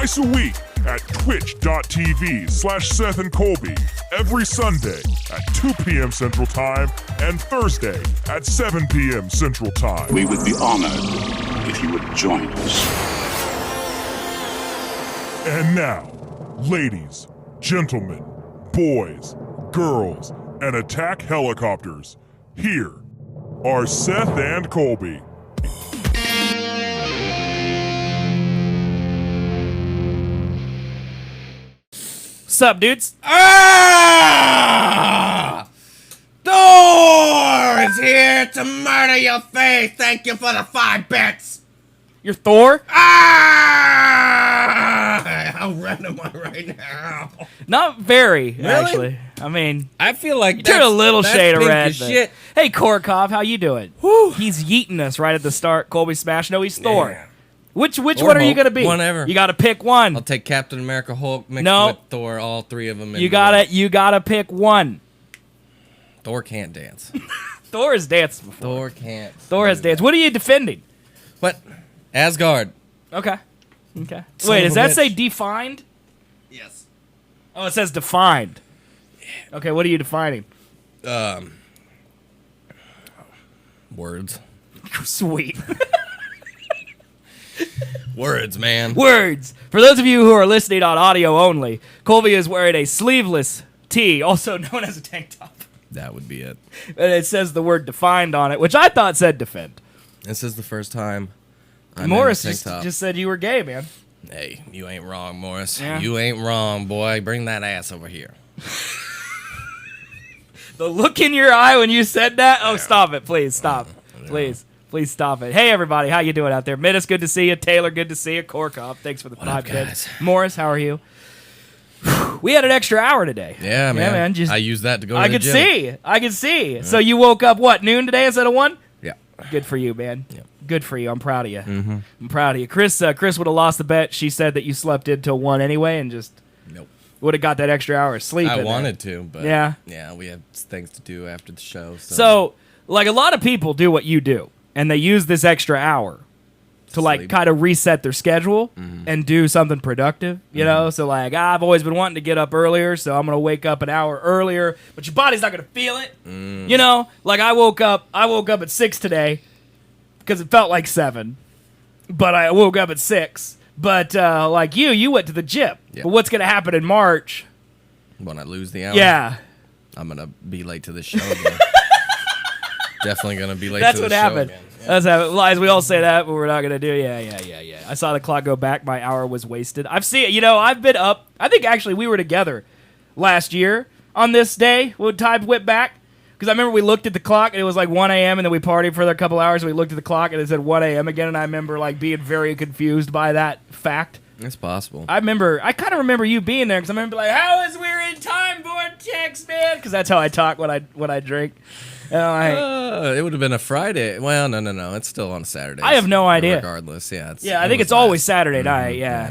twice a week at twitch.tv/Seth and Colby, every Sunday at 2 p.m. Central Time and Thursday at 7 p.m. Central Time. We would be honored if you would join us. And now, ladies, gentlemen, boys, girls, and attack helicopters, here are Seth and Colby. Sup, dudes? Thor is here to murder your face. Thank you for the 5 bits. You're Thor? How red am I right now? Not very, actually. I mean, I feel like turn a little shade of pink red. as but- shit. Hey, Korkov, how you doing? Whew. He's yeeting us right at the start. Colby smash. No, he's Thor. Yeah. Which Or one are you Hulk. gonna be? Whatever. You gotta pick one. I'll take Captain America, Hulk, mixed No. with Thor, all 3 of them. You gotta pick one. Thor can't dance. Thor has danced before. Thor can't. Thor has danced. What are you defending? What? Asgard. Okay. Wait, Son of does a that bitch. say defined? Yes. Oh, it says defined. Okay, what are you defining? Words. Sweet. Words, man. Words. For those of you who are listening on audio only, Colby is wearing a sleeveless tee, also known as a tank top. That would be it. And it says the word defined on it, which I thought said defend. This is the first time I'm Morris in a tank top. just said you were gay, man. Hey, you ain't wrong, Morris. Yeah. You ain't wrong, boy. Bring that ass over here. The look in your eye when you said that. Oh, stop it. Please, stop. Please stop it. Hey, everybody. How you doing out there? Minnis, good to see you. Taylor, good to see you. Korkov, thanks for the What up, 5 bits. guys? Morris, how are you? We had an extra hour today. Yeah, man. Just, I used that to go to I the could gym. see. I could see. So you woke up, what, noon today instead of 1? Yeah. Good for you, man. Yeah. Good for you. I'm proud of you. Mm-hmm. I'm proud of you. Chris would have lost the bet. She said that you slept until 1 anyway and just Nope. would have got that extra hour of sleep. I in there. wanted to, but Yeah. we have things to do after the show. So, like, a lot of people do what you do, and they use this extra hour to, like, Sleep. kind of reset their schedule and do something productive, you know? So, like, I've always been wanting to get up earlier, so I'm going to wake up an hour earlier, but your body's not going to feel it, you know? Like, I woke up at 6 today because it felt like 7, but I woke up at 6. But, like you went to the gym. Yeah. But what's going to happen in March? when I lose the hour, Yeah. I'm gonna be late to the show again. Definitely gonna be late That's to the what show happened. again. Yeah. That's how lies. We all say that, but we're not gonna do. Yeah. I saw the clock go back. My hour was wasted. I've seen. I've been up. I think actually we were together last year on this day when time went back. Because I remember we looked at the clock and it was like 1 a.m. and then we partied for a couple hours and we looked at the clock and it said 1 a.m. again, and I remember like being very confused by that fact. It's possible. I kind of remember you being there because I remember like, how is we're in time vortex, man? Because that's how I talk when I drink. It would have been a Friday. Well, no. It's still on Saturday. I have no idea. Regardless, yeah. I think it's always Saturday night. Yeah.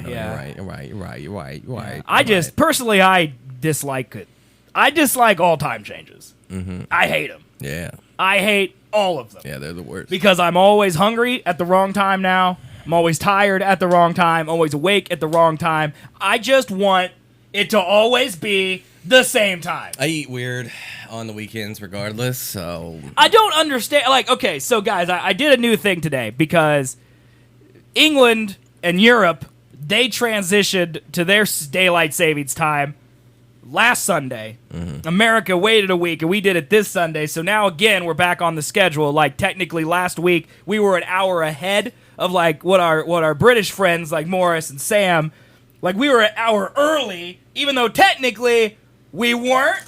You're right. I just personally, I dislike it. I dislike all time changes. I hate them. Yeah. I hate all of them. Yeah, they're the worst. Because I'm always hungry at the wrong time now. I'm always tired at the wrong time. Always awake at the wrong time. I just want it to always be the same time. I eat weird on the weekends regardless, so... I don't understand. Like, okay, so guys, I did a new thing today because England and Europe, they transitioned to their daylight savings time last Sunday. America waited a week, and we did it this Sunday. So now, again, we're back on the schedule. Like, technically, last week, we were an hour ahead of, like, what our British friends, like Morris and Sam, like, we were an hour early, even though technically we weren't.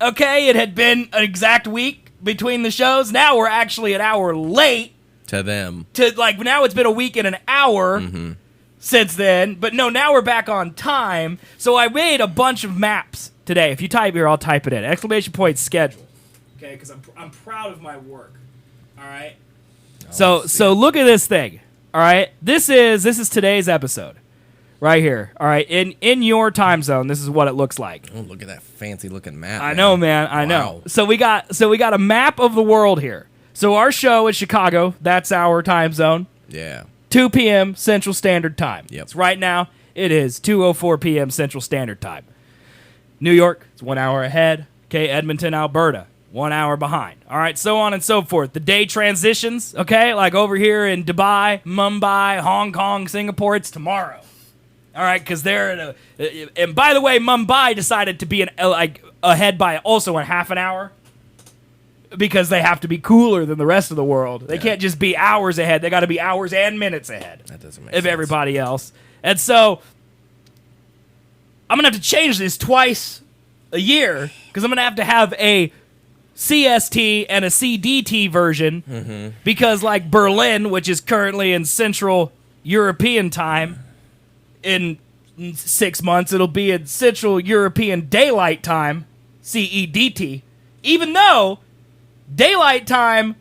Okay, it had been an exact week between the shows. Now we're actually an hour late. To them. Now it's been a week and an hour since then. But no, now we're back on time. So I made a bunch of maps today. If you type here, I'll type it in. Exclamation point schedule. Okay, because I'm proud of my work. All right. So look at this thing. All right. This is today's episode. Right here. All right. In your time zone, this is what it looks like. Oh, look at that fancy looking map. I know, man. I know. Wow. So we got a map of the world here. So our show is Chicago. That's our time zone. Yeah. 2 p.m. Central Standard Time. Yep. It's right now. it is 2:04 p.m. Central Standard Time. New York, it's 1 hour ahead. Okay, Edmonton, Alberta, 1 hour behind. All right, so on and so forth. The day transitions, okay, like over here in Dubai, Mumbai, Hong Kong, Singapore, it's tomorrow. All right, because they're and by the way, Mumbai decided to be ahead by also a half an hour because they have to be cooler than the rest of the world. They can't just be hours ahead. They got to be hours and minutes ahead. That doesn't make of sense. Everybody else. And so I'm gonna have to change this twice a year because I'm gonna have a CST and a CDT version because like Berlin, which is currently in Central European time. In 6 months, it'll be in Central European Daylight Time, CEDT, even though Daylight Time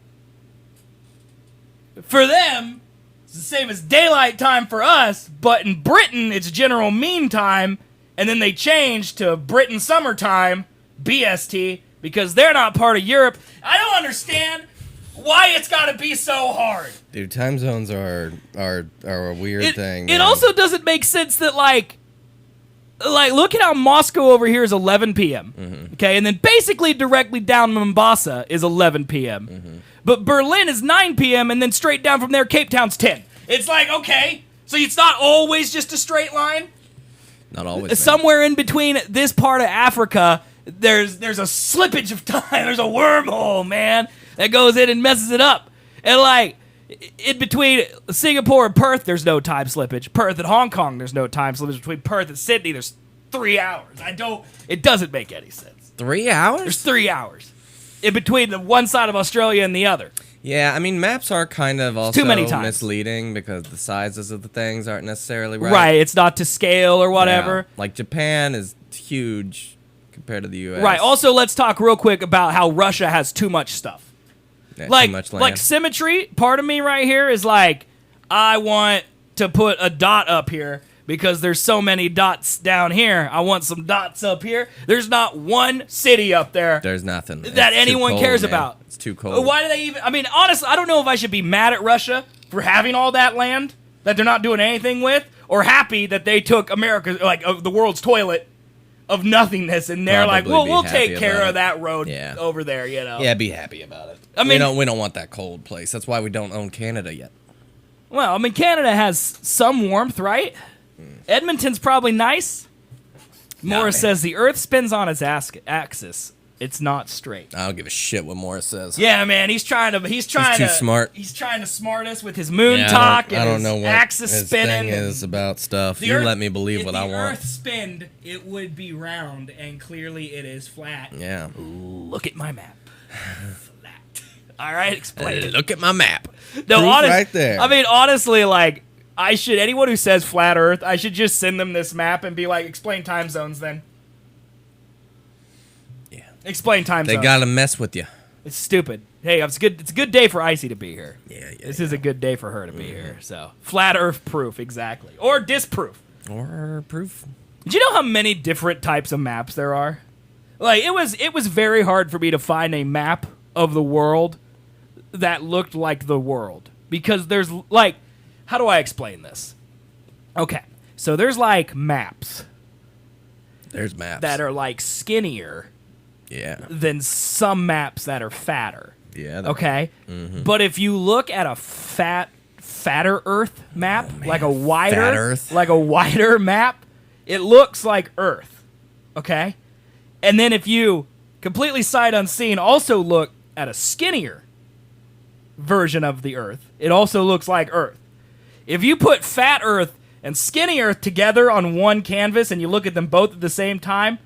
for them is the same as Daylight Time for us, but in Britain, it's General Mean Time, and then they changed to Britain Summertime, BST, because they're not part of Europe. I don't understand why it's got to be so hard. Dude, time zones are a weird thing. It man. also doesn't make sense that like look at how Moscow over here is 11 p.m. Okay, and then basically directly down Mombasa is 11 p.m. But Berlin is 9 p.m. and then straight down from there Cape Town's 10. It's like, okay, so it's not always just a straight line. Not always. Man. Somewhere in between this part of Africa, there's a slippage of time. There's a wormhole, man, that goes in and messes it up. And like in between Singapore and Perth, there's no time slippage. Perth and Hong Kong, there's no time slippage. Between Perth and Sydney, there's 3 hours. It doesn't make any sense. 3 hours? There's 3 hours in between the one side of Australia and the other. Yeah, I mean, maps are kind of also too many times. misleading because the sizes of the things aren't necessarily right. Right, it's not to scale or whatever. Yeah. Like Japan is huge compared to the U.S. Right, also let's talk real quick about how Russia has too much stuff. Yeah, Like, too much land. like symmetry, part of me right here is like, I want to put a dot up here because there's so many dots down here. I want some dots up here. There's not one city up there There's nothing that anyone cares about. It's too cold. Why do they even... I mean, honestly, I don't know if I should be mad at Russia for having all that land that they're not doing anything with, or happy that they took America, like, the world's toilet of nothingness, and they're Probably like, be we'll happy take care about of it. that road Yeah. over there, you know? Yeah, be happy about it. I mean- we don't want that cold place. That's why we don't own Canada yet. Well, I mean, Canada has some warmth, right? Edmonton's probably nice. Morris man. says the Earth spins on its axis. It's not straight. I don't give a shit what Morris says. Yeah, man, he's trying too smart. He's trying to smart us with his moon Yeah, talk I and don't know his what axis his spinning. thing is about stuff. The You Earth- let me believe what I If the want. Earth spinned, it would be round, and clearly it is flat. Yeah. Look at my map. Flat. All right, explain it. Look at my map. No, Proof honest, right there. I mean, honestly, like, anyone who says flat Earth, I should just send them this map and be like, explain time zones then. Yeah. Explain time They zones. gotta mess with you. It's stupid. Hey, it's a good day for Icy to be here. Yeah. This is a good day for her to be here. So, flat Earth proof, exactly. Or disproof. Or proof. Do you know how many different types of maps there are? Like, it was very hard for me to find a map of the world that looked like the world. Because there's, like, how do I explain this? Okay, so there's, like, maps There's maps. that are, like, skinnier Yeah. than some maps that are fatter. Yeah. Okay? But if you look at a fatter Earth map, like a wider Fat Earth. like a wider map, it looks like Earth. Okay? And then if you completely sight unseen also look at a skinnier version of the Earth, it also looks like Earth. If you put fat Earth and skinny Earth together on one canvas and you look at them both at the same time,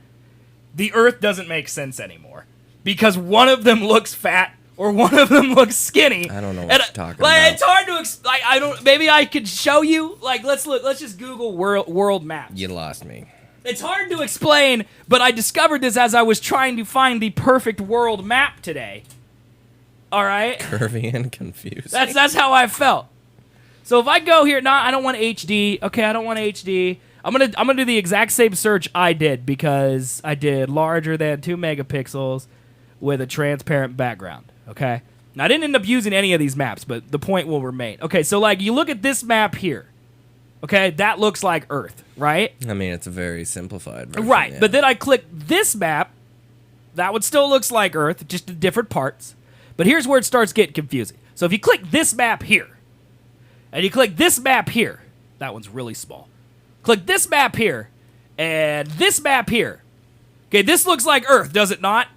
the Earth doesn't make sense anymore. Because one of them looks fat or one of them looks skinny. I don't know what And, you're talking like, about. It's hard to like. I don't. Maybe I could show you. Like, let's look. Let's just Google world map. You lost me. It's hard to explain, but I discovered this as I was trying to find the perfect world map today. All right, Curvy and confused. that's how I felt. So if I go here, I don't want HD. Okay, I don't want HD. I'm gonna do the exact same search I did because I did larger than 2 megapixels with a transparent background. Okay, now I didn't end up using any of these maps, but the point will remain. Okay, so like you look at this map here. Okay, that looks like Earth, right? I mean, it's a very simplified version. Right, yeah. but then I click this map. That one still looks like Earth, just in different parts. But here's where it starts getting confusing. So if you click this map here, and you click this map here, that one's really small. Click this map here, and this map here. Okay, this looks like Earth, does it not?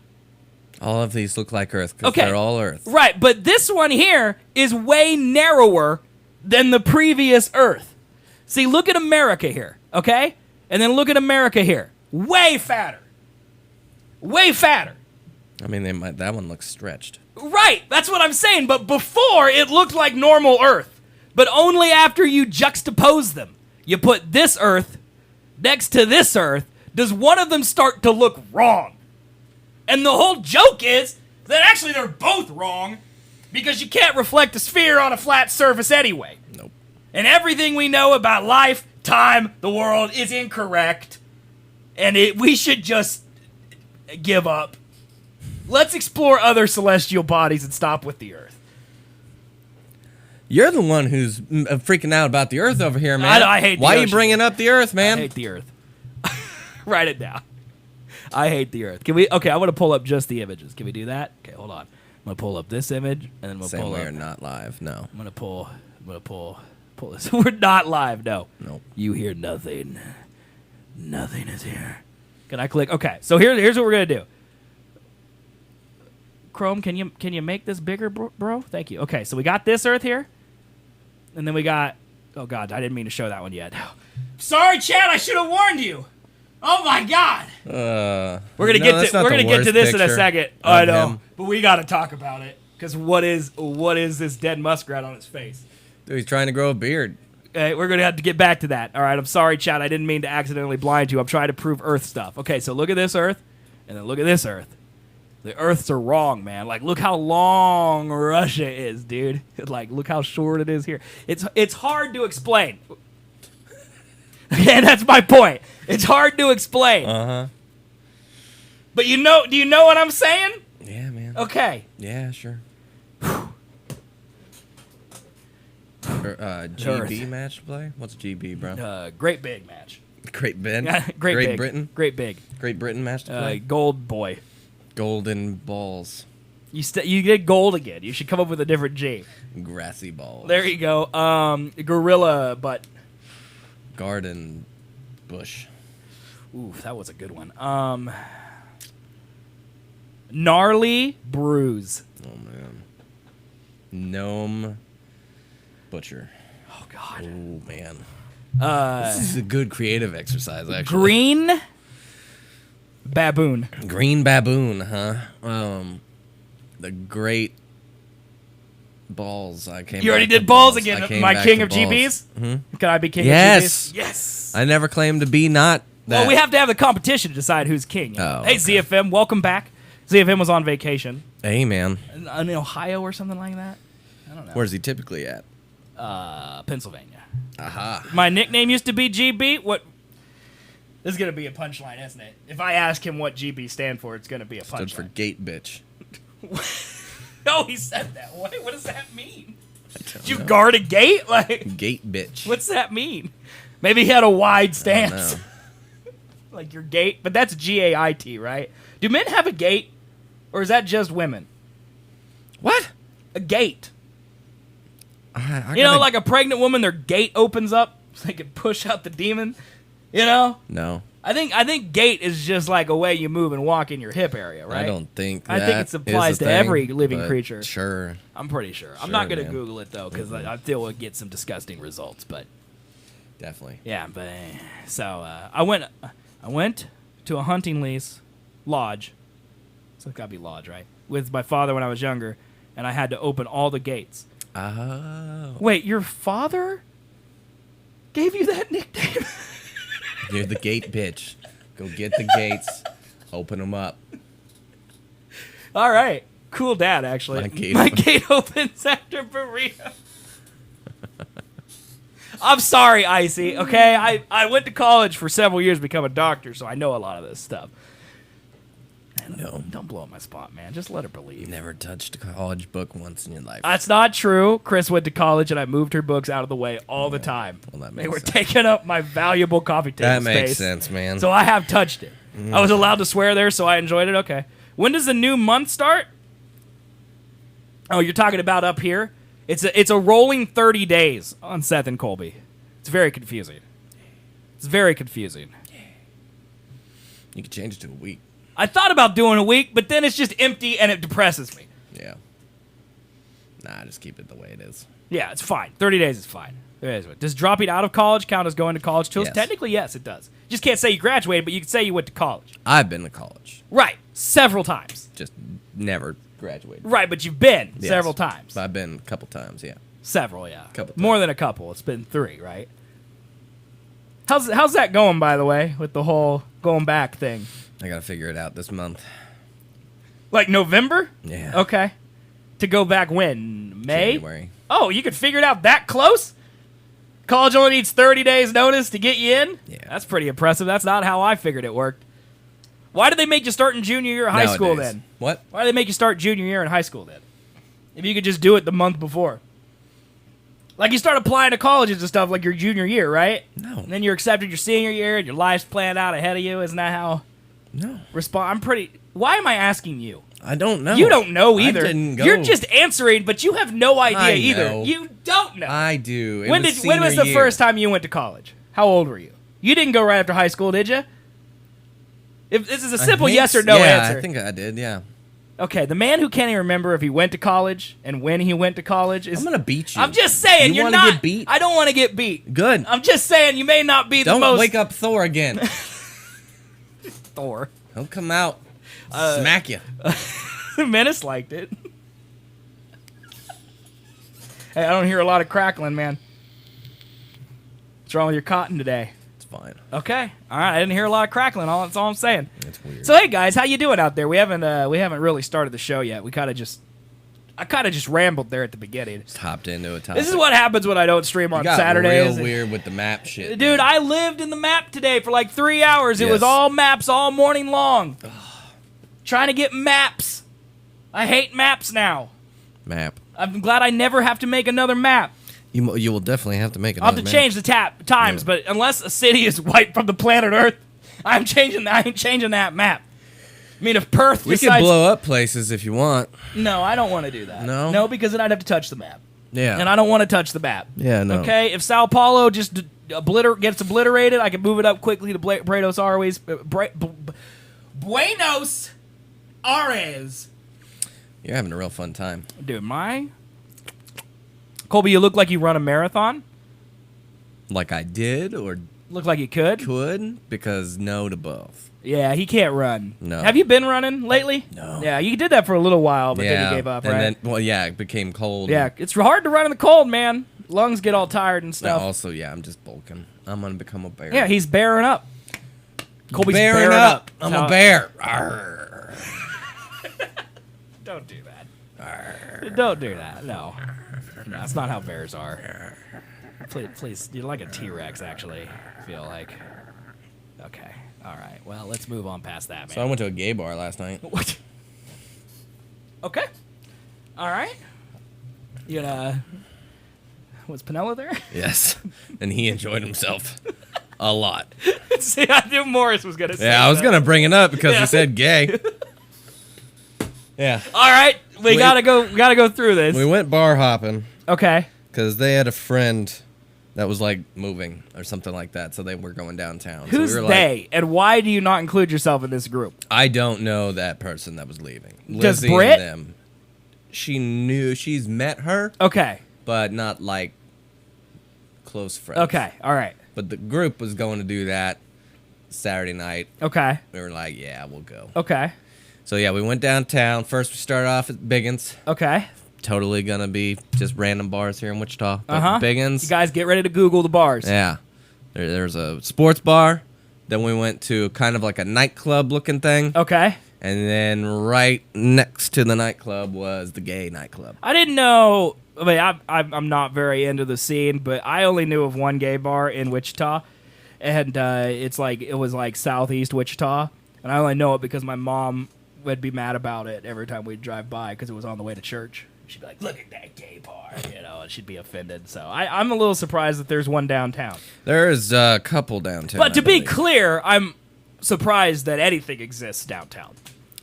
All of these look like Earth because Okay. they're all Earth. Right, but this one here is way narrower than the previous Earth. See, look at America here, okay? And then look at America here. Way fatter. Way fatter. I mean, that one looks stretched. Right, that's what I'm saying. But before, it looked like normal Earth. But only after you juxtapose them. You put this Earth next to this Earth, does one of them start to look wrong. And the whole joke is that actually they're both wrong because you can't reflect a sphere on a flat surface anyway. Nope. And everything we know about life, time, the world is incorrect. And we should just give up. Let's explore other celestial bodies and stop with the Earth. You're the one who's freaking out about the Earth over here, man. I hate the Why are you ocean. bringing up the Earth, man? I hate the Earth. Write it down. I hate the Earth. Can we? Okay, I want to pull up just the images. Can we do that? Okay, hold on. I'm gonna pull up this image, and then we'll Same pull way up. or not live. No. I'm gonna pull this. We're not live. No. Nope. You hear nothing. Nothing is here. Can I click? Okay. So here's what we're gonna do. Chrome, can you make this bigger, bro? Thank you. Okay, so we got this Earth here, and then we got. Oh God, I didn't mean to show that one yet. Sorry, Chad. I should have warned you. Oh my God. We're We're gonna get to this in a second. I know, but we got to talk about it because what is this dead muskrat on its face? Dude, he's trying to grow a beard. Okay, we're gonna have to get back to that. All right, I'm sorry, Chad. I didn't mean to accidentally blind you. I'm trying to prove Earth stuff. Okay, so look at this Earth, and then look at this Earth. The Earths are wrong, man. Like, look how long Russia is, dude. Like, look how short it is here. It's hard to explain. Okay, that's my point. It's hard to explain. Uh-huh. But do you know what I'm saying? Yeah, man. Okay. Yeah, sure. GB match to play? What's GB, bro? Great big match. Great Ben? Great big. Britain? Great big. Great Britain match to play? Gold boy. Golden balls. You get gold again. You should come up with a different G. Grassy balls. There you go. Gorilla butt. Garden bush. Ooh, that was a good one. Gnarly bruise. Oh, man. Gnome butcher. Oh, God. Oh, man. This is a good creative exercise, actually. Green baboon. Green baboon, huh? The great balls. I came. You already back to did balls I again. came My back king to of balls. GBs? Mm-hmm. Can I be king Yes. of GBs? Yes. I never claimed to be not that. Well, we have to have the competition to decide who's king. You know? Oh, Hey, okay. ZFM, welcome back. ZFM was on vacation Hey, man. in Ohio or something like that. I don't know. Where's he typically at? Pennsylvania. Aha. My nickname used to be GB. What? This is gonna be a punchline, isn't it? If I ask him what GB stand for, it's gonna be a Stood for punchline. gate bitch. No, he said that. What does that mean? Did you guard a gate? Like, Gate bitch. what's that mean? Maybe he had a wide stance. know. Like your gate, but that's GAIT, right? Do men have a gate, or is that just women? What? A gate. I You know, gotta- like a pregnant woman, their gate opens up so they can push out the demon. You know, No. I think gait is just like a way you move and walk in your hip area, right? I don't think I think that it applies is a to thing, every living but creature. Sure. I'm pretty sure. I'm Sure, not gonna man. Google it though because I feel we'll get some disgusting results. But Definitely. yeah, but so I went to a hunting lodge. So it's gotta be lodge, right? With my father when I was younger, and I had to open all the gates. Oh. Wait, your father gave you that nickname? You're the gate bitch. Go get the gates. Open them up. All right. Cool dad, actually. My gate opens after burrito. I'm sorry, Icy, okay? I went to college for several years to become a doctor, so I know a lot of this stuff. No. Don't blow up my spot, man. Just let her believe. Never touched a college book once in your life. That's not true. Chris went to college, and I moved her books out of the way all the time. Well, that They makes were sense. taking up my valuable coffee table That makes space. sense, man. So I have touched it. I was allowed to swear there, so I enjoyed it. Okay. When does the new month start? Oh, you're talking about up here? It's a rolling 30 days on Seth and Colby. It's very confusing. It's very confusing. You could change it to a week. I thought about doing a week, but then it's just empty and it depresses me. Yeah. Nah, just keep it the way it is. Yeah, it's fine. 30 days is fine. Does dropping out of college count as going to college too? Yes. Technically, yes, it does. You just can't say you graduated, but you can say you went to college. I've been to college. Right. Several times. Just never graduated. Right, but you've been Yes. several times. I've been a couple times, yeah. Several, yeah. Couple More times. than a couple. It's been 3, right? How's that going, by the way, with the whole going back thing? I gotta figure it out this month. Like November? Yeah. Okay. To go back when? May? January. Oh, you could figure it out that close? College only needs 30 days notice to get you in? Yeah. That's pretty impressive. That's not how I figured it worked. Why did they make you start in junior year of high school Nowadays. then? What? Why did they make you start junior year in high school then? If you could just do it the month before. Like you start applying to colleges and stuff like your junior year, right? No. And then you're accepted your senior year and your life's planned out ahead of you. Isn't that how No. I'm pretty... Why am I asking you? I don't know. You don't know either. I didn't go. You're just answering, but you have no idea I either. know. You don't know. I do. It when was was the senior first year. time you went to college? How old were you? You didn't go right after high school, did you? If this is a I simple think yes or no yeah, answer. I think I did, yeah. Okay, the man who can't even remember if he went to college and when he went to college is... I'm gonna beat you. I'm just saying, You you're wanna not... get beat? I don't want to get beat. Good. I'm just saying, you may not be the Don't most... wake up Thor again. Thor. He'll come out, smack you. Menace liked it. Hey, I don't hear a lot of crackling, man. What's wrong with your cotton today? It's fine. Okay, all right. I didn't hear a lot of crackling. That's all I'm saying. It's weird. So hey, guys, how you doing out there? We haven't really started the show yet. I kind of just rambled there at the beginning. Just hopped into a topic. This is what happens when I don't stream on You got Saturdays. real weird with the map shit. Dude, man. I lived in the map today for like 3 hours. It was Yes. all maps all morning long. Trying to get maps. I hate maps now. Map. I'm glad I never have to make another map. You will definitely have to make it. I'll have to change the times, Yeah. but unless a city is wiped from the planet Earth, I ain't changing that map. I mean, if Perth We decides... can blow up places if you want. No, I don't want to do that. No? No, because then I'd have to touch the map. Yeah. And I don't want to touch the map. Yeah, no. Okay, if Sao Paulo just gets obliterated, I can move it up quickly to Buenos Aires. Buenos Aires. You're having a real fun time. Dude, Colby, you look like you run a marathon. Like I did or Look like you could. could, because no to both. Yeah, he can't run. No. Have you been running lately? No. Yeah, you did that for a little while, but yeah. then you gave up, and right? Then, well, yeah, it became cold. Yeah, it's hard to run in the cold, man. Lungs get all tired and And stuff. also, yeah, I'm just bulking. I'm gonna become a bear. Yeah, he's bearing up. Colby's bearing up. I'm How- a bear. Arr. Don't do that. Don't do that. No. No, that's not how bears are. Please, you're like a T-Rex, actually, I feel like. Okay. All right. Well, let's move on past that, man. So I went to a gay bar last night. What? Okay. All right. You gonna... Was Pinella there? Yes, and he enjoyed himself a lot. See, I knew Morris was gonna say Yeah, I was that. gonna bring it up because Yeah. he said gay. Yeah, All right, we gotta go through this. we went bar hopping Okay. because they had a friend that was like moving or something like that, so they were going downtown. Who's so we were they, and why do you not include yourself in this group? I don't know that person that was leaving. Does Lizzie and Britt? them. She's met her, Okay. but not like close friends. Okay. All right. But the group was going to do that Saturday night. Okay. We were like, yeah, we'll go. Okay. So yeah, we went downtown. First, we started off at Biggins. Okay. Totally gonna be just random bars here in Wichita. But Uh-huh. Biggins. You guys get ready to Google the bars. Yeah. There's a sports bar. Then we went to kind of like a nightclub looking thing. Okay. And then right next to the nightclub was the gay nightclub. I didn't know. I mean, I'm not very into the scene, but I only knew of one gay bar in Wichita, and it was like southeast Wichita, and I only know it because my mom would be mad about it every time we'd drive by because it was on the way to church. She'd be like, "Look at that gay bar," and she'd be offended. So I'm a little surprised that there's one downtown. There's a couple downtown. But to be believe. clear, I'm surprised that anything exists downtown.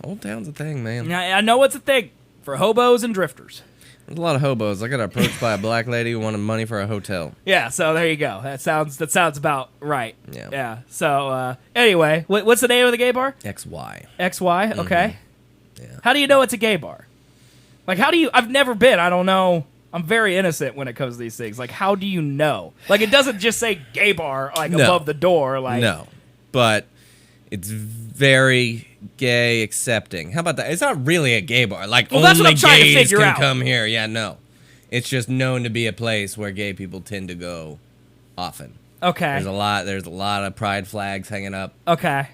Old Town's a thing, man. I know it's a thing for hobos and drifters. There's a lot of hobos. I got approached by a black lady who wanted money for a hotel. Yeah, so there you go. That sounds about right. Yeah. Yeah. So anyway, what's the name of the gay bar? XY. XY. Okay. Yeah. How do you know it's a gay bar? Like, how do you? I've never been. I don't know. I'm very innocent when it comes to these things. Like, how do you know? Like, it doesn't just say gay bar above the door. Like, no, but it's very gay accepting. How about that? It's not really a gay bar. Like, Well, that's what only I'm trying to gays figure can out. come here. Yeah, no. It's just known to be a place where gay people tend to go often. Okay. There's a lot of pride flags hanging up. Okay.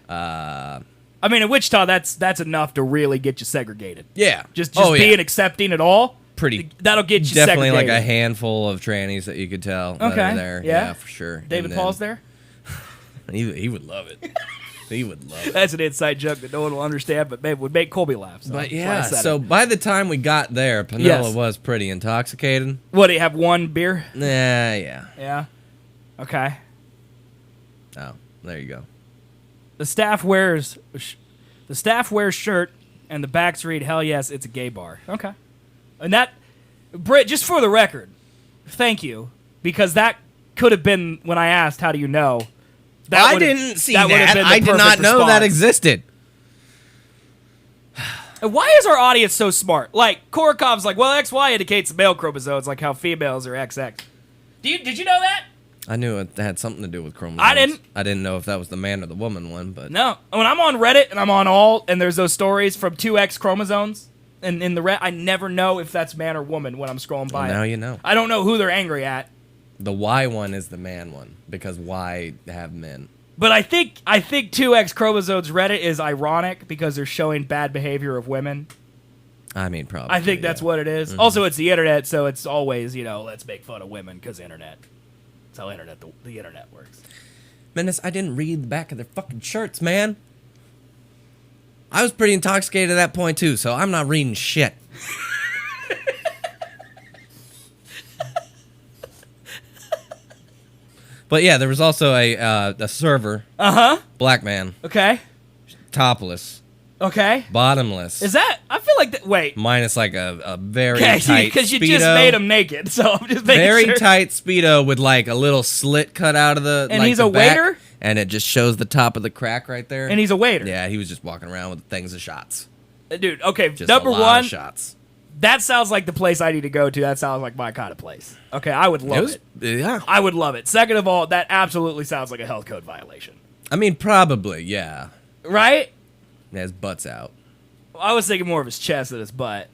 I mean, in Wichita, that's enough to really get you segregated. Yeah. Just Oh, yeah. being accepting at all. Pretty. That'll get you Definitely segregated. like a handful of trannies that you could tell that Okay. are there. Yeah. For sure. David And then Paul's there. He would love it. He would love it. That's an inside joke that no one will understand, but maybe would make Colby laugh. So But that's why I yeah, said so it. by the time we got there, Panola Yes. was pretty intoxicated. What, do you have one beer? Yeah. Yeah. Okay. Oh, there you go. The staff wears shirt, and the backs read, "Hell yes, it's a gay bar." Okay. And that, Britt, just for the record, thank you, because that could have been when I asked, "How do you know?" I didn't see that. would have been the I did not perfect know that response. existed. And why is our audience so smart? Like, Korokov's like, well, XY indicates male chromosomes, like how females are XX. Did you know that? I knew it had something to do with chromosomes. I didn't. I didn't know if that was the man or the woman one, but No. When I'm on Reddit and I'm on all, and there's those stories from 2X chromosomes, and in the I never know if that's man or woman when I'm scrolling by. now it. you know. I don't know who they're angry at. The Y one is the man one because Y have men. But I think 2X chromosomes Reddit is ironic because they're showing bad behavior of women. I mean, probably. I think that's what it is. Also, it's the internet, so it's always, let's make fun of women because internet. That's how the internet works. Menace, I didn't read the back of their fucking shirts, man. I was pretty intoxicated at that point too, so I'm not reading shit. But yeah, there was also a server, black man, Okay. topless, Okay. bottomless. Is that? I feel like that. Wait. Minus like a very Okay, tight because you Speedo. just made him naked, so I'm just making Very sure. tight Speedo with like a little slit cut out of the. And like, he's the a back, waiter? and it just shows the top of the crack right there. And he's a waiter. Yeah, he was just walking around with things of shots. Dude, okay, Just number a lot one, of shots. that sounds like the place I need to go to. That sounds like my kind of place. Okay, I would love it. Yeah. I would love it. Second of all, that absolutely sounds like a health code violation. I mean, probably, yeah. Right? Yeah, his butt's out. I was thinking more of his chest than his butt.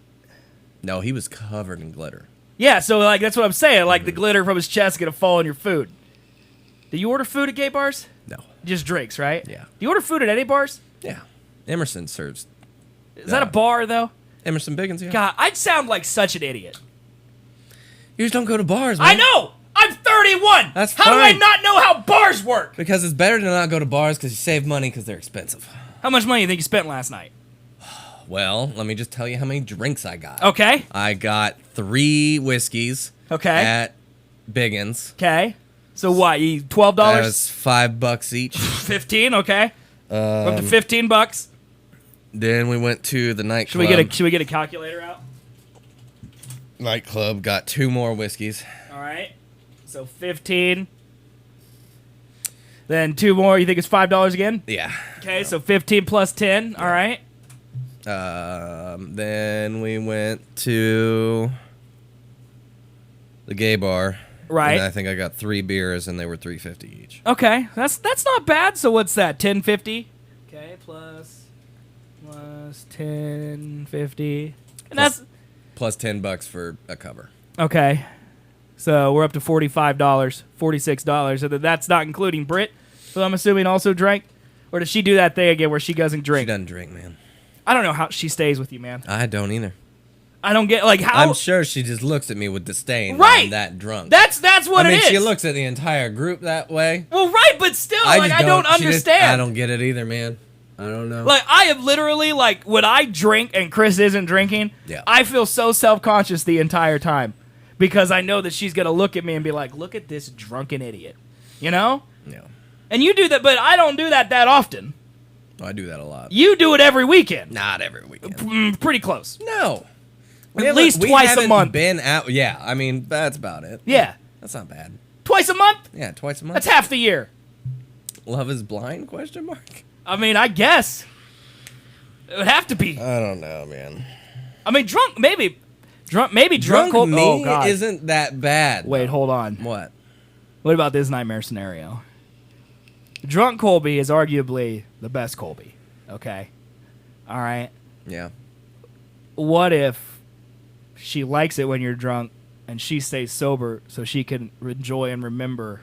No, he was covered in glitter. Yeah, so like that's what I'm saying. Like the glitter from his chest is gonna fall on your food. Do you order food at gay bars? No. Just drinks, right? Yeah. Do you order food at any bars? Yeah. Emerson serves. Is that a bar though? Emerson Biggins, yeah. God, I'd sound like such an idiot. You just don't go to bars, man. I know. I'm 31. That's How do I fine. not know how bars work? Because it's better to not go to bars because you save money because they're expensive. How much money do you think you spent last night? Well, let me just tell you how many drinks I got. Okay. I got 3 whiskeys. Okay. At Biggins. Okay. So what? You $12? That was $5 each. 15. Okay. We're up to $15. Then we went to the nightclub. Should we get a calculator out? Nightclub, got 2 more whiskeys. All right. So 15. Then 2 more. You think it's $5 again? Yeah. Okay. So 15 plus 10. All right. Then we went to the gay bar. Right. And I think I got 3 beers and they were $3.50 each. Okay. That's not bad. So what's that? $10.50. Okay. Plus 10.50. And that's Plus $10 for a cover. okay. So we're up to $45, $46, and that's not including Brit, who I'm assuming also drank. Or does she do that thing again where she doesn't She drink? doesn't drink, man. I don't know how she stays with you, man. I don't either. I don't get like how. I'm sure she just looks at me with disdain. Right. When I'm that drunk. That's what I mean, it is. she looks at the entire group that way. Well, right, but still, I don't She just- understand. I don't get it either, man. I don't know. Like, I am literally, like, when I drink and Chris isn't drinking, I feel so self-conscious the entire time. Because I know that she's going to look at me and be like, look at this drunken idiot. You know? Yeah. And you do that, but I don't do that often. I do that a lot. You do it every weekend. Not every weekend. Pretty close. No. At least twice a month. Been out. Yeah, I mean, that's about it. Yeah. That's not bad. Twice a month? Yeah, twice a month. That's half the year. Love is blind? Question mark. I mean, I guess. It would have to be. I don't know, man. I mean, drunk me isn't that bad. Wait, hold on. What? What about this nightmare scenario? Drunk Colby is arguably the best Colby. Okay? All right? Yeah. What if she likes it when you're drunk and she stays sober so she can enjoy and remember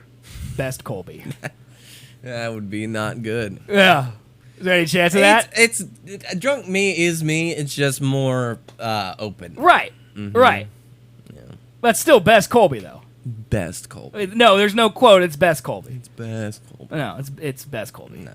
best Colby? That would be not good. Yeah. Is there any chance of that? It's drunk me is me. It's just more open. Right. Mm-hmm. Right. Yeah. That's still best Colby, though. Best Colby. No, there's no quote. It's best Colby. It's best Colby. No, it's best Colby. Nah.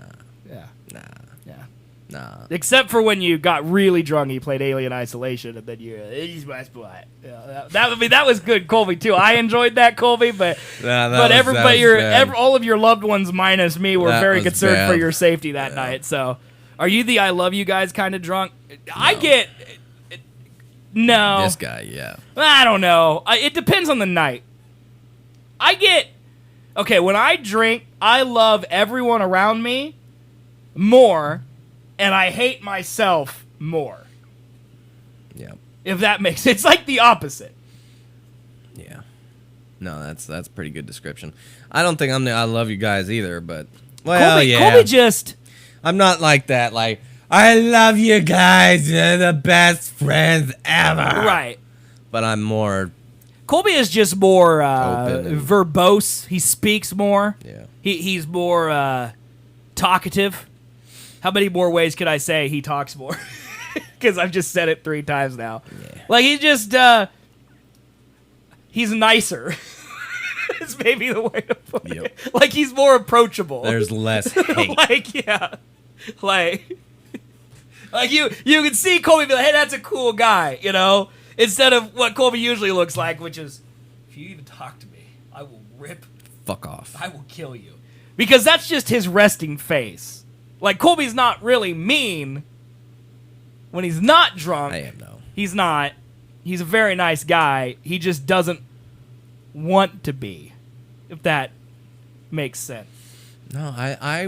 Yeah. Nah. Yeah. Nah. Except for when you got really drunk, you played Alien Isolation, and then he's my spot. Yeah, that was good Colby too. I enjoyed that Colby, but all of your loved ones minus me were very concerned for your safety that night. So, are you the I love you guys kind of drunk? No. I get no. This guy, yeah. I don't know. It depends on the night. When I drink, I love everyone around me more, and I hate myself more. Yeah. If that makes sense. It's like the opposite. Yeah. No, that's a pretty good description. I don't think I'm the I love you guys either, but Colby just I'm not like that, like I love you guys, you're the best friends ever. Right. But I'm more Colby is just more open verbose. He speaks more. Yeah. He's more talkative. How many more ways could I say he talks more? Because I've just said it 3 times now. Yeah. Like, he just, he's nicer. It's maybe the way to put it. Like, he's more approachable. There's less hate. Like, you can see Colby be like, hey, that's a cool guy, you know? Instead of what Colby usually looks like, which is, if you even talk to me, I will rip. Fuck off. I will kill you. Because that's just his resting face. Like, Colby's not really mean when he's not drunk. I am, though. He's not. He's a very nice guy. He just doesn't want to be, if that makes sense. No, I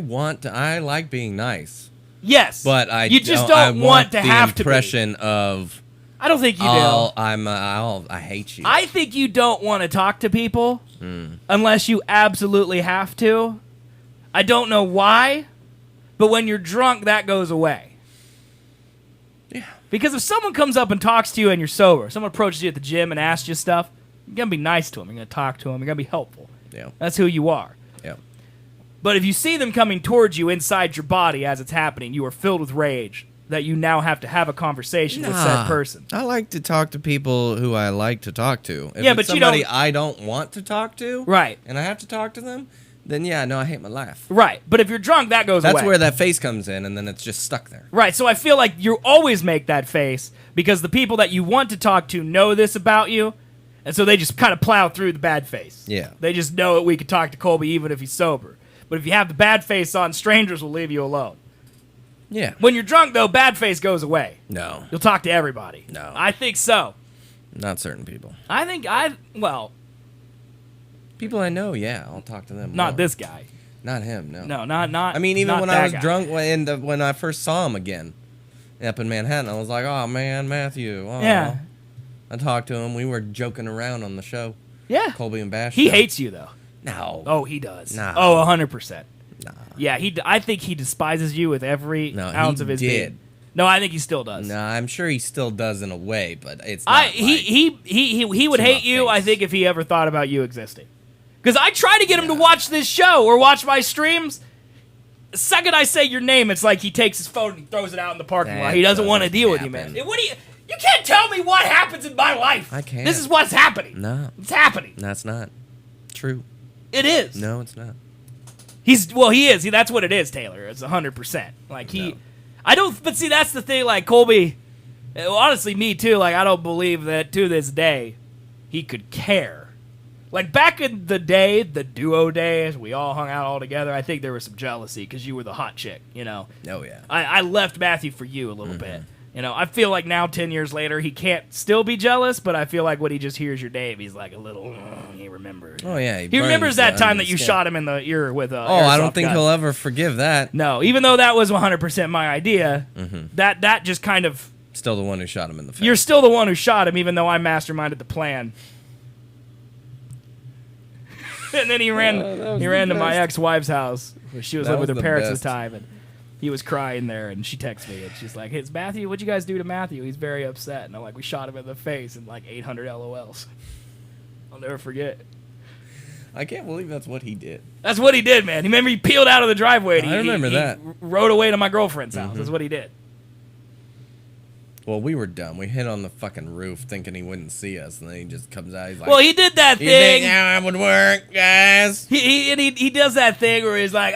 like being nice. Yes. But I don't want to have to be. The impression of... I don't think you do. I hate you. I think you don't want to talk to people unless you absolutely have to. I don't know why, but when you're drunk, that goes away. Yeah. Because if someone comes up and talks to you and you're sober, someone approaches you at the gym and asks you stuff, you're going to be nice to them. You're going to talk to them. You're going to be helpful. Yeah. That's who you are. Yeah. But if you see them coming towards you inside your body as it's happening, you are filled with rage that you now have to have a conversation with said person. I like to talk to people who I like to talk to. If yeah, it's but somebody you don't... I don't want to talk to, right, and I have to talk to them, then yeah, no, I hate my life. Right, but if you're drunk, that goes away. That's where that face comes in, and then it's just stuck there. Right, so I feel like you always make that face because the people that you want to talk to know this about you, and so they just kind of plow through the bad face. Yeah. They just know that we could talk to Colby even if he's sober. But if you have the bad face on, strangers will leave you alone. Yeah. When you're drunk, though, bad face goes away. No. You'll talk to everybody. No. I think so. Not certain people. People I know, yeah, I'll talk to them. Not this guy. Not him, no. No, not. I mean, even when I was guy. drunk when I first saw him again up in Manhattan, I was like, oh, man, Matthew. Oh. Yeah. I talked to him. We were joking around on the show. Yeah. Colby and Bash. He hates you, though. No. Oh, he does. No. Oh, 100%. Nah. Yeah, I think he despises you with every ounce of his being. No, I think he still does. No, I'm sure he still does in a way, but it's not he would hate you, I think, if he ever thought about you existing. Because I try to get him to watch this show or watch my streams. The second I say your name, it's like he takes his phone and he throws it out in the parking lot. He doesn't want to deal with you, man. What do you can't tell me what happens in my life. I can't. This is what's happening. No. It's happening. That's not true. It is. No, it's not. He is. That's what it is, Taylor. It's 100%. Like I don't. But see, that's the thing. Like Colby, honestly, me too. Like I don't believe that to this day he could care. Like back in the day, the duo days, we all hung out all together. I think there was some jealousy because you were the hot chick. Oh yeah. I left Matthew for you a little bit. I feel like now 10 years later he can't still be jealous, but I feel like when he just hears your name, he's like a little. He remembers. Oh yeah, he remembers that time that you shot him in the ear with a. I don't think he'll ever forgive that. No, even though that was 100% my idea, that just kind of. Still the one who shot him in the face. You're still the one who shot him, even though I masterminded the plan. And then he ran to my ex-wife's house where she was living with her parents at the time, and he was crying there, and she texted me, and she's like, "Hey, it's Matthew. What'd you guys do to Matthew? He's very upset." And I'm like, "We shot him in the face," and like 800 LOLs. I'll never forget. I can't believe that's what he did. That's what he did, man. Remember, he peeled out of the driveway. And I remember that. He rode away to my girlfriend's house. That's what he did. Well, we were dumb. We hid on the fucking roof thinking he wouldn't see us, and then he just comes out. He's like, well, he did that thing. You think that would work, guys? He does that thing where he's like,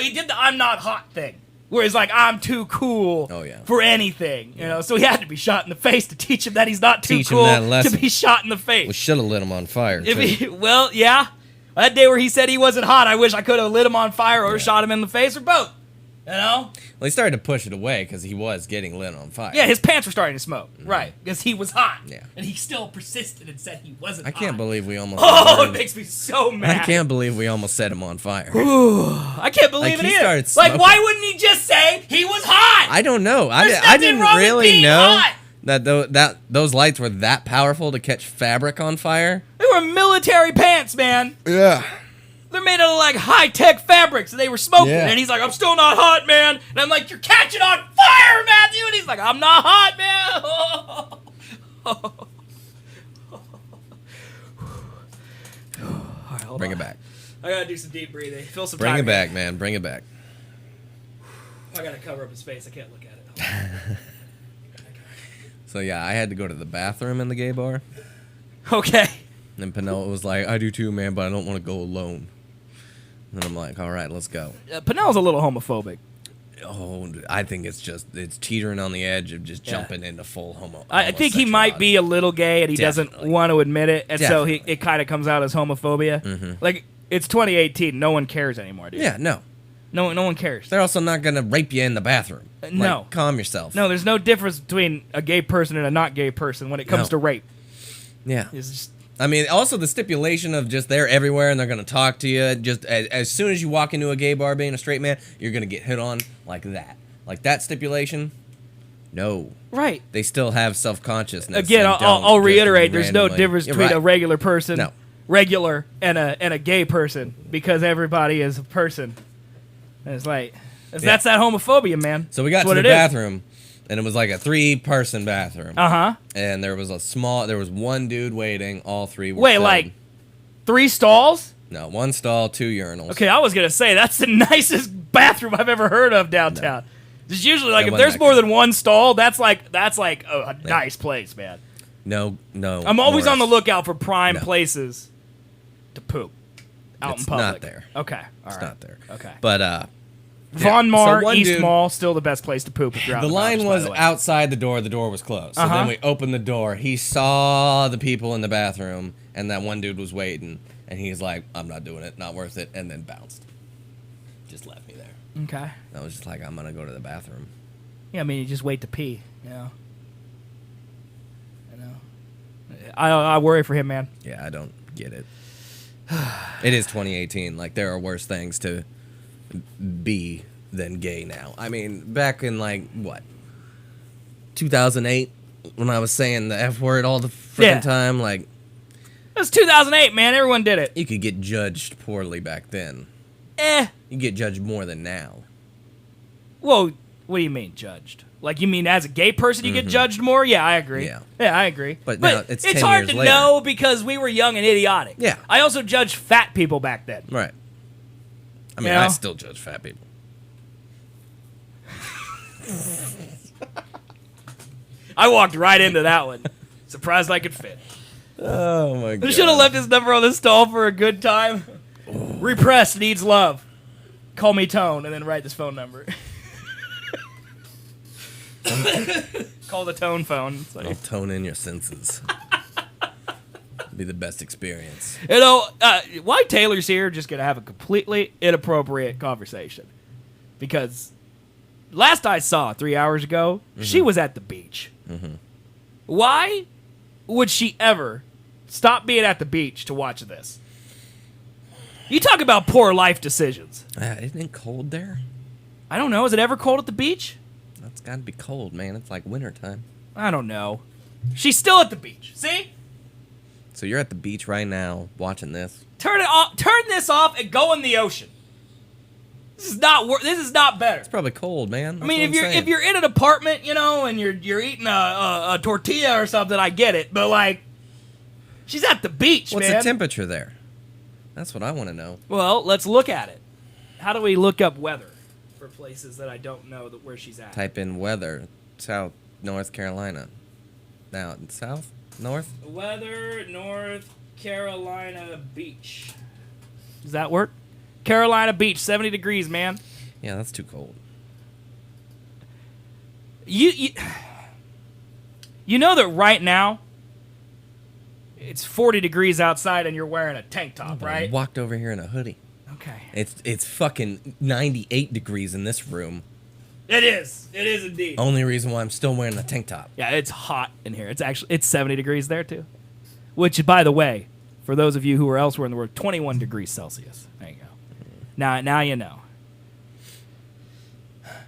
he did the I'm not hot thing. Where he's like, I'm too cool for anything. So he had to be shot in the face to teach him that he's not too cool to be shot in the face. We should have lit him on fire, yeah. That day where he said he wasn't hot, I wish I could have lit him on fire or shot him in the face or both. Well, he started to push it away because he was getting lit on fire. Yeah, his pants were starting to smoke. Right, because he was hot. Yeah. And he still persisted and said he wasn't hot. I can't believe we almost... it makes me so mad. I can't believe we almost set him on fire. I can't believe it either. Like, why wouldn't he just say he was hot? I don't know. I didn't really know hot. that those lights were that powerful to catch fabric on fire. They were military pants, man. Yeah. They're made out of like high-tech fabrics, and they were smoking. And he's like, I'm still not hot, man. And I'm like, you're catching on fire, Matthew. And he's like, I'm not hot, man. All right, Bring it back. I gotta do some deep breathing. Fill some Bring time it back, man. Bring it back. I gotta cover up his face. I can't look at it. So yeah, I had to go to the bathroom in the gay bar. Okay. And Penelope was like, I do too, man, but I don't want to go alone. And I'm like, all right, let's go. Penel's a little homophobic. Oh, I think it's teetering on the edge of just jumping into full I think he might be a little gay, and he doesn't want to admit it, and so it kind of comes out as homophobia. Like, it's 2018. No one cares anymore, dude. Yeah, no. No one cares. They're also not going to rape you in the bathroom. No. Like, calm yourself. No, there's no difference between a gay person and a not gay person when it comes to rape. Yeah. It's just... I mean, also the stipulation of just they're everywhere and they're going to talk to you. Just as soon as you walk into a gay bar being a straight man, you're going to get hit on like that. Like that stipulation, no. Right. They still have self-consciousness. Again, I'll reiterate, there's no difference between a regular person, regular, and a gay person, because everybody is a person. And it's like, that's that homophobia, man. So we got to the bathroom. And it was like a 3-person bathroom. Uh-huh. And there was one dude waiting. All 3 were Wait, filled. like 3 stalls? No, 1 stall, 2 urinals. Okay, I was going to say, that's the nicest bathroom I've ever heard of downtown. It's usually like, if there's more than 1 stall, that's like a nice place, man. No. I'm always on the lookout for prime places to poop out in public. It's not there. Okay, all right. It's not there. Okay. But, Von Mar, East Mall, still the best place to poop if you're out. The line was outside the door. The door was closed. So then we opened the door. He saw the people in the bathroom, and that one dude was waiting. And he's like, I'm not doing it. Not worth it. And then bounced. Just left me there. Okay. I was just like, I'm going to go to the bathroom. Yeah, I mean, you just wait to pee, I worry for him, man. Yeah, I don't get it. It is 2018. Like, there are worse things to be than gay now. I mean, back in, 2008, when I was saying the F word all the freaking time, It was 2008, man. Everyone did it. You could get judged poorly back then. You get judged more than now. Whoa, what do you mean, judged? Like, you mean as a gay person you get judged more? Yeah, I agree. Yeah, I agree. But now it's 10 hard years to later. know because we were young and idiotic. Yeah. I also judged fat people back then. Right. I mean, I still judge fat people. I walked right into that one. Surprised I could fit. Oh, my God. I should have left his number on the stall for a good time. Repressed needs love. call me Tone, and then write this phone number. Call the Tone phone. It's like, I'll tone in your senses. Be the best experience. you know, why Taylor's here, just going to have a completely inappropriate conversation. Because last I saw, 3 hours ago, she was at the beach. Mm-hmm. Why would she ever stop being at the beach to watch this? You talk about poor life decisions. Isn't it cold there? I don't know. Is it ever cold at the beach? It's got to be cold, man. It's like wintertime. I don't know. She's still at the beach. See? So you're at the beach right now watching this. Turn it off. Turn this off and go in the ocean. This is not better. It's probably cold, man. I mean, if you're in an apartment, you know, and you're eating a tortilla or something, I get it. But like, she's at the beach, What's man. the temperature there? That's what I want to know. Well, let's look at it. How do we look up weather for places that I don't know where she's at? Type in weather, South, North Carolina. Now, south, north? Weather, North Carolina beach. Does that work? Carolina Beach, 70 degrees, man. Yeah, that's too cold. You know that right now it's 40 degrees outside and you're wearing a tank top, right? I walked over here in a hoodie. Okay. It's fucking 98 degrees in this room. It is. It is indeed. Only reason why I'm still wearing a tank top. Yeah, it's hot in here. It's 70 degrees there too. Which, by the way, for those of you who are elsewhere in the world, 21 degrees Celsius. There you go. Now you know.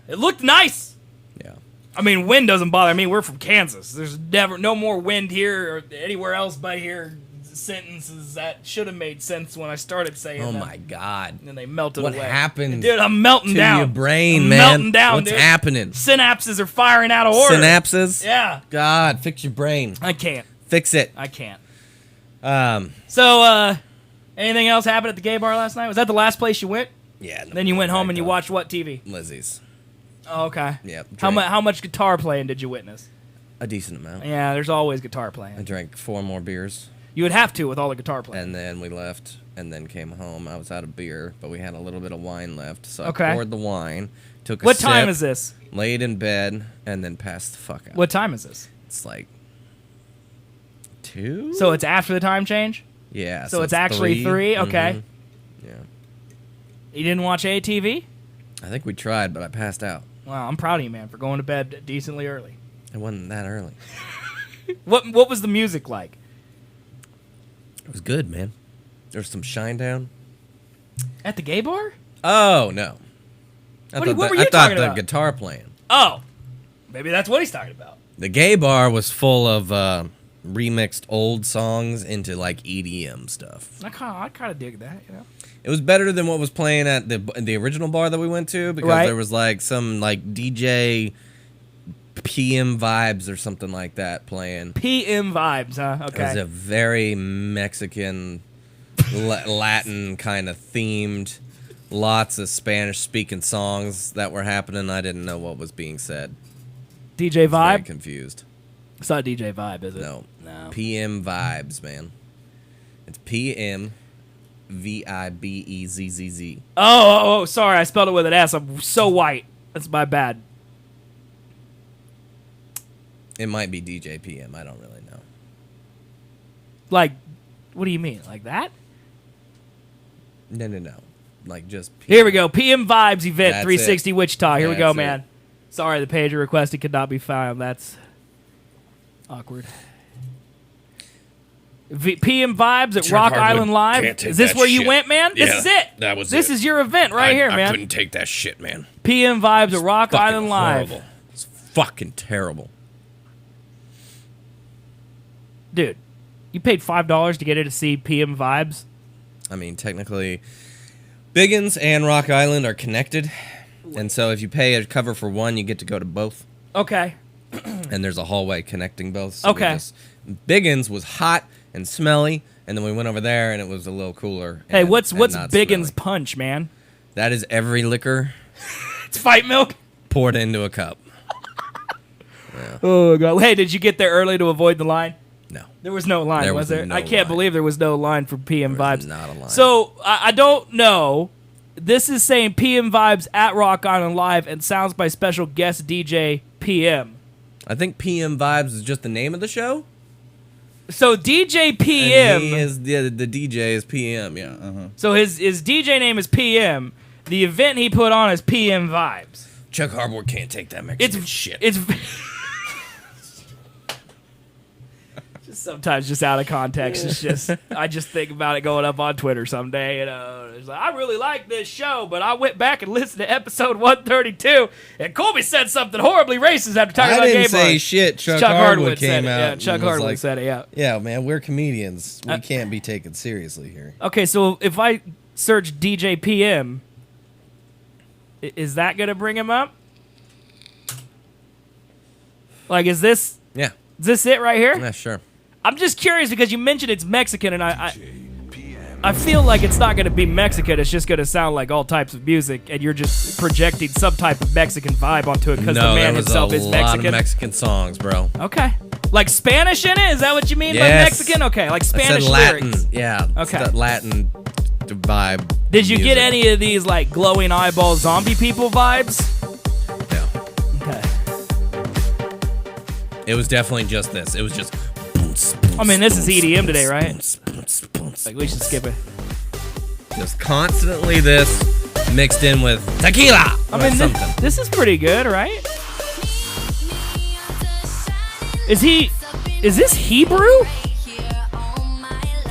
It looked nice. Yeah. I mean, wind doesn't bother me. We're from Kansas. There's no more wind here or anywhere else but here. Sentences that should have made sense when I started saying them. Oh my God. And then they melted What away. happened? Dude, I'm melting to down. your brain, I'm man? melting down, What's dude. happening? Synapses are firing out of order. Synapses? Yeah. God, fix your brain. I can't. Fix it. I can't. Um. So, anything else happened at the gay bar last night? Was that the last place you went? Yeah. Then you went home and you watched what TV? Lizzie's. Oh, okay. Yep. How much guitar playing did you witness? A decent amount. Yeah, there's always guitar playing. I drank 4 more beers. You would have to with all the guitar playing. And then we left and then came home. I was out of beer, but we had a little bit of wine left. So Okay. I poured the wine, took a What sip, time is this? laid in bed, and then passed the fuck out. What time is this? It's like 2? So it's after the time change? Yeah. So it's actually 3? Okay. Yeah. You didn't watch ATV? I think we tried, but I passed out. Wow, I'm proud of you, man, for going to bed decently early. It wasn't that early. What was the music like? It was good, man. There was some Shinedown. At the gay bar? Oh, no. What were you I thought talking the about? guitar playing. Oh. Maybe that's what he's talking about. The gay bar was full of remixed old songs into like EDM stuff. I kind of dig that, you know. It was better than what was playing at the original bar that we went to because Right. there was like some like DJ PM Vibes or something like that playing. PM vibes, huh? It was Okay. a very Mexican, Latin kind of themed. Lots of Spanish-speaking songs that were happening. I didn't know what was being said. DJ Very vibe? confused. It's not DJ vibe, is it? No. No. PM Vibes, man. It's PM VIBEZZZ. Oh, sorry. I spelled it with an S. I'm so white. That's my bad. It might be DJ PM. I don't really know. Like, what do you mean? Like that? No. Like just PM. Here we go. PM Vibes event That's 360 it. Wichita. Here we go, That's man. it. Sorry, the page you requested could not be found. That's awkward. PM Vibes at Rock Island Live. Is this where you went, man? This is it. that was This it. is your event right here, I man. couldn't take that shit, man. PM Vibes at Rock Fucking Island Live. horrible. It's fucking terrible. Dude, you paid $5 to get in to see PM Vibes? I mean, technically, Biggins and Rock Island are connected. And so if you pay a cover for one, you get to go to both. Okay. And there's a hallway connecting both. So Okay. Biggins was hot and smelly, and then we went over there and it was a little cooler. Hey, and- what's and not Biggins smelly. Punch, man? That is every liquor It's fight milk? poured into a cup. Oh, God. Hey, did you get there early to avoid the line? No. There was no line, There was was there? no I can't line. believe there was no line for PM There was Vibes. not a line. So, I don't know this is saying PM Vibes at Rock Island Live and sounds by special guest DJ PM. I think PM Vibes is just the name of the show. So DJ PM. And he is the DJ is PM. Yeah. So his DJ name is PM. The event he put on is PM Vibes. Chuck Harbord can't take that Mexican shit. It's sometimes just out of context. It's just I just think about it going up on Twitter someday. It's like, I really like this show, but I went back and listened to episode 132, and Colby said something horribly racist after talking about gay bars. I didn't say shit. Chuck Hardwood came out. Yeah, Chuck Hardwood said it. Yeah. Yeah, man, we're comedians. We can't be taken seriously here. Okay, so if I search DJ PM, is that gonna bring him up? Like, is this? Yeah. Is this it right here? Yeah, sure. I'm just curious because you mentioned it's Mexican, and I feel like it's not going to be Mexican. It's just going to sound like all types of music, and you're just projecting some type of Mexican vibe onto it because the man himself is Mexican. No, there was a lot of Mexican songs, bro. Okay. Like Spanish in it? Is that what you mean by Mexican? Okay, like Spanish Latin. lyrics. Yeah. Okay. That Latin vibe. Did you get any of these like glowing eyeball zombie people vibes? No. Okay. It was definitely just this. It was just. I mean, this is EDM today, right? Like, we should skip it. Just constantly this mixed in with tequila. I mean, this is pretty good, right? Is this Hebrew?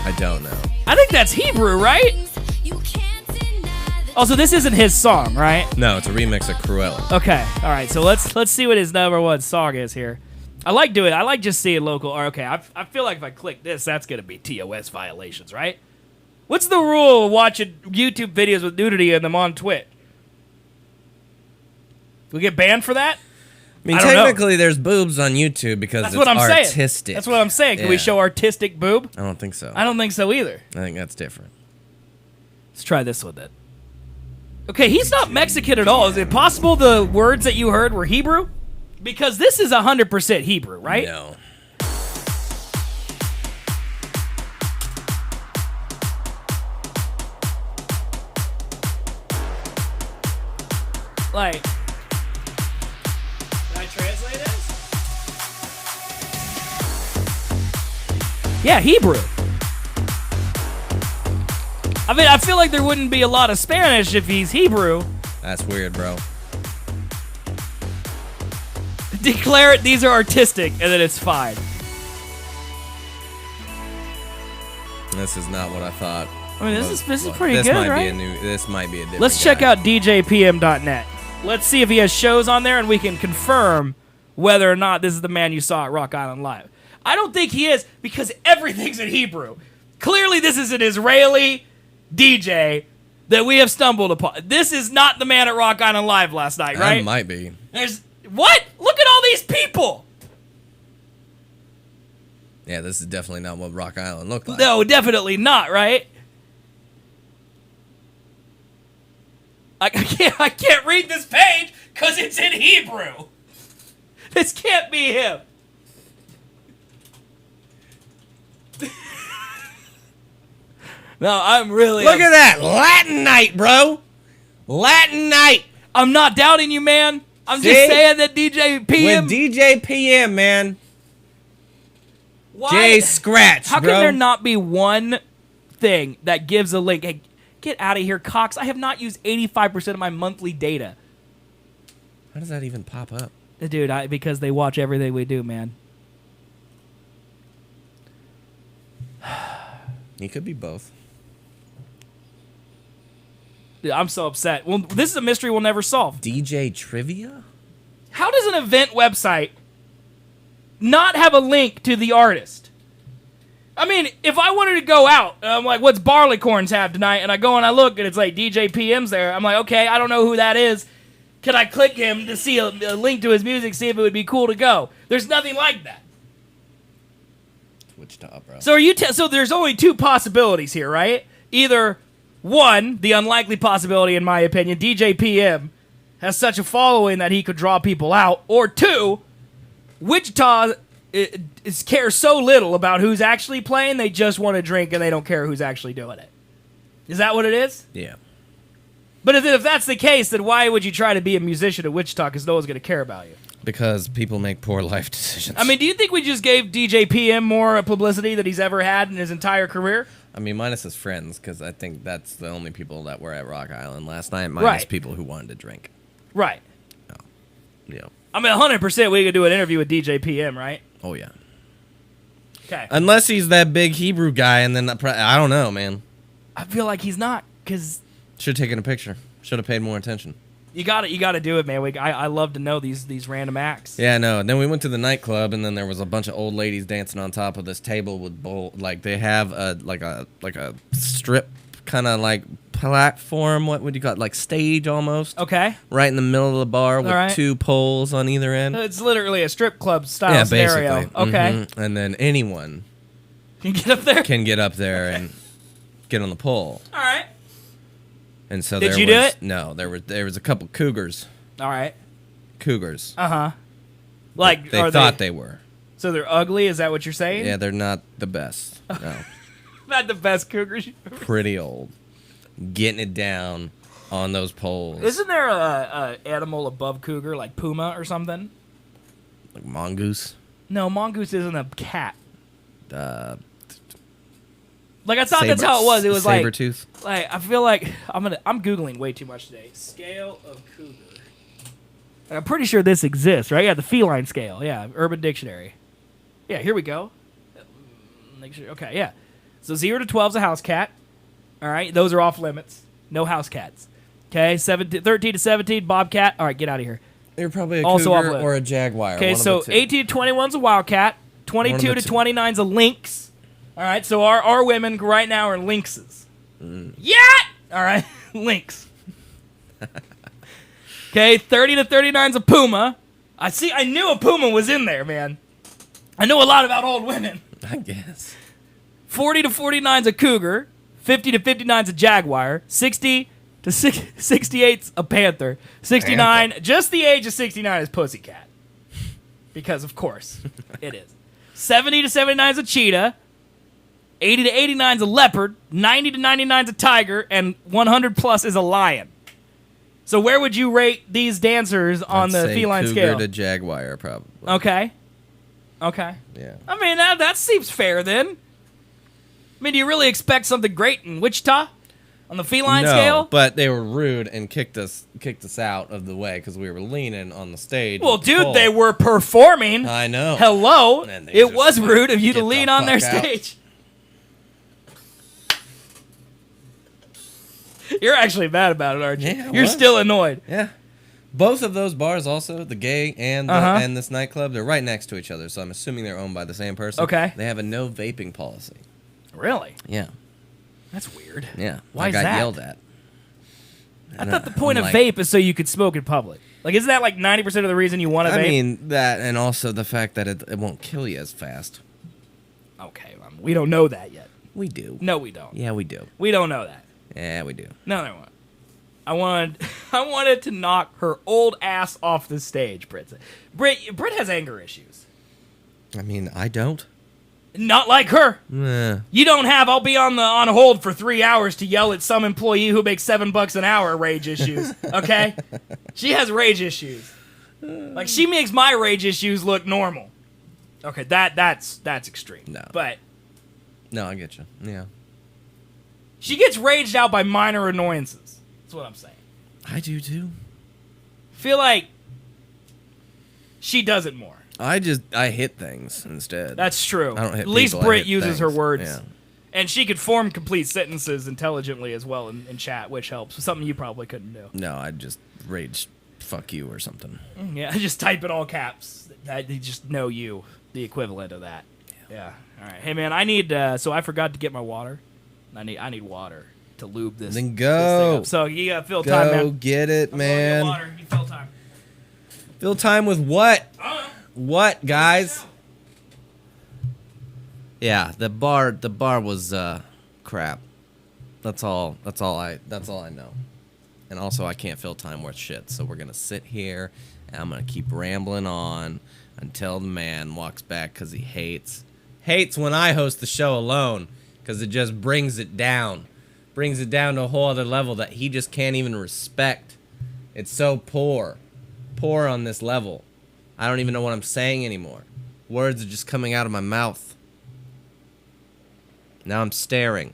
I don't know. I think that's Hebrew, right? Also, this isn't his song, right? No, it's a remix of Cruella. Okay, all right. So let's see what his number one song is here. I like just seeing local. Or okay, I feel like if I click this, that's gonna be TOS violations, right? What's the rule of watching YouTube videos with nudity in them on Twitch? Do we get banned for that? I mean, I don't technically, there's boobs on YouTube because that's it's what I'm artistic. Saying. That's what I'm saying. Can we show artistic boob? I don't think so. I don't think so either. I think that's different. Let's try this one then. Okay, he's not Mexican at all. Is it possible the words that you heard were Hebrew? Because this is 100% Hebrew, right? No. Like, can I translate this? Yeah, Hebrew. I mean, I feel like there wouldn't be a lot of Spanish if he's Hebrew. That's weird, bro. Declare it, these are artistic, and then it's fine. This is not what I thought. I mean, this is pretty good, right? This might be a different Let's check out DJPM.net. Let's see if he has shows on there, and we can confirm whether or not this is the man you saw at Rock Island Live. I don't think he is, because everything's in Hebrew. Clearly, this is an Israeli DJ that we have stumbled upon. This is not the man at Rock Island Live last night, right? That might be. What? Look at all these people! Yeah, this is definitely not what Rock Island looked like. No, definitely not, right? I can't read this page because it's in Hebrew. This can't be him. No, I'm really... Look at that! Latin night, bro! Latin night! I'm not doubting you, man. I'm just saying that DJ PM... With DJ PM, man. Why? Jay Scratch, How bro. can there not be one thing that gives a link? Hey, get out of here, Cox. I have not used 85% of my monthly data. How does that even pop up? Dude, because they watch everything we do, man. He could be both. Dude, I'm so upset. Well, this is a mystery we'll never solve. DJ Trivia? How does an event website not have a link to the artist? I mean, if I wanted to go out, and I'm like, what's Barleycorns have tonight? And I go and I look, and it's like DJ PM's there. I'm like, okay, I don't know who that is. Can I click him to see a link to his music, see if it would be cool to go? There's nothing like that. Twitch top, bro. So so there's only two possibilities here, right? Either one, the unlikely possibility, in my opinion, DJ PM has such a following that he could draw people out, or two, Wichita cares so little about who's actually playing, they just want to drink and they don't care who's actually doing it. Is that what it is? Yeah. But if that's the case, then why would you try to be a musician at Wichita? Because no one's going to care about you. Because people make poor life decisions. I mean, do you think we just gave DJ PM more publicity than he's ever had in his entire career? I mean, minus his friends, because I think that's the only people that were at Rock Island last night, minus people who wanted to drink. Right. Oh. Yeah. I mean, 100% we could do an interview with DJ PM, right? Oh, yeah. Okay. Unless he's that big Hebrew guy, and then I don't know, man. I feel like he's not, because... Should have taken a picture. Should have paid more attention. You got to do it, man. I love to know these random acts. Yeah, no. Then we went to the nightclub, and then there was a bunch of old ladies dancing on top of this table with like they have a strip kind of like platform. What would you call it? Like stage almost. Okay. Right in the middle of the bar with 2 poles on either end. It's literally a strip club style scenario. Basically. Okay. Mm-hmm. And then anyone can get up there and get on the pole. All right. And so Did you do it? No, there was a couple cougars. All right. Cougars. Uh-huh. Like they thought they were. So they're ugly, is that what you're saying? Yeah, they're not the best. No. Not the best cougars. Pretty old. Getting it down on those poles. Isn't there a animal above cougar, like puma or something? Like mongoose? No, mongoose isn't a cat. Like I thought that's how it was. It was saber-tooth. Like I feel like I'm googling way too much today. Scale of cougar. Like, I'm pretty sure this exists, right? Yeah, the feline scale. Yeah, Urban Dictionary. Yeah, here we go. Make sure. Okay, yeah. So 0 to 12 is a house cat. All right, those are off limits. No house cats. Okay, 13 to 17 bobcat. All right, get out of here. They're probably a Also cougar or a jaguar. Okay, so 18 to 21 is a wildcat. 22 to 29 is a lynx. All right, so our women right now are lynxes. Yeah! All right, lynx. Okay, 30 to 39 is a puma. I knew a puma was in there, man. I know a lot about old women. I guess. 40 to 49 is a cougar. 50 to 59 is a jaguar. 60 to 68 is a panther. 69, just the age of 69 is pussycat. Because, of course, it is. 70 to 79 is a cheetah. 80 to 89 is a leopard, 90 to 99 is a tiger, and 100 plus is a lion. So where would you rate these dancers on the feline cougar scale? To jaguar, probably. Okay. Yeah. I mean, that seems fair then. I mean, do you really expect something great in Wichita on the feline scale? But they were rude and kicked us out of the way because we were leaning on the stage. Well, dude, they were performing. I know. Hello. It was rude of you to lean on their stage. You're actually mad about it, aren't you? Yeah, You're still annoyed. Yeah. Both of those bars also, the gay and this nightclub, they're right next to each other, so I'm assuming they're owned by the same person. Okay. They have a no vaping policy. Really? Yeah. That's weird. Yeah. Why is I got that? yelled at. I thought the point of vape is so you could smoke in public. Like, isn't that like 90% of the reason you want to vape? I mean, that, and also the fact that it won't kill you as fast. Okay, we don't know that yet. We do. No, we don't. Yeah, we do. We don't know that. Yeah, we do. No, I wanted to knock her old ass off the stage, Britt. Britt has anger issues. I mean, I don't. Not like her. You don't have, I'll be on hold for 3 hours to yell at some employee who makes $7 an hour rage issues, okay? She has rage issues. Like, she makes my rage issues look normal. Okay, that's extreme. No. But. No, I get you. Yeah. She gets raged out by minor annoyances. That's what I'm saying. I do too. Feel like she does it more. I hit things instead. That's true. I don't hit At least people, Britt uses her words. Yeah. And she could form complete sentences intelligently as well in chat, which helps. Something you probably couldn't do. No, I'd just rage fuck you or something. Yeah, just type in all caps. They just know you, the equivalent of that. Yeah. All right. Hey, man, I need, so I forgot to get my water. I need water to lube this. Then go. This thing up. So you got fill time, man. Go get it, man. Get water. You fill time. Fill time with what? What, guys? Yeah, the bar was crap. That's all I know. And also I can't fill time worth shit. So we're gonna sit here and I'm gonna keep rambling on until the man walks back because he hates when I host the show alone because it just brings it down. brings it down to a whole other level that he just can't even respect. It's so poor on this level. I don't even know what I'm saying anymore. Words are just coming out of my mouth. Now I'm staring.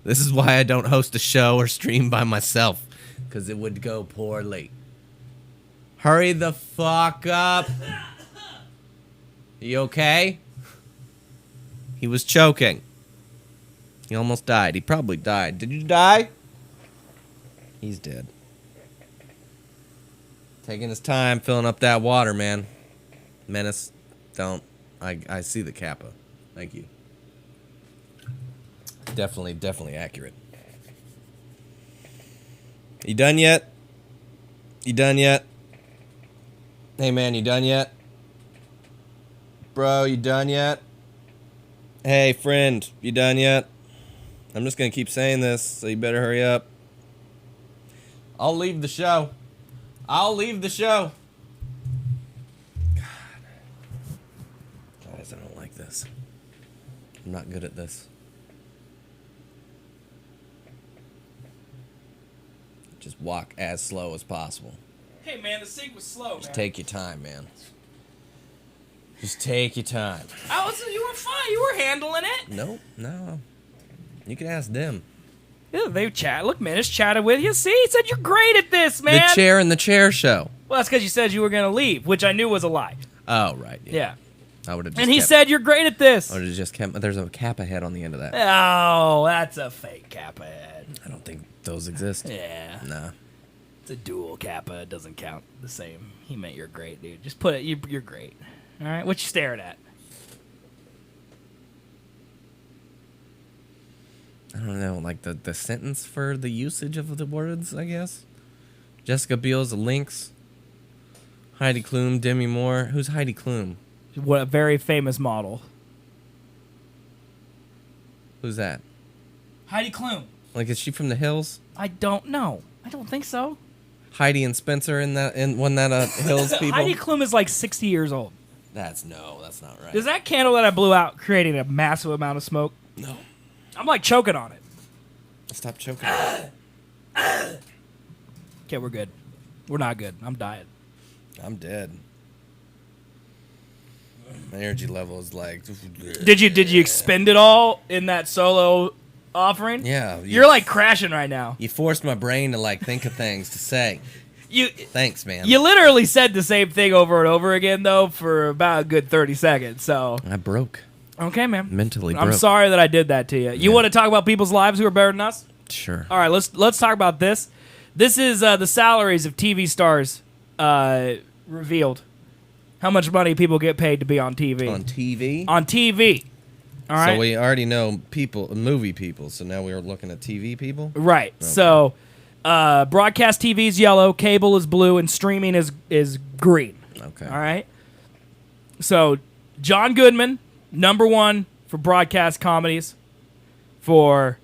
This is why I don't host a show or stream by myself, because it would go poorly. Hurry the fuck up. You okay? He was choking. He almost died. He probably died. Did you die? He's dead. Taking his time filling up that water, man. Menace, don't. I see the kappa. Thank you. Definitely accurate. You done yet? You done yet? Hey, man, you done yet? Bro, you done yet? Hey, friend, you done yet? I'm just going to keep saying this, so you better hurry up. I'll leave the show. I'll leave the show. God. Guys, I don't like this. I'm not good at this. Just walk as slow as possible. Hey, man, the sync was slow, Just take your time, man. Just take your time. You were fine. You were handling it. Nope, no. You can ask them. Yeah, they chat. Look, Menace chatted with you. See, he said you're great at this, man. The chair in the chair show. Well, that's because you said you were going to leave, which I knew was a lie. Oh, right. Yeah. I would have. And he said you're great at this. I would have just kept. There's a kappa head on the end of that. Oh, that's a fake kappa head. I don't think those exist. Yeah. Nah. It's a dual kappa. It doesn't count the same. He meant you're great, dude. Just put it. You're great. All right. What you staring at? I don't know, like the sentence for the usage of the words, I guess. Jessica Biel's Lynx. Heidi Klum, Demi Moore. Who's Heidi Klum? What a very famous model. Who's that? Heidi Klum. Like, is she from the Hills? I don't know. I don't think so. Heidi and Spencer in one that Hills people. Heidi Klum is like 60 years old. That's not right. Is that candle that I blew out creating a massive amount of smoke? No. I'm like choking on it. Stop choking. Okay, we're good. We're not good. I'm dying. I'm dead. My energy level is like. Did you expend it all in that solo offering? Yeah. You're like crashing right now. You forced my brain to like think of things to say. Thanks, man. You literally said the same thing over and over again though for about a good 30 seconds. So I broke. Okay, man. Mentally broke. I'm sorry that I did that to you. You want to talk about people's lives who are better than us? Sure. All right, let's talk about this. This is the salaries of TV stars revealed. How much money people get paid to be on TV. On TV? On TV. All right. So we already know movie people, so now we are looking at TV people? Right. Okay. So broadcast TV is yellow, cable is blue, and streaming is green. Okay. All right. So John Goodman, #1 for broadcast comedies for,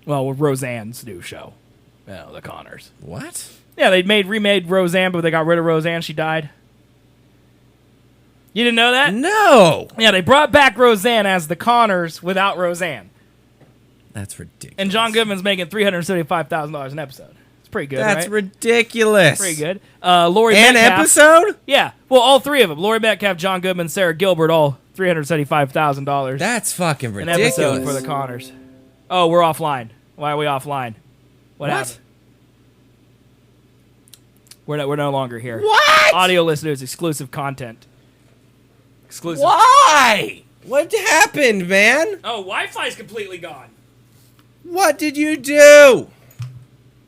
with Roseanne's new show, The Connors. What? Yeah, they remade Roseanne, but they got rid of Roseanne. She died. You didn't know that? No! Yeah, they brought back Roseanne as The Connors without Roseanne. That's ridiculous. And John Goodman's making $375,000 an episode. It's pretty good, That's right? ridiculous. Pretty good. Lori An Metcalf, episode? Yeah. Well, all three of them. Lori Metcalf, John Goodman, Sarah Gilbert, all $375,000. That's fucking an ridiculous. episode for The Connors. Oh, we're offline. Why are we offline? What happened? We're no longer here. What? Audio listeners, exclusive content. Exclusive. Why? What happened, man? Oh, Wi-Fi's completely gone. What did you do?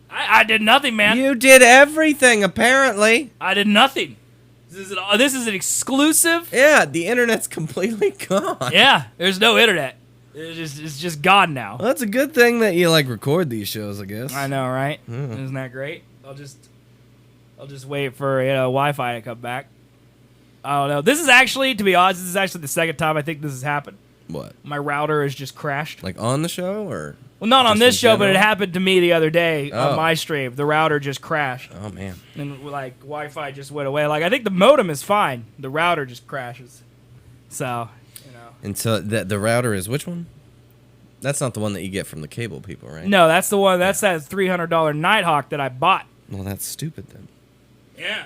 I did nothing, man. You did everything, apparently. I did nothing. This is an exclusive. Yeah, the internet's completely gone. Yeah, there's no internet. It's just gone now. Well, that's a good thing that you record these shows, I guess. I know, right? Isn't that great? I'll just wait for Wi-Fi to come back. I don't know. This is actually, to be honest, this is actually the second time I think this has happened. What? My router has just crashed. Like on the show, or? Well, not on this show, but it general? happened to me the other day Oh. on my stream. The router just crashed. Oh man. And Wi-Fi just went away. I think the modem is fine. The router just crashes. So, And so the router is which one? That's not the one that you get from the cable people, right? No, that's the one. That's that $300 Nighthawk that I bought. Well, that's stupid then. Yeah.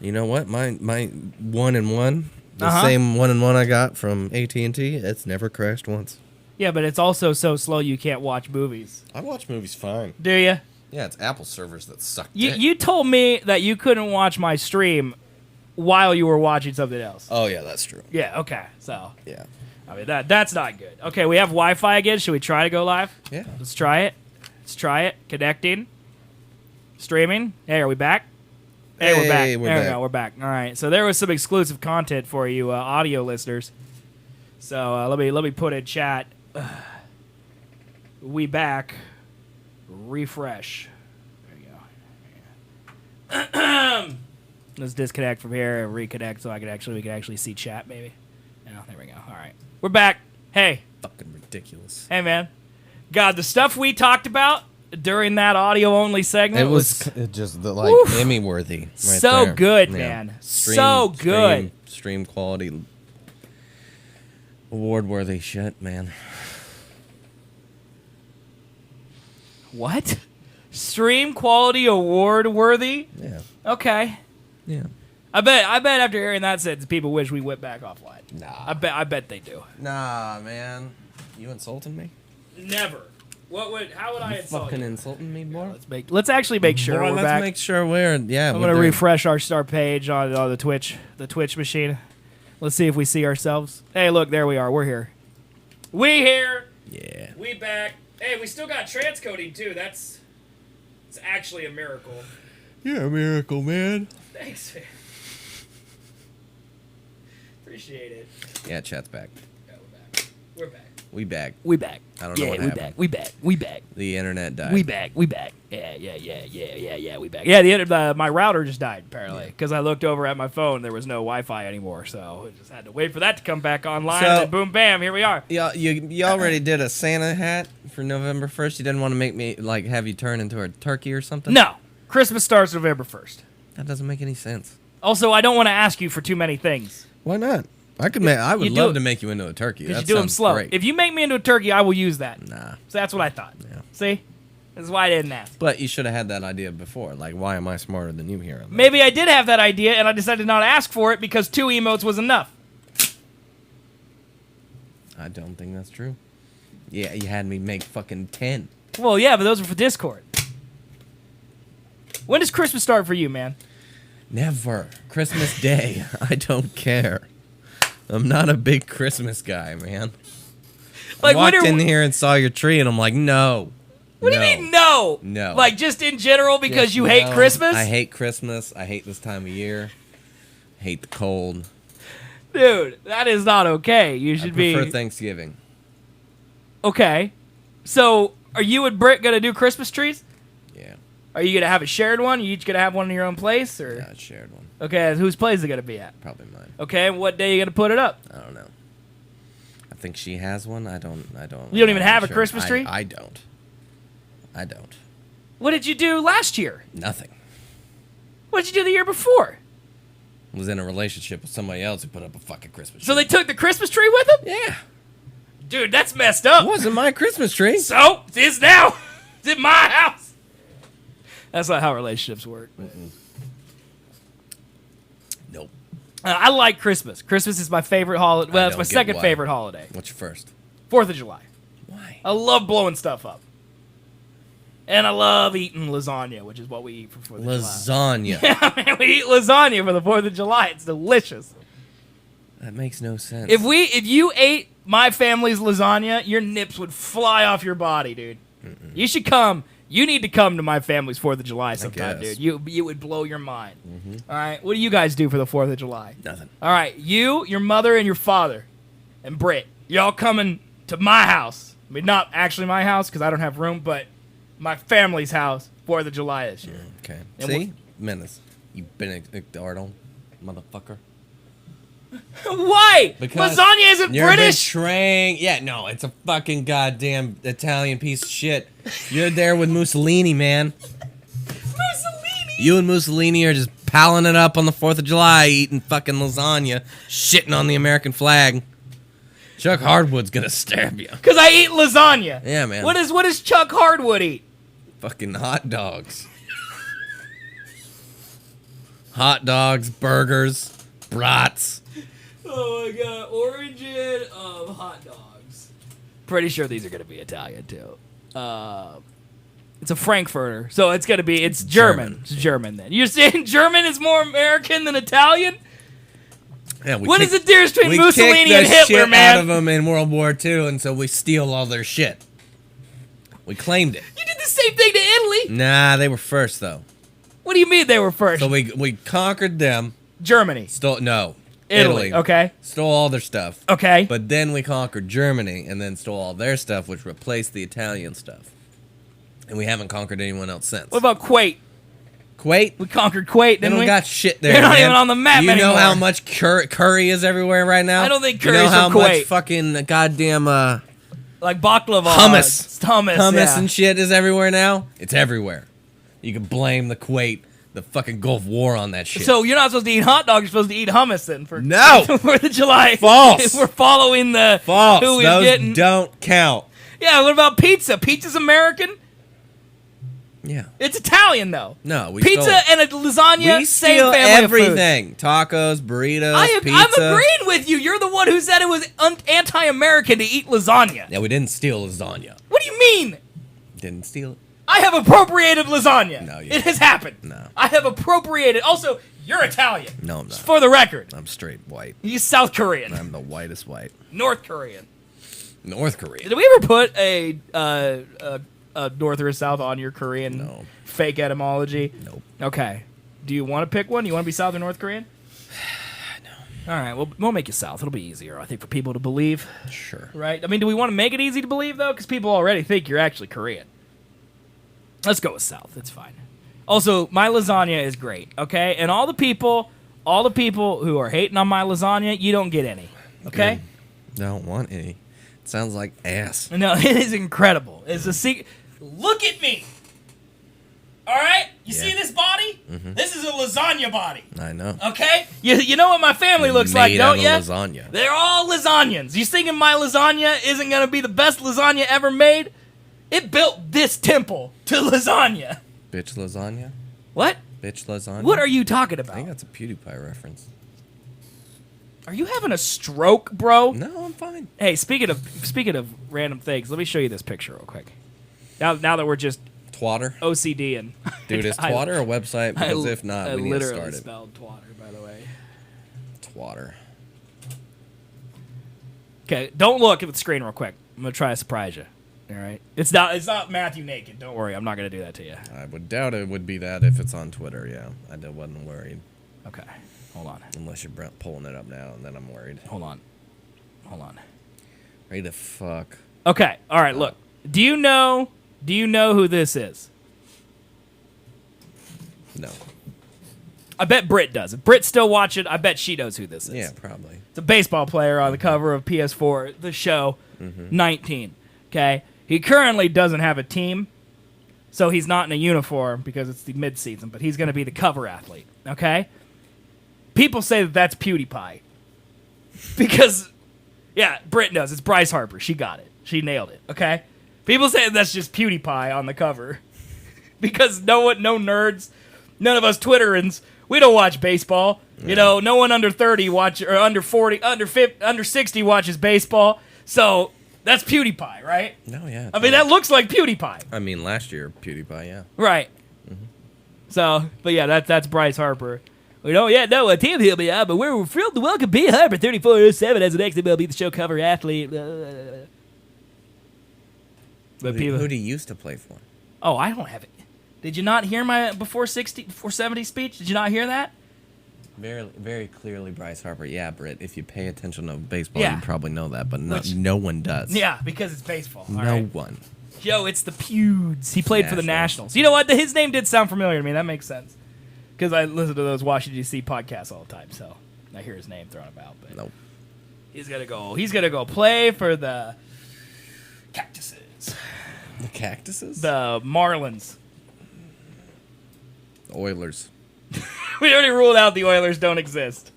You know what? My 1-in-1, the same 1-in-1 I got from AT&T, it's never crashed once. Yeah, but it's also so slow you can't watch movies. I watch movies fine. Do you? Yeah, it's Apple servers that suck. You told me that you couldn't watch my stream while you were watching something else. Oh yeah, that's true. Yeah. Okay. So. Yeah. I mean that's not good. Okay, we have Wi-Fi again. Should we try to go live? Yeah. Let's try it. Connecting. Streaming. Hey, are we back? Hey, we're back. There we go. We're back. All right. So there was some exclusive content for you audio listeners. So let me put in chat. We back. Refresh. There you go. Let's disconnect from here and reconnect so we can actually see chat maybe. Oh, there we go. All right. We're back. Hey. Fucking ridiculous. Hey, man. God, the stuff we talked about during that audio-only segment was just Emmy-worthy. Right so there. Good, man. So good. Stream quality. Award-worthy shit, man. What? Stream quality award-worthy? Yeah. Okay. Yeah. I bet after hearing that sentence, people wish we went back offline. Nah. I bet they do. Nah, man. You insulting me? Never. How would I insult fucking you? insulting me more? Let's actually make sure we're let's back. make sure we're I'm gonna refresh our page on the Twitch machine. Let's see if we see ourselves. Hey, look, there we are. We're here. We here. Yeah. We back. Hey, we still got transcoding too. It's actually a miracle. You're a miracle, man. Thanks, man. Appreciate it. Yeah, chat's back. Yeah, we're back. We back. We back. I don't know what happened. We back. The internet died. We back. We back. Yeah, we back. Yeah, my router just died, apparently, because I looked over at my phone. There was no Wi-Fi anymore, so I just had to wait for that to come back online, and then boom, bam, here we are. Yeah, you already did a Santa hat for November 1st. You didn't want to make me, have you turn into a turkey or something? No. Christmas starts November 1st. That doesn't make any sense. Also, I don't want to ask you for too many things. Why not? I would love to make you into a turkey. Because you do them slow. Great. If you make me into a turkey, I will use that. Nah. So that's what I thought. Yeah. See? That's why I didn't ask. But you should have had that idea before. Why am I smarter than you here? Maybe I did have that idea, and I decided not to ask for it because 2 emotes was enough. I don't think that's true. Yeah, you had me make fucking 10. Well, yeah, but those are for Discord. When does Christmas start for you, man? Never. Christmas Day. I don't care. I'm not a big Christmas guy, man. I walked in here and saw your tree, and I'm like, no. What do you mean, no? No. Just in general because you hate Christmas? I hate Christmas. I hate this time of year. I hate the cold. Dude, that is not okay. You should I prefer Thanksgiving. Okay. So, are you and Britt going to do Christmas trees? Yeah. Are you going to have a shared one? You each going to have one in your own place? Or? Yeah, a shared one. Okay, whose place is it going to be at? Probably mine. Okay, and what day are you going to put it up? I don't know. I think she has one. I don't. You don't even have a Christmas tree? I don't. What did you do last year? Nothing. What did you do the year before? I was in a relationship with somebody else who put up a fucking Christmas tree. So they took the Christmas tree with them? Yeah. Dude, that's messed up. It wasn't my Christmas tree. So, it is now. It's in my house. That's not how relationships work. Nope. I like Christmas. Christmas is my favorite holiday. Well, it's my second favorite holiday. What's your first? 4th of July. Why? I love blowing stuff up. And I love eating lasagna, which is what we eat for 4th of July. Lasagna. Yeah, man, we eat lasagna for the 4th of July. It's delicious. That makes no sense. If you ate my family's lasagna, your nips would fly off your body, dude. Mm-mm. You should come. You need to come to my family's 4th of July sometime, dude. You would blow your mind. Mm-hmm. All right, what do you guys do for the 4th of July? Nothing. All right, you, your mother, and your father, and Britt, y'all coming to my house. I mean, not actually my house because I don't have room, but my family's house 4th of July this year. Okay. And see? Menace. You Benedictardo, motherfucker. Why? Because lasagna isn't you're British. Betraying. Yeah, no, it's a fucking goddamn Italian piece of shit. You're there with Mussolini, man. Mussolini. You and Mussolini are just palling it up on the 4th of July, eating fucking lasagna, shitting on the American flag. Chuck Hardwood's gonna stab you. Because I eat lasagna. Yeah, man. What does Chuck Hardwood eat? Fucking hot dogs. Hot dogs, burgers, brats. Oh my god, origin of hot dogs. Pretty sure these are gonna be Italian too. It's a Frankfurter, so it's gonna be German. It's German then. You're saying German is more American than Italian? Yeah, What is the difference between Mussolini and Hitler, Hitler, man? Out of them in World War II, and so we steal all their shit. We claimed it. You did the same thing to Italy. Nah, they were first though. What do you mean they were first? So we conquered them. Germany. Italy. Okay. Stole all their stuff. Okay. But then we conquered Germany and then stole all their stuff, which replaced the Italian stuff. And we haven't conquered anyone else since. What about Kuwait? Kuwait? We conquered Kuwait, They didn't don't we? got shit there, They're not man. even on the map You know anymore. how much curry is everywhere right now? I don't think You know curry's how from much Kuwait. fucking goddamn Like baklava. hummus. Hummus, yeah. And shit is everywhere now? It's everywhere. You can blame the Kuwait, the fucking Gulf War on that shit. So you're not supposed to eat hot dogs. You're supposed to eat hummus then for No! for the July. False. If we're following the False. who we're Those getting. don't count. Yeah. What about pizza? Pizza's American. Yeah. It's Italian though. No, we Pizza stole. and a lasagna. We same steal family of food. everything. Tacos, burritos, I'm pizza. agreeing with you. You're the one who said it was anti-American to eat lasagna. Yeah, we didn't steal lasagna. What do you mean? Didn't steal it. I have appropriated lasagna. No, you it has happened. No. I have appropriated. Also, you're Italian. No, I'm not. For the record, I'm straight white. he's South Korean, I'm the whitest white. North Korean. North Korea. Did we ever put a North or South on your Korean No. fake etymology? Nope. Okay. Do you want to pick one? You want to be South or North Korean? No. All right. We'll make you South. It'll be easier, I think, for people to believe. Sure. Right? I mean, do we want to make it easy to believe though? Because people already think you're actually Korean. Let's go with South. It's fine. Also, my lasagna is great. Okay, and all the people who are hating on my lasagna, you don't get any. Okay. Don't want any. It sounds like ass. No, it is incredible. It's a secret. Look at me. All right, you Yeah. see this body? Mm-hmm. This is a lasagna body. I know. Okay, you know what my family looks like, Made don't out of you? lasagna. They're all lasagnas. You thinking my lasagna isn't gonna be the best lasagna ever made? It built this temple to lasagna. Bitch lasagna? What? Bitch lasagna? What are you talking I think about? that's a PewDiePie reference. Are you having a stroke, bro? No, I'm fine. Hey, speaking of random things, let me show you this picture real quick. Now that we're just Twatter? OCD and Dude, is Twatter a website? Because if not, we need to literally start it. spelled twatter, by the way. Twatter. Okay, don't look at the screen real quick. I'm gonna try to surprise you. All right, it's not Matthew naked. Don't worry, I'm not gonna do that to you. I would doubt it would be that if it's on Twitter, yeah. I wasn't worried. Okay, hold on, Unless you're pulling it up now, and then I'm worried. hold on. Ready to fuck. Okay, all right. Look, do you know who this is? No. I bet Britt does. If Britt's still watching, I bet she knows who this is. Yeah, probably. It's a baseball player on the cover of PS4, the show, 19. Okay? He currently doesn't have a team, so he's not in a uniform because it's the mid-season, but he's going to be the cover athlete. Okay? People say that that's PewDiePie. Because, yeah, Britt knows. It's Bryce Harper. She got it. She nailed it. Okay? People say that's just PewDiePie on the cover. Because no nerds, none of us Twitterans, we don't watch baseball. You know, no one under 30 or under 40, under 50, under 60 watches baseball. So that's PewDiePie, right? No, yeah. I mean, that looks like PewDiePie. I mean, last year, PewDiePie, yeah. Right. So, but yeah, that's Bryce Harper. We don't yet know what team he'll be on, but we're thrilled to welcome B. Harper, 3407, as the next MLB The Show cover athlete. But Who do you used to play for? Oh, I don't have it. Did you not hear my before 70 speech? Did you not hear that? Very, very clearly, Bryce Harper. Yeah, Britt. If you pay attention to baseball, Yeah. you probably know that, but Which- no one does. Yeah, because it's baseball. All No right. one. Yo, it's the Pewds. He played for the Nationals. Nationals. You know what? His name did sound familiar to me. That makes sense. Because I listen to those Washington, D.C. podcasts all the time, so I hear his name thrown about. But Nope. he's gonna go play for the Cactuses. The Cactuses? The Marlins. Oilers. We already ruled out the Oilers don't exist.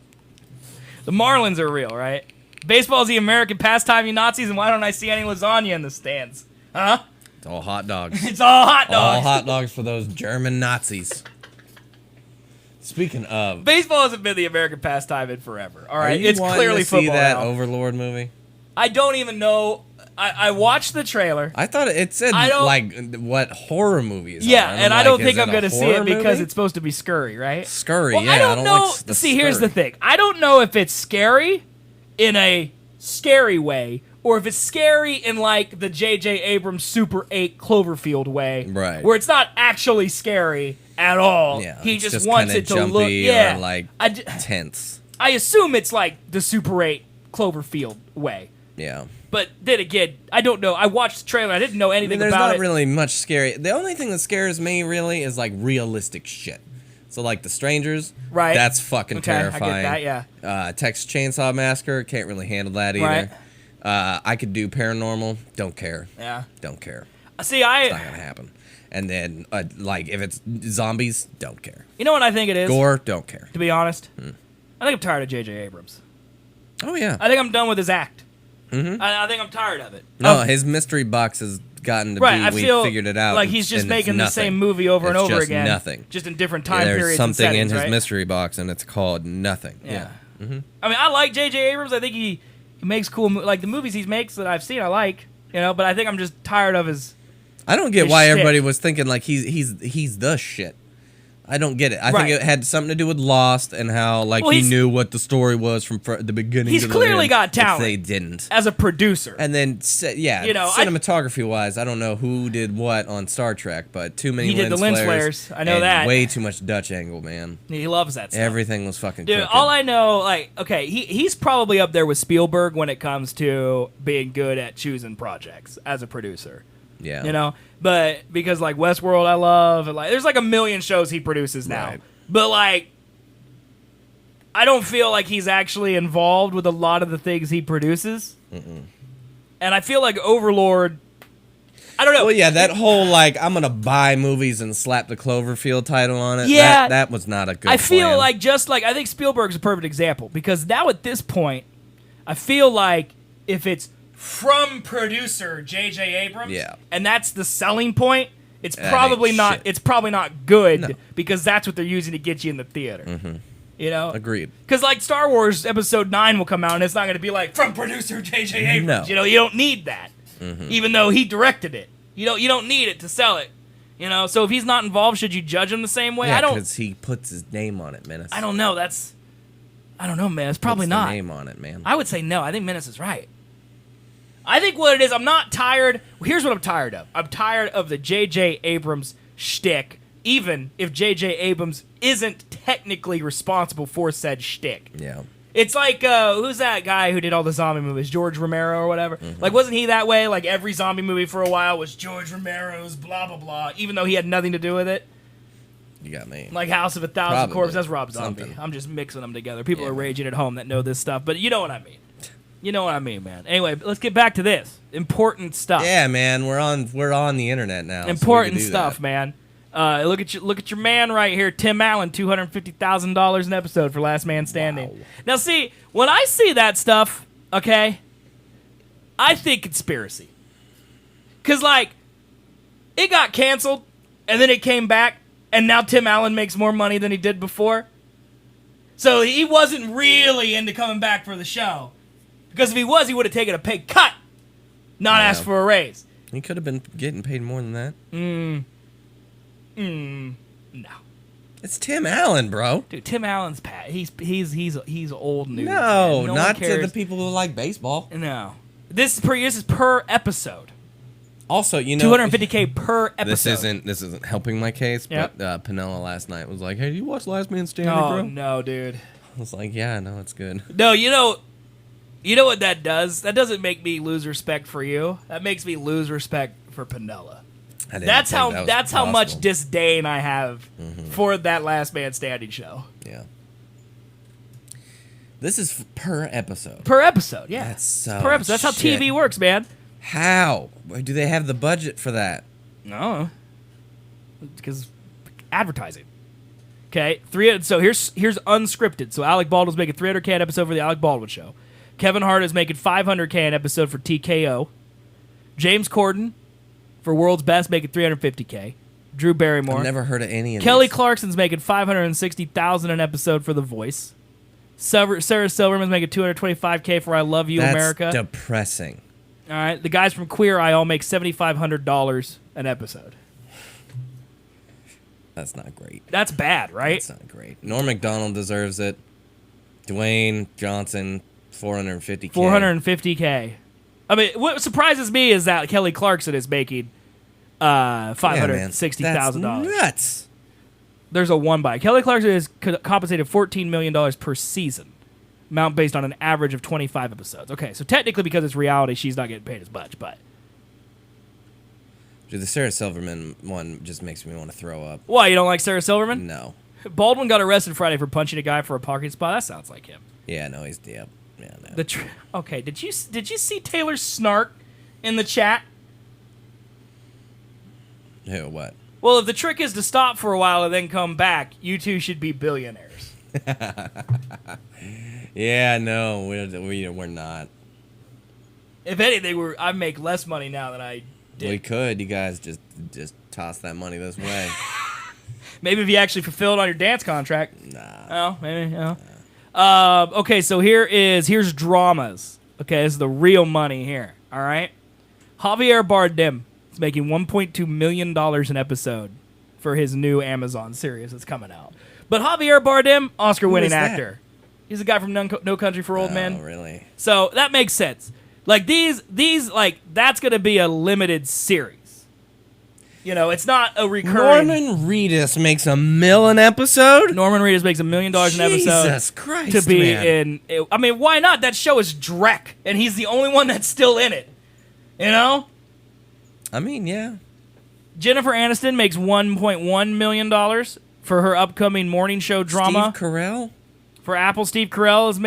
The Marlins are real, right? Baseball's the American pastime, you Nazis, and why don't I see any lasagna in the stands? Huh? It's all hot dogs. It's all hot dogs. All hot dogs for those German Nazis. Speaking of, Baseball hasn't been the American pastime in forever. All right, are you it's wanting clearly to see football that now. Overlord movie? I don't even know. I watched the trailer. I thought it said like what horror movies. Yeah, are. and I don't think I'm going to see it because movie? it's supposed to be scurry, right? Scurry. Well, Yeah, I don't know. like the See, here's the scurry. thing. I don't know if it's scary in a scary way or if it's scary in like the J.J. Abrams Super 8 Cloverfield way, Right. where it's not actually scary at all. Yeah, he it's just wants kinda it to jumpy look. Yeah, or like I tense. I assume it's like the Super 8 Cloverfield way. Yeah. But then again, I don't know. I watched the trailer. I didn't know anything There's about not it. really much scary. The only thing that scares me really is like realistic shit. So like The Strangers, Right. That's fucking Okay, I get terrifying. that, yeah. Texas Chainsaw Massacre, can't really handle that either. Right. I could do paranormal, don't care. Yeah. Don't care. See, It's not gonna happen. And then like if it's zombies, don't care. You know what I think it is? Gore, don't care. To be honest, I think I'm tired of J.J. Abrams. Oh yeah. I think I'm done with his act. Mm-hmm. I think I'm tired of it. No, his mystery box has gotten to Right, be. I We feel figured it out. like he's just and making it's the nothing. same movie over and It's over just again. Nothing. Just in different time There's periods something and settings, in his right? mystery box, and it's called nothing. Yeah. Mm-hmm. I mean, I like J.J. Abrams. I think he makes cool, like the movies he makes that I've seen. I like, but I think I'm just tired of his. I don't get His why shtick. everybody was thinking like he's the shit. I don't get it. I Right. think it had something to do with Lost and how like Well, he he's- knew what the story was from the beginning. He's to the clearly end, got which talent. They didn't. As a producer, And then, I- cinematography wise, I don't know who did what on Star Trek, but too many He did the lens flares. I know and that. way too much Dutch angle, man. he loves that stuff. Everything was fucking Dude, crooked. all I know, like, okay, he's probably up there with Spielberg when it comes to being good at choosing projects as a producer. Yeah. But because like Westworld, I love, and like there's like a million shows he produces now. Right. But like, I don't feel like he's actually involved with a lot of the things he produces. And I feel like Overlord. I don't know. Well, yeah, that whole like I'm gonna buy movies and slap the Cloverfield title on it. Yeah. that was not a good. I feel plan. like I think Spielberg's a perfect example because now at this point, I feel like if it's from producer J.J. Abrams, Yeah. and that's the selling point, it's That probably ain't not. shit. It's probably not good No. because that's what they're using to get you in the theater. Agreed. Because like Star Wars Episode 9 will come out and it's not going to be like from producer J.J. Abrams. No. You don't need that, even though he directed it. You don't need it to sell it. So if he's not involved, should you judge him the same way? Yeah, I don't. because he puts his name on it, Menace. I don't know. I don't know, man. It's probably Puts not. the name on it, man. I would say no. I think Menace is right. I think what it is, I'm not tired. Here's what I'm tired of. I'm tired of the J.J. Abrams shtick, even if J.J. Abrams isn't technically responsible for said shtick. Yeah. It's like, who's that guy who did all the zombie movies? George Romero or whatever? Like, wasn't he that way? Like, every zombie movie for a while was George Romero's blah, blah, blah, even though he had nothing to do with it? You got me. Like House of a Thousand Probably. Corpses, that's Rob Zombie. Something. I'm just mixing them together. People Yeah, are man. raging at home that know this stuff, but you know what I mean. You know what I mean, man. Anyway, let's get back to this. Important stuff. Yeah, man, we're on the internet now. so we Important can do stuff, that. man. Look at your man right here, Tim Allen, $250,000 an episode for Last Man Standing. Wow. Now, see, when I see that stuff, okay, I think conspiracy. Cause like, it got canceled, and then it came back, and now Tim Allen makes more money than he did before. So he wasn't really into coming back for the show. Because if he was, he would have taken a pay cut, not Yeah. asked for a raise. He could have been getting paid more than that. No. It's Tim Allen, bro. Dude, Tim Allen's pat. He's old news. No, man. not one to cares. the people who like baseball. No, this is per episode. Also, $250K per episode. This isn't helping my case, Yep. but Pinella last night was like, "Hey, do you watch Last Man Standing, Oh bro?" no, dude. I was like, "Yeah, no, it's good." No, you know what that does? That doesn't make me lose respect for you. That makes me lose respect for Pinella. I didn't That's think how that was that's how much possible. disdain I have for that Last Man Standing show. Yeah. This is per episode. Per episode, yeah. That's so per episode. That's how shit. TV works, man. How? Do they have the budget for that? No, because advertising. Okay, so here's unscripted. So Alec Baldwin's making $300K an episode for the Alec Baldwin show. Kevin Hart is making $500K an episode for TKO. James Corden for World's Best making $350K. Drew Barrymore. I've never heard of any of Kelly these. Clarkson's making $560,000 an episode for The Voice. Sarah Silverman's making $225K for I Love You, That's America. depressing. All right, the guys from Queer Eye all make $7,500 an episode. That's not great. That's bad, right? That's not great. Norm Macdonald deserves it. Dwayne Johnson, $450K. $450K. I mean, what surprises me is that Kelly Clarkson is making $560,000. That's nuts. There's a one by. Kelly Clarkson is compensated $14 million per season, amount based on an average of 25 episodes. Okay, so technically because it's reality, she's not getting paid as much, but... Dude, the Sarah Silverman one just makes me want to throw up. Why, you don't like Sarah Silverman? No. Baldwin got arrested Friday for punching a guy for a parking spot. That sounds like him. Yeah, no, he's yep. Yeah, no. Okay, did you see Taylor snark in the chat? Who? What? Well, if the trick is to stop for a while and then come back, you two should be billionaires. Yeah, no, we're not. If anything, I make less money now than I did. We could. You guys just toss that money this way. Maybe if you actually fulfilled on your dance contract. Nah. Oh, maybe. Okay, so here's dramas. Okay, this is the real money here. All right, Javier Bardem is making $1.2 million an episode for his new Amazon series that's coming out. But Javier Bardem, Oscar-winning Who is that? actor. He's a guy from No Country for Old Men. Oh, really? So that makes sense. Like these like that's gonna be a limited series. You know, it's not a recurring. Norman Reedus makes $1 million an episode? Norman Reedus makes $1 million an episode. Jesus Christ, to be man. in. I mean, why not? That show is Drek, and he's the only one that's still in it. You know? I mean, yeah. Jennifer Aniston makes $1.1 million for her upcoming morning show drama. Steve Carell? For Apple, Steve Carell is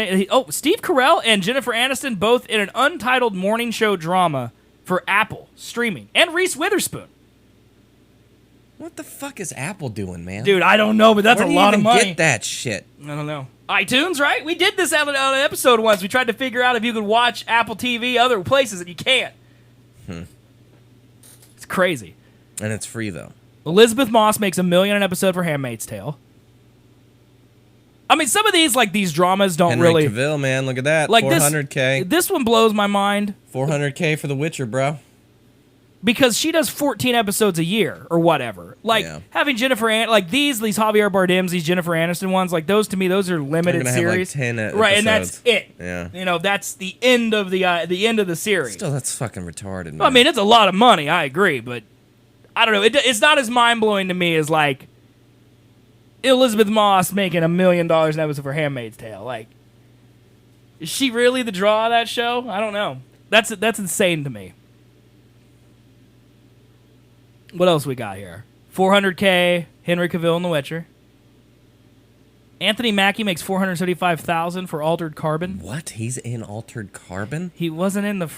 Steve Carell and Jennifer Aniston both in an untitled morning show drama for Apple streaming, and Reese Witherspoon. What the fuck is Apple doing, man? Dude, I don't know, but that's Where a do you lot of even money. get that shit? I don't know. iTunes, right? We did this on an episode once. We tried to figure out if you could watch Apple TV other places, and you can't. It's crazy. And it's free, though. Elizabeth Moss makes $1 million an episode for Handmaid's Tale. I mean, some of these dramas don't Henry really... Cavill, man, look at that. Like $400K. This one blows my mind. $400K for The Witcher, bro. Because she does 14 episodes a year or whatever. Like, having Jennifer these Javier Bardems, these Jennifer Aniston ones, like those to me, those are limited They're gonna series. have like 10 right, and that's it. Yeah. You know, that's the end of the series. Still, that's fucking retarded, man. I mean, it's a lot of money, I agree, but I don't know. It's not as mind-blowing to me as, like, Elizabeth Moss making $1 million an episode for Handmaid's Tale. Like, is she really the draw of that show? I don't know. That's insane to me. What else we got here? $400K, Henry Cavill in The Witcher. Anthony Mackie makes $475,000 for Altered Carbon. What? He's in Altered Carbon? He wasn't in the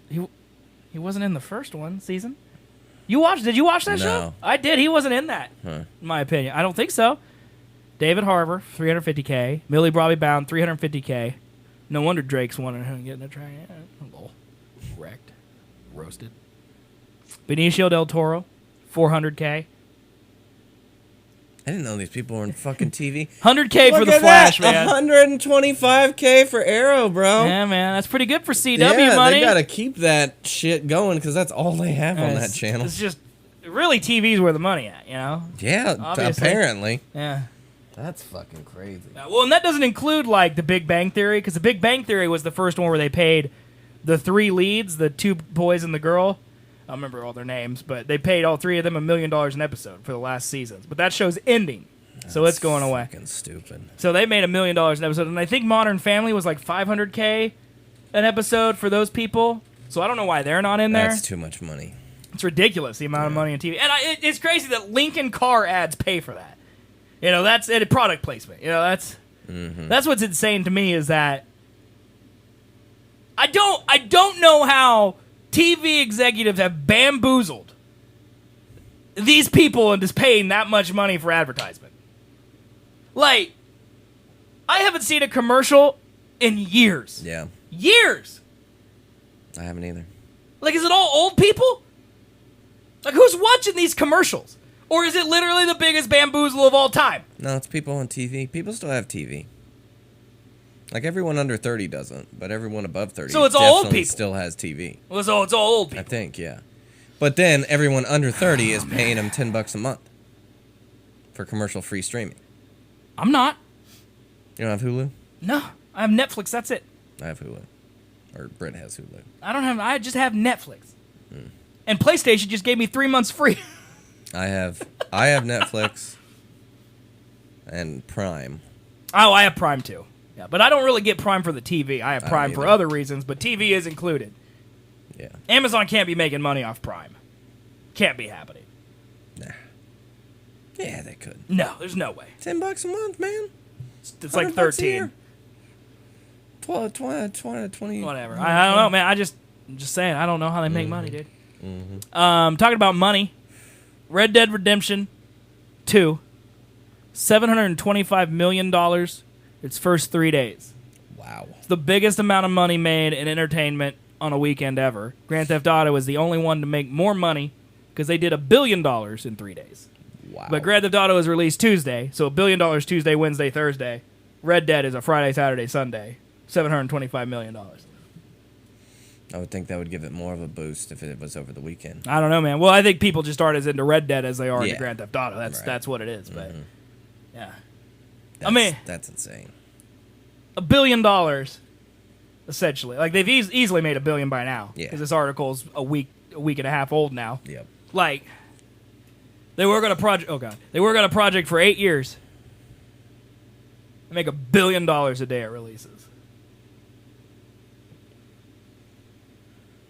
he wasn't in the first season. Did you watch that show? I did. He wasn't in that. In my opinion. I don't think so. David Harbour, $350K. Millie Bobby Brown, $350K. No wonder Drake's wanting getting a try. Wrecked. Roasted. Benicio del Toro, $400K. I didn't know these people were in fucking TV. $100K for The Flash, man. $125K for Arrow, bro. Yeah, man. That's pretty good for CW They money. gotta keep that shit going because that's all they have on that channel. It's just, really, TV's where the money at, you know? Yeah, Obviously. apparently. Yeah. That's fucking crazy. Well, and that doesn't include, like, The Big Bang Theory, because The Big Bang Theory was the first one where they paid the three leads, the two boys and the girl. I don't remember all their names, but they paid all three of them $1 million an episode for the last seasons. But that show's ending, so it's going away. Fucking stupid. So they made $1 million an episode, and I think Modern Family was like $500K an episode for those people. So I don't know why they're not in there. That's too much money. It's ridiculous, the amount of money on TV. And it's crazy that Lincoln car ads pay for that. You know, that's a product placement. You know, that's what's insane to me is that I don't know how TV executives have bamboozled these people into paying that much money for advertisement. Like, I haven't seen a commercial in years. Yeah. Years. I haven't either. Like, is it all old people? Like, who's watching these commercials? Or is it literally the biggest bamboozle of all time? No, it's people on TV. People still have TV. Like, everyone under 30 doesn't, but everyone above 30 So it's all old definitely people. still has TV. Well, so it's all old I people. think, yeah. But then everyone under 30 is paying them $10 a month for commercial-free streaming. I'm not. You don't have Hulu? No. I have Netflix. That's it. I have Hulu. Or Britt has Hulu. I just have Netflix. And PlayStation just gave me 3 months free. I have Netflix and Prime. Oh, I have Prime too. Yeah, but I don't really get Prime for the TV. I have Prime for either. other reasons, but TV is included. Yeah. Amazon can't be making money off Prime. Can't be happening. Nah. Yeah, they could. No, there's no way. $10 a month, man. It's like 100 bucks a 13. year. 12, 20. Whatever. I don't know, man. I'm just saying. I don't know how they make money, dude. Talking about money. Red Dead Redemption 2. $725 million its first 3 days. Wow. It's the biggest amount of money made in entertainment on a weekend ever. Grand Theft Auto is the only one to make more money because they did $1 billion in 3 days. Wow. But Grand Theft Auto was released Tuesday, so $1 billion Tuesday, Wednesday, Thursday. Red Dead is a Friday, Saturday, Sunday. $725 million. I would think that would give it more of a boost if it was over the weekend. I don't know, man. Well, I think people just aren't as into Red Dead as they are into Yeah. Grand Theft Auto. Right. That's what it is. But yeah, That's insane. $1 billion, essentially. Like they've easily made $1 billion by now. Yeah. Because this article's a week and a half old now. Yep. Like they work on a project. Oh god, they work on a project for 8 years. They make $1 billion a day at releases.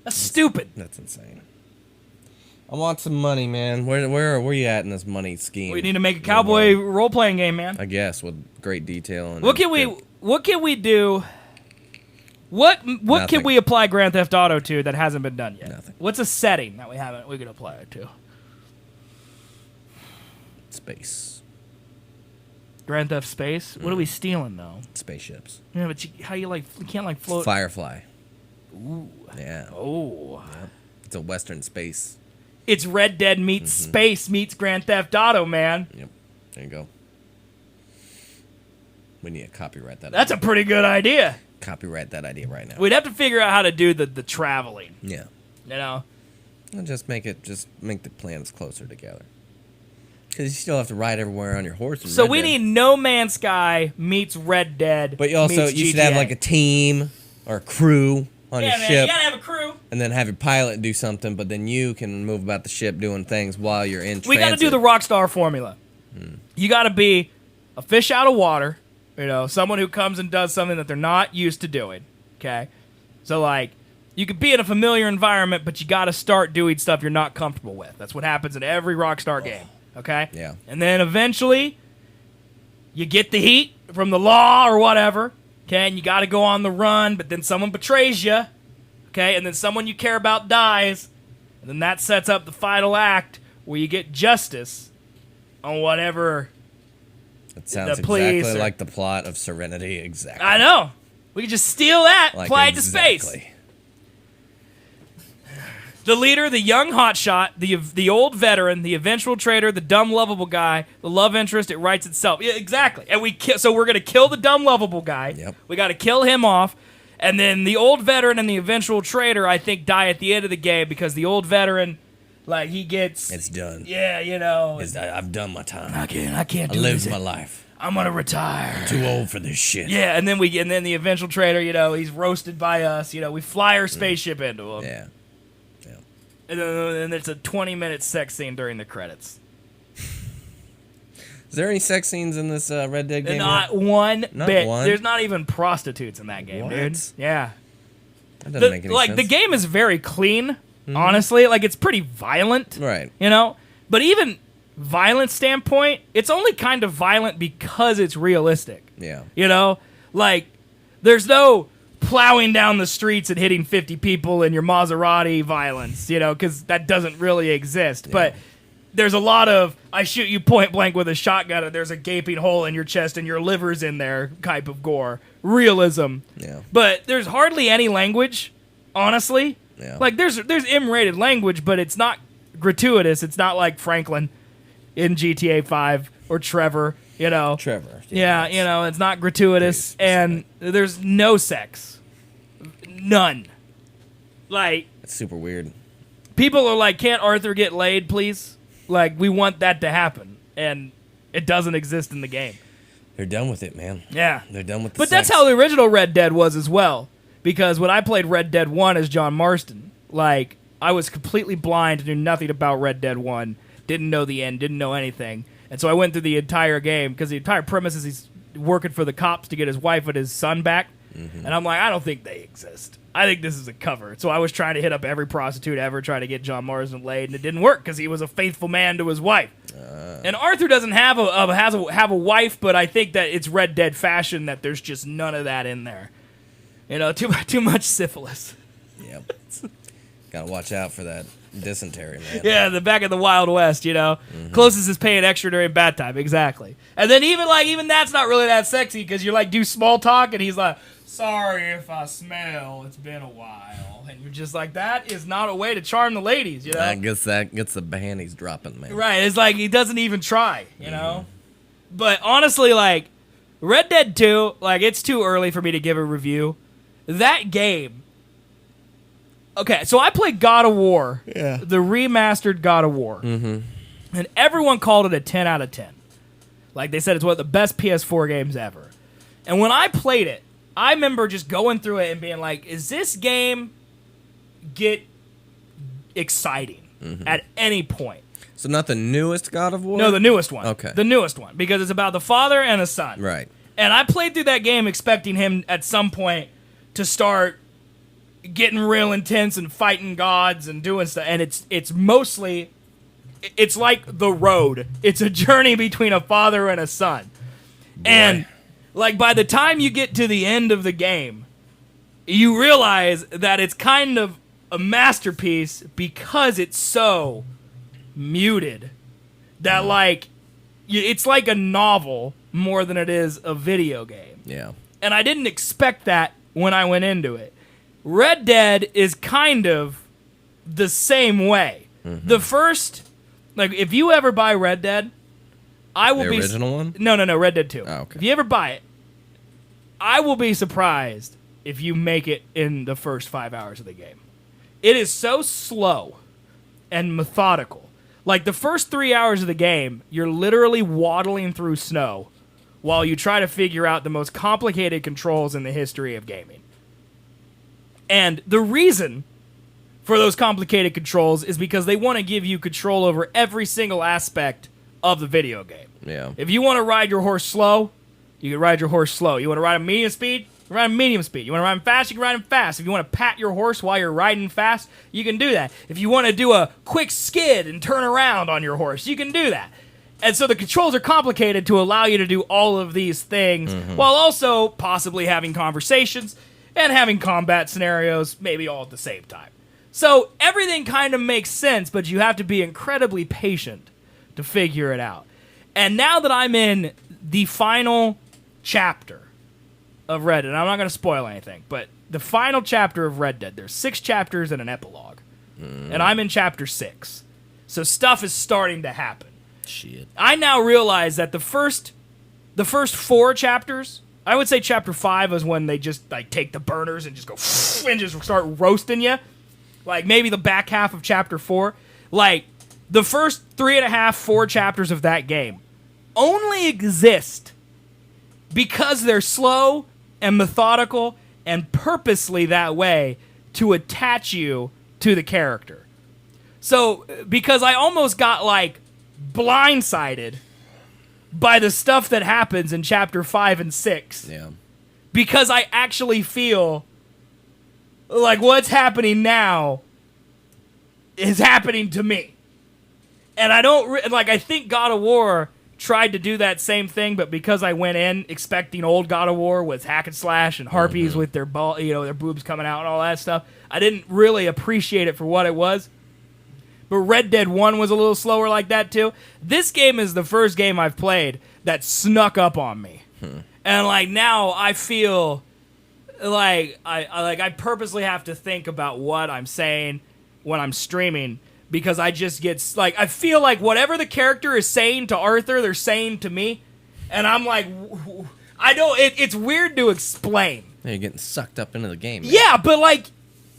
That's stupid. That's insane. I want some money, man. Where are you at in this money scheme? We need to make a cowboy role-playing game, man. I guess with great detail. And What can we do? What can Nothing. we apply Grand Theft Auto to that hasn't been done yet? Nothing. What's a setting that we could apply it to? Space. Grand Theft Space? What are we stealing though? Spaceships. Yeah, but you can't float. Firefly. Ooh. Yeah. Oh. Yep. It's a Western space. It's Red Dead meets Space meets Grand Theft Auto, man. Yep. There you go. We need to copyright that. That's a pretty good idea. Copyright that idea right now. We'd have to figure out how to do the traveling. Yeah. You know? And just make the planets closer together. Because you still have to ride everywhere on your horse. So we need No Man's Sky meets Red Dead. But you also meets you should GTA. have like a team or a crew on your man, ship. you gotta have a crew. And then have your pilot do something, but then you can move about the ship doing things while you're in transit. We got to do the Rockstar formula. You got to be a fish out of water, someone who comes and does something that they're not used to doing, okay? So, like, you could be in a familiar environment, but you got to start doing stuff you're not comfortable with. That's what happens in every Rockstar game, okay? Yeah. And then eventually, you get the heat from the law or whatever, okay? And you got to go on the run, but then someone betrays you. Okay, and then someone you care about dies, and then that sets up the final act where you get justice on whatever. It sounds the police exactly or- like the plot of Serenity. Exactly. I know. We could just steal that, Like apply it to space. exactly. The leader, the young hotshot, the old veteran, the eventual traitor, the dumb lovable guy, the love interest. It writes itself. Yeah, exactly. And so we're gonna kill the dumb lovable guy. Yep. We got to kill him off. And then the old veteran and the eventual traitor, I think, die at the end of the game because the old veteran, like, he gets... It's done. Yeah, I've done my time. I can't I do lived this. my life. I'm gonna retire. Too old for this shit. Yeah, and then the eventual traitor, he's roasted by us. We fly our spaceship into him. Yeah. And then there's a 20-minute sex scene during the credits. Is there any sex scenes in this Red Dead game? Not one Not bit. one? There's not even prostitutes in that game, What? dude. Yeah. That doesn't make any sense. The game is very clean, honestly. Like, it's pretty violent. Right. But even violent standpoint, it's only kind of violent because it's realistic. Yeah. Like, there's no plowing down the streets and hitting 50 people in your Maserati violence, because that doesn't really exist. But there's a lot of I shoot you point blank with a shotgun and there's a gaping hole in your chest and your liver's in there type of gore. Realism. Yeah. But there's hardly any language, honestly. Yeah. Like there's M-rated language, but it's not gratuitous. It's not like Franklin in GTA 5 or Trevor, you know. Trevor. Yeah, you know, it's not gratuitous and there's no sex. None. Like It's super weird. people are like, "Can't Arthur get laid, please?" Like we want that to happen and it doesn't exist in the game. They're done with it, man. Yeah. They're done with the But that's sex. how the original Red Dead was as well. Because when I played Red Dead 1 as John Marston, like, I was completely blind, knew nothing about Red Dead 1, didn't know the end, didn't know anything. And so I went through the entire game, because the entire premise is he's working for the cops to get his wife and his son back. And I'm like, I don't think they exist. I think this is a cover. So I was trying to hit up every prostitute ever, trying to get John Marston laid, and it didn't work, because he was a faithful man to his wife. And Arthur doesn't have a wife, but I think that it's Red Dead fashion that there's just none of that in there. You know, too much syphilis. Yep. Gotta watch out for that dysentery, man. Yeah, the back of the Wild West, you know. Closest is paying extra during bad time, exactly. And then even that's not really that sexy because you like do small talk and he's like, "Sorry if I smell. It's been a while," and you're just like, that is not a way to charm the ladies, you know. I guess that gets the panties dropping, man. Right, it's like he doesn't even try, you know. But honestly, like Red Dead 2, like it's too early for me to give a review. That game. Okay, so I played God of War, the remastered God of War, and everyone called it a 10 out of 10. Like they said, it's one of the best PS4 games ever. And when I played it, I remember just going through it and being like, "Is this game get exciting at any point?" So not the newest God of War? No, the newest one. Okay. The newest one, because it's about the father and the son. Right. And I played through that game expecting him at some point to start getting real intense and fighting gods and doing stuff. And it's mostly, it's like The Road. It's a journey between a father and a son. And like by the time you get to the end of the game, you realize that it's kind of a masterpiece because it's so muted that like it's like a novel more than it is a video game. Yeah. And I didn't expect that when I went into it. Red Dead is kind of the same way. The first, like, if you ever buy Red Dead, I will The be original one? No, Red Dead 2. Oh, okay. If you ever buy it, I will be surprised if you make it in the first 5 hours of the game. It is so slow and methodical. Like the first 3 hours of the game, you're literally waddling through snow while you try to figure out the most complicated controls in the history of gaming. And the reason for those complicated controls is because they want to give you control over every single aspect of the video game. Yeah. If you want to ride your horse slow, you can ride your horse slow. You want to ride a medium speed, you can ride a medium speed. You want to ride him fast, you can ride him fast. If you want to pat your horse while you're riding fast, you can do that. If you want to do a quick skid and turn around on your horse, you can do that. And so the controls are complicated to allow you to do all of these things while also possibly having conversations and having combat scenarios maybe all at the same time. So everything kind of makes sense, but you have to be incredibly patient to figure it out. And now that I'm in the final chapter of Red Dead, I'm not going to spoil anything, but the final chapter of Red Dead, there's 6 chapters and an epilogue. And I'm in chapter 6. So stuff is starting to happen. Shit. I now realize that the first 4 chapters, I would say chapter 5 is when they just like take the burners and just go and just start roasting you. Like maybe the back half of chapter 4. Like the first 3.5, 4 chapters of that game only exist because they're slow and methodical and purposely that way to attach you to the character. So because I almost got like blindsided by the stuff that happens in chapter 5 and 6. Yeah. Because I actually feel like what's happening now is happening to me. And I don't I think God of War tried to do that same thing, but because I went in expecting old God of War with hack and slash and harpies with their their boobs coming out and all that stuff, I didn't really appreciate it for what it was. But Red Dead 1 was a little slower like that too. This game is the first game I've played that snuck up on me. And like now I feel like I purposely have to think about what I'm saying when I'm streaming because I just get like I feel like whatever the character is saying to Arthur, they're saying to me. And I'm like I don't it's weird to explain. You're getting sucked up into the game. Man. Yeah, but like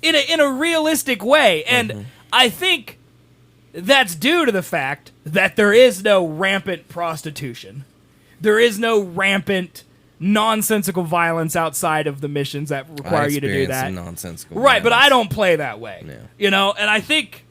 in a realistic way. And I think that's due to the fact that there is no rampant prostitution. There is no rampant nonsensical violence outside of the missions that require you to do that. Some nonsensical right, violence. but I don't play that way. Yeah. You know, and I think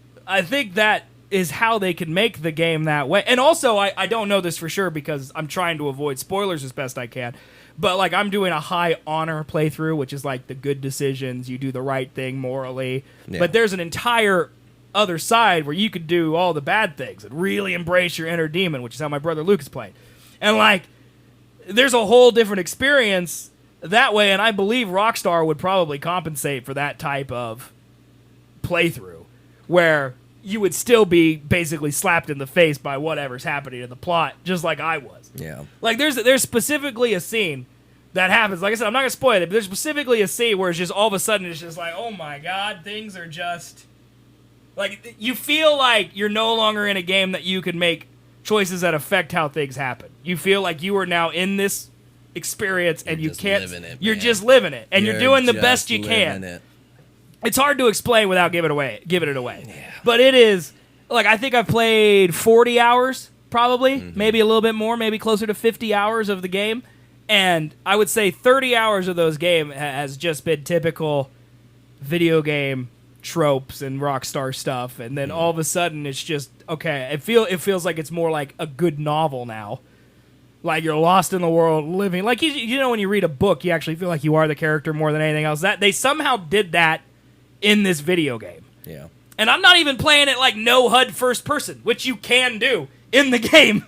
that is how they can make the game that way. And also, I don't know this for sure because I'm trying to avoid spoilers as best I can. But like I'm doing a high honor playthrough, which is like the good decisions, you do the right thing morally. Yeah. But there's an entire other side where you could do all the bad things and really embrace your inner demon, which is how my brother Luke is playing. And like there's a whole different experience that way, and I believe Rockstar would probably compensate for that type of playthrough where you would still be basically slapped in the face by whatever's happening in the plot, just like I was. Yeah. Like there's specifically a scene that happens. Like I said, I'm not gonna spoil it, but there's specifically a scene where it's just all of a sudden it's just like, oh my god, things are just like you feel like you're no longer in a game that you can make choices that affect how things happen. You feel like you are now in this experience and you can't. You're just living it, and you're doing the best you can. It's hard to explain without giving it away. Yeah. But it is like I think I've played 40 hours, probably, maybe a little bit more, maybe closer to 50 hours of the game, and I would say 30 hours of those game has just been typical video game tropes and Rockstar stuff, and then all of a sudden it's just okay. It feels like it's more like a good novel now. Like you're lost in the world, living like you know when you read a book, you actually feel like you are the character more than anything else. That they somehow did that in this video game. Yeah. And I'm not even playing it like no HUD first person, which you can do in the game.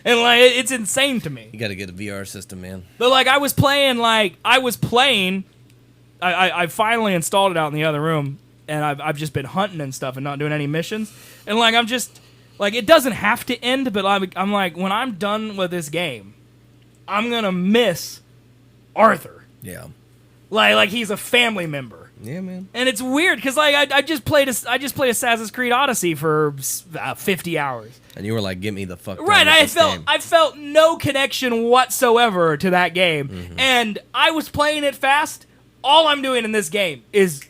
And like it's insane to me. You got to get a VR system, man. But like I was playing. I finally installed it out in the other room. And I've just been hunting and stuff and not doing any missions. And, like, I'm just... Like, it doesn't have to end, but I'm like, when I'm done with this game, I'm going to miss Arthur. Yeah. Like he's a family member. Yeah, man. And it's weird, because, like, I just played Assassin's Creed Odyssey for 50 hours. And you were like, get me the fuck right, game. I felt no connection whatsoever to that game. And I was playing it fast. All I'm doing in this game is...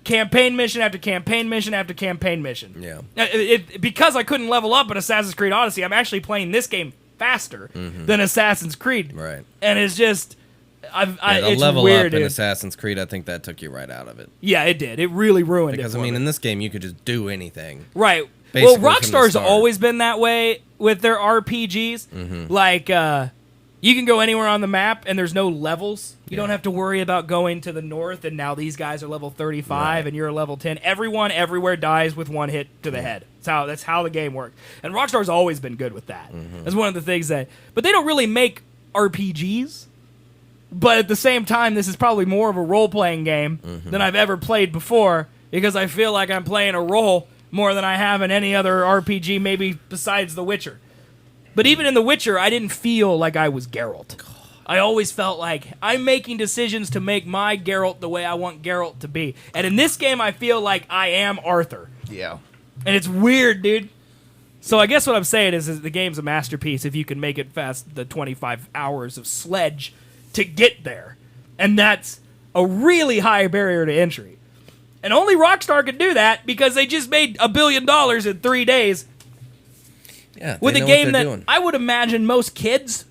campaign mission after campaign mission after campaign mission. Yeah. Because I couldn't level up in Assassin's Creed Odyssey, I'm actually playing this game faster than Assassin's Creed. Right. And it's just... the it's level weird, up in Assassin's Creed, I think that took you right out of it. Yeah, it did. It really ruined because, it for me. in this game, you could just do anything. Right. Basically well, from the Rockstar's start. always been that way with their RPGs. Like, you can go anywhere on the map, and there's no levels. You don't have to worry about going to the north, and now these guys are level 35, and you're a level 10. Everyone, everywhere dies with one hit to the head. That's how the game works. And Rockstar's always been good with that. That's one of the things that... But they don't really make RPGs. But at the same time, this is probably more of a role-playing game than I've ever played before, because I feel like I'm playing a role more than I have in any other RPG, maybe besides The Witcher. But even in The Witcher, I didn't feel like I was Geralt. I always felt like I'm making decisions to make my Geralt the way I want Geralt to be. And in this game, I feel like I am Arthur. Yeah. And it's weird, dude. So I guess what I'm saying is the game's a masterpiece if you can make it fast the 25 hours of sledge to get there. And that's a really high barrier to entry. And only Rockstar could do that because they just made $1 billion in 3 days. Yeah, with a game that I would imagine most kids,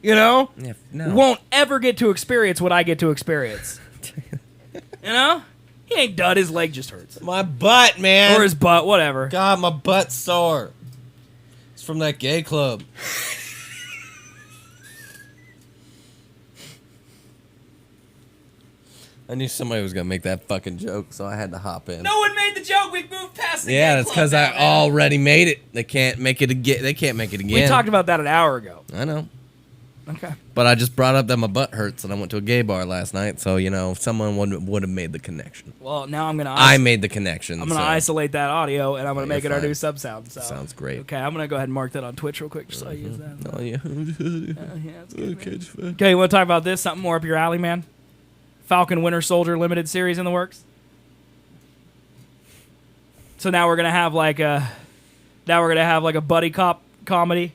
won't ever get to experience what I get to experience. He ain't done. His leg just hurts. My butt, man. Or his butt, whatever. God, my butt's sore. It's from that gay club. I knew somebody was going to make that fucking joke, so I had to hop in. No one made the joke. We've moved past the Yeah, that's because I already made it. They can't make it again. We talked about that an hour ago. I know. Okay. But I just brought up that my butt hurts, and I went to a gay bar last night, so, someone would have made the connection. Well, now I'm going to... I made the connection. I'm going to isolate that audio, and I'm going to make it our new sub-sound. So. Sounds great. Okay, I'm going to go ahead and mark that on Twitch real quick, just so I use that. Oh, yeah. Yeah, it's good, okay, you want to talk about this? Something more up your alley, man? Falcon Winter Soldier limited series in the works? So now we're going to have, like, a buddy cop comedy.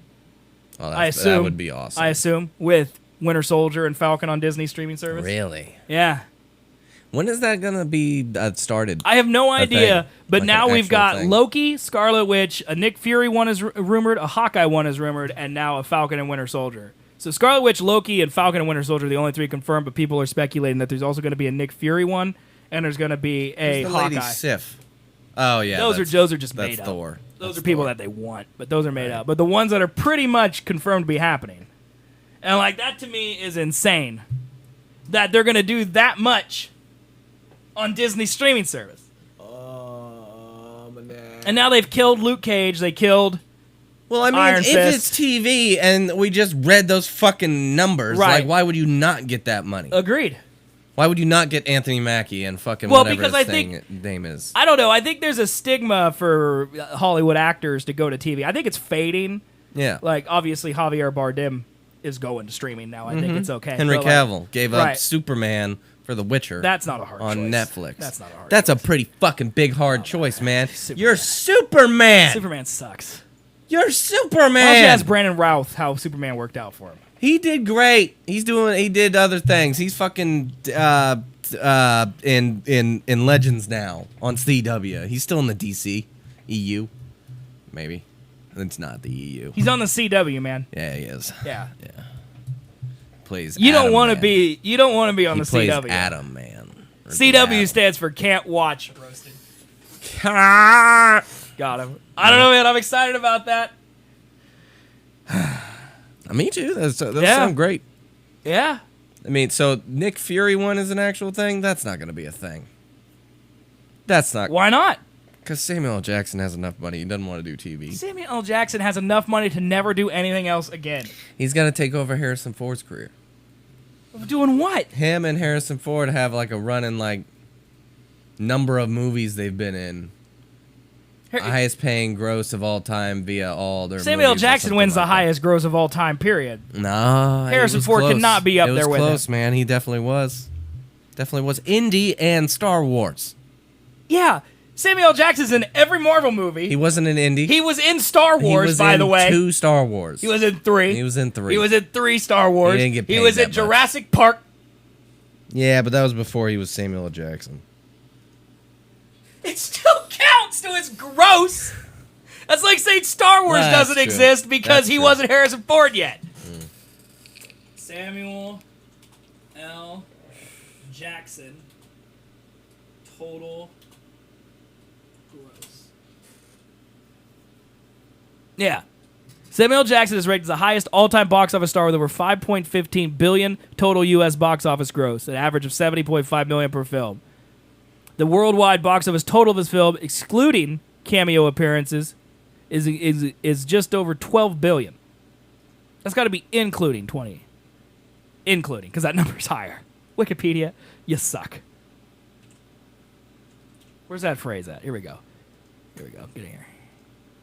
Oh, I assume that would be awesome. I assume with Winter Soldier and Falcon on Disney streaming service. Really? Yeah. When is that gonna be started? I have no idea, but like now we've got thing. Loki, Scarlet Witch, a Nick Fury one is rumored, a Hawkeye one is rumored, and now a Falcon and Winter Soldier. So Scarlet Witch, Loki, and Falcon and Winter Soldier are the only 3 confirmed, but people are speculating that there's also going to be a Nick Fury one, and there's going to be a Who's the Hawkeye. Lady Sif? Oh yeah, Those are just made that's up. Thor. Those That's are people Thor. that they want, but those are made up. But the ones that are pretty much confirmed to be happening, and like that to me is insane, that they're gonna do that much on Disney streaming service. And now they've killed Luke Cage. They killed. Well, I mean, Iron if Fist. it's TV and we just read those fucking numbers, Right. like, why would you not get that money? Agreed. Why would you not get Anthony Mackie and fucking Well, whatever because his I think- name is? I don't know. I think there's a stigma for Hollywood actors to go to TV. I think it's fading. Yeah. Like obviously Javier Bardem is going to streaming now. I think it's okay. Henry But, like, Cavill gave up right. Superman for The Witcher. That's not a hard on choice. Netflix. That's not a hard That's choice. a pretty fucking big hard choice, man. Superman. You're Superman. Superman sucks. You're Superman. Why don't you ask Brandon Routh how Superman worked out for him? He did great. He did other things. He's fucking in Legends now on CW. He's still in the DC EU. Maybe. It's not the EU. He's on the CW, man. Yeah, he is. Yeah. Plays You don't Atom want to Man. be. You don't want to be on He the plays CW. Atom Man. Or the CW Atom. stands for can't watch. Roasted. Got him. I don't know, man. I'm excited about that. Me too. That Yeah. sounds great. Yeah. I mean, so Nick Fury one is an actual thing? That's not going to be a thing. That's not. Why not? Because Samuel L. Jackson has enough money. He doesn't want to do TV. Samuel L. Jackson has enough money to never do anything else again. He's going to take over Harrison Ford's career. Doing what? Him and Harrison Ford have like a run in like number of movies they've been in. Highest paying gross of all time via all their Samuel L. movies or Jackson something wins the like that. highest gross of all time, period. Nah, Harrison it was Ford close. cannot be up there with It was close, man. He definitely was. Definitely was. Indy and Star Wars. Yeah. Samuel L. Jackson's in every Marvel movie. He wasn't in Indy. He was in Star He Wars, was by in the way. 2 Star Wars. He was in 3. He was in 3. He was in 3 Star Wars. He didn't get paid was that in much. Jurassic Park. Yeah, but that was before he was Samuel L. Jackson. It still counts to his gross. That's like saying Star Wars That's doesn't true. exist because That's he true. wasn't Harrison Ford yet. Samuel L. Jackson. Total gross. Yeah. Samuel L. Jackson is rated as the highest all-time box office star with over $5.15 billion total U.S. box office gross, an average of $70.5 million per film. The worldwide box office total of his film, excluding cameo appearances, is just over $12 billion. That's got to be including 20. Including, because that number's higher. Wikipedia, you suck. Where's that phrase at? Here we go. Here we go. Get in here.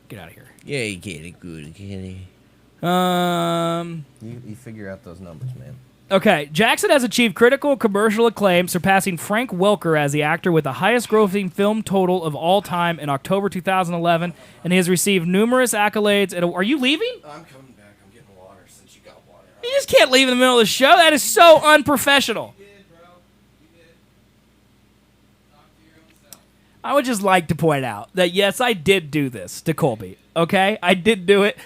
Get out of here. Yeah, you get it good, get it. You figure out those numbers, man. Okay, Jackson has achieved critical and commercial acclaim, surpassing Frank Welker as the actor with the highest grossing film total of all time in October 2011, and he has received numerous accolades. Are you leaving? I'm coming back. I'm getting water since you got water. You just can't leave in the middle of the show. That is so unprofessional. I would just like to point out that, yes, I did do this to Colby, okay? I did do it.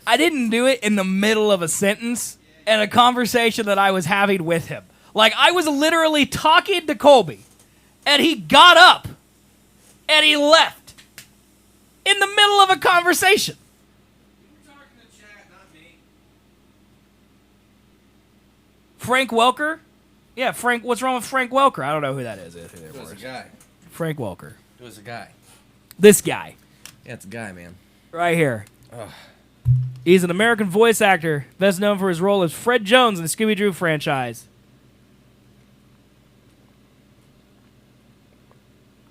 I didn't do it in the middle of a sentence and a conversation that I was having with him. Like, I was literally talking to Colby, and he got up, and he left in the middle of a conversation. You were talking to chat, not me. Frank Welker? Yeah, Frank. What's wrong with Frank Welker? I don't know who that is. It was a guy. Frank Welker. It was a guy. This guy. Yeah, it's a guy, man. Right here. He's an American voice actor, best known for his role as Fred Jones in the Scooby-Doo franchise.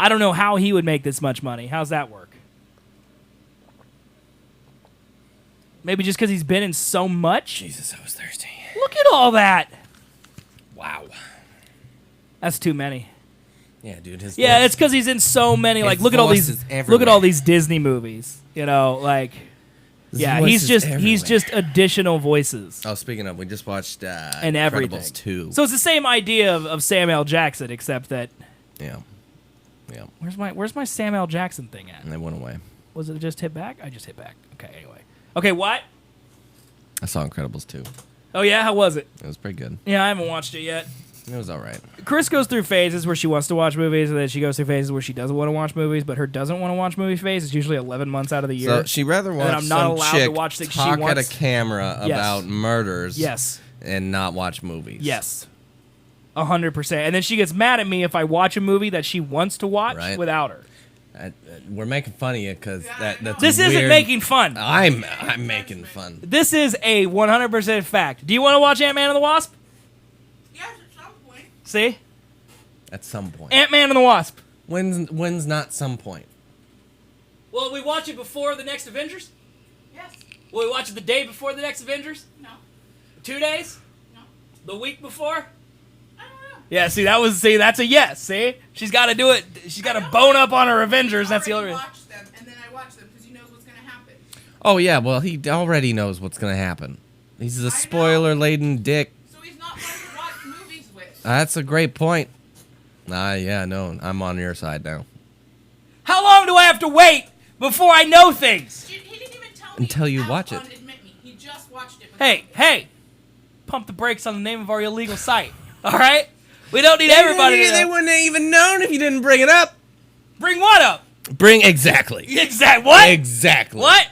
I don't know how he would make this much money. How's that work? Maybe just because he's been in so much? Jesus, I was thirsty. Look at all that. Wow. That's too many. Yeah, dude. His Yeah, voice- it's because he's in so many. Like, His look at all voice these. is Look at everywhere. all these Disney movies. You know, like, his yeah, voice he's is just everywhere. additional voices Oh, speaking of, we just watched and everything. Incredibles 2. So it's the same idea of Sam L. Jackson, except that Yeah. Yeah. where's my Sam L. Jackson thing at? And they went away. Was it just hit back? I just hit back. Okay, anyway. Okay, what? I saw Incredibles 2. Oh yeah, how was it? It was pretty good. Yeah, I haven't watched it yet. It was all right. Chris goes through phases where she wants to watch movies, and then she goes through phases where she doesn't want to watch movies, but her doesn't want to watch movie phase is usually 11 months out of the year. So she'd rather then watch I'm not some allowed to chick watch things she talk at wants. a camera Yes. about murders Yes. and not watch movies. Yes. 100%. And then she gets mad at me if I watch a movie that she wants to watch Right. without her. We're making fun of you because that's This isn't weird. making fun. I'm making fun. This is a 100% fact. Do you want to watch Ant-Man and the Wasp? Yes, at some point. See? At some point. Ant-Man and the Wasp. When's not some point? Will we watch it before the next Avengers? Yes. Will we watch it the day before the next Avengers? No. 2 days? No. The week before? I don't know. Yeah, that's a yes, see? She's got to do it. She's got to bone up on her Avengers. That's the only reason. Watch them, and then I watch them because he knows what's going to happen. Oh yeah, well he already knows what's gonna happen. He's a spoiler-laden dick. So he's not fun to watch movies with. That's a great point. Yeah, no, I'm on your side now. How long do I have to wait before I know things? He didn't even tell me. Until you how watch fun, it. Admit me. He just watched it. Hey, pump the brakes on the name of our illegal site. All right? We don't need everybody to They know. wouldn't have even known if you didn't bring it up. Bring what up? Bring exactly. What? Exactly. What?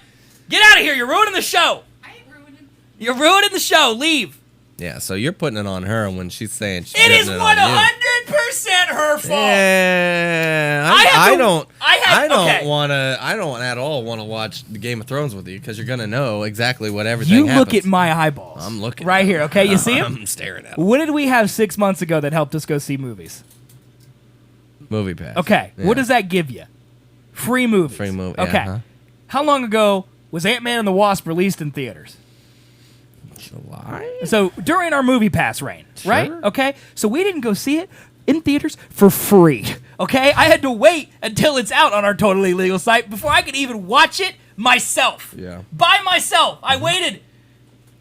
Get out of here. You're ruining the show. I ain't ruining. You're ruining the show. Leave. Yeah, so you're putting it on her when she's saying she's It is putting it on you. 100% her fault. Yeah, I I don't okay. want to. I don't at all want to watch the Game of Thrones with you because you're gonna know exactly what everything. You happens. look at my eyeballs. I'm looking right at here. them. Okay, you see him? I'm staring at What did we have 6 months ago that helped us go see movies? Movie Pass. Okay, Yeah. what does that give you? Free movies. Free movie. Okay. Yeah, huh? How long ago was Ant-Man and the Wasp released in theaters? July. So during our movie pass reign, right? Sure. Okay, so we didn't go see it in theaters for free. Okay, I had to wait until it's out on our totally legal site before I could even watch it myself. Yeah. By myself, I waited.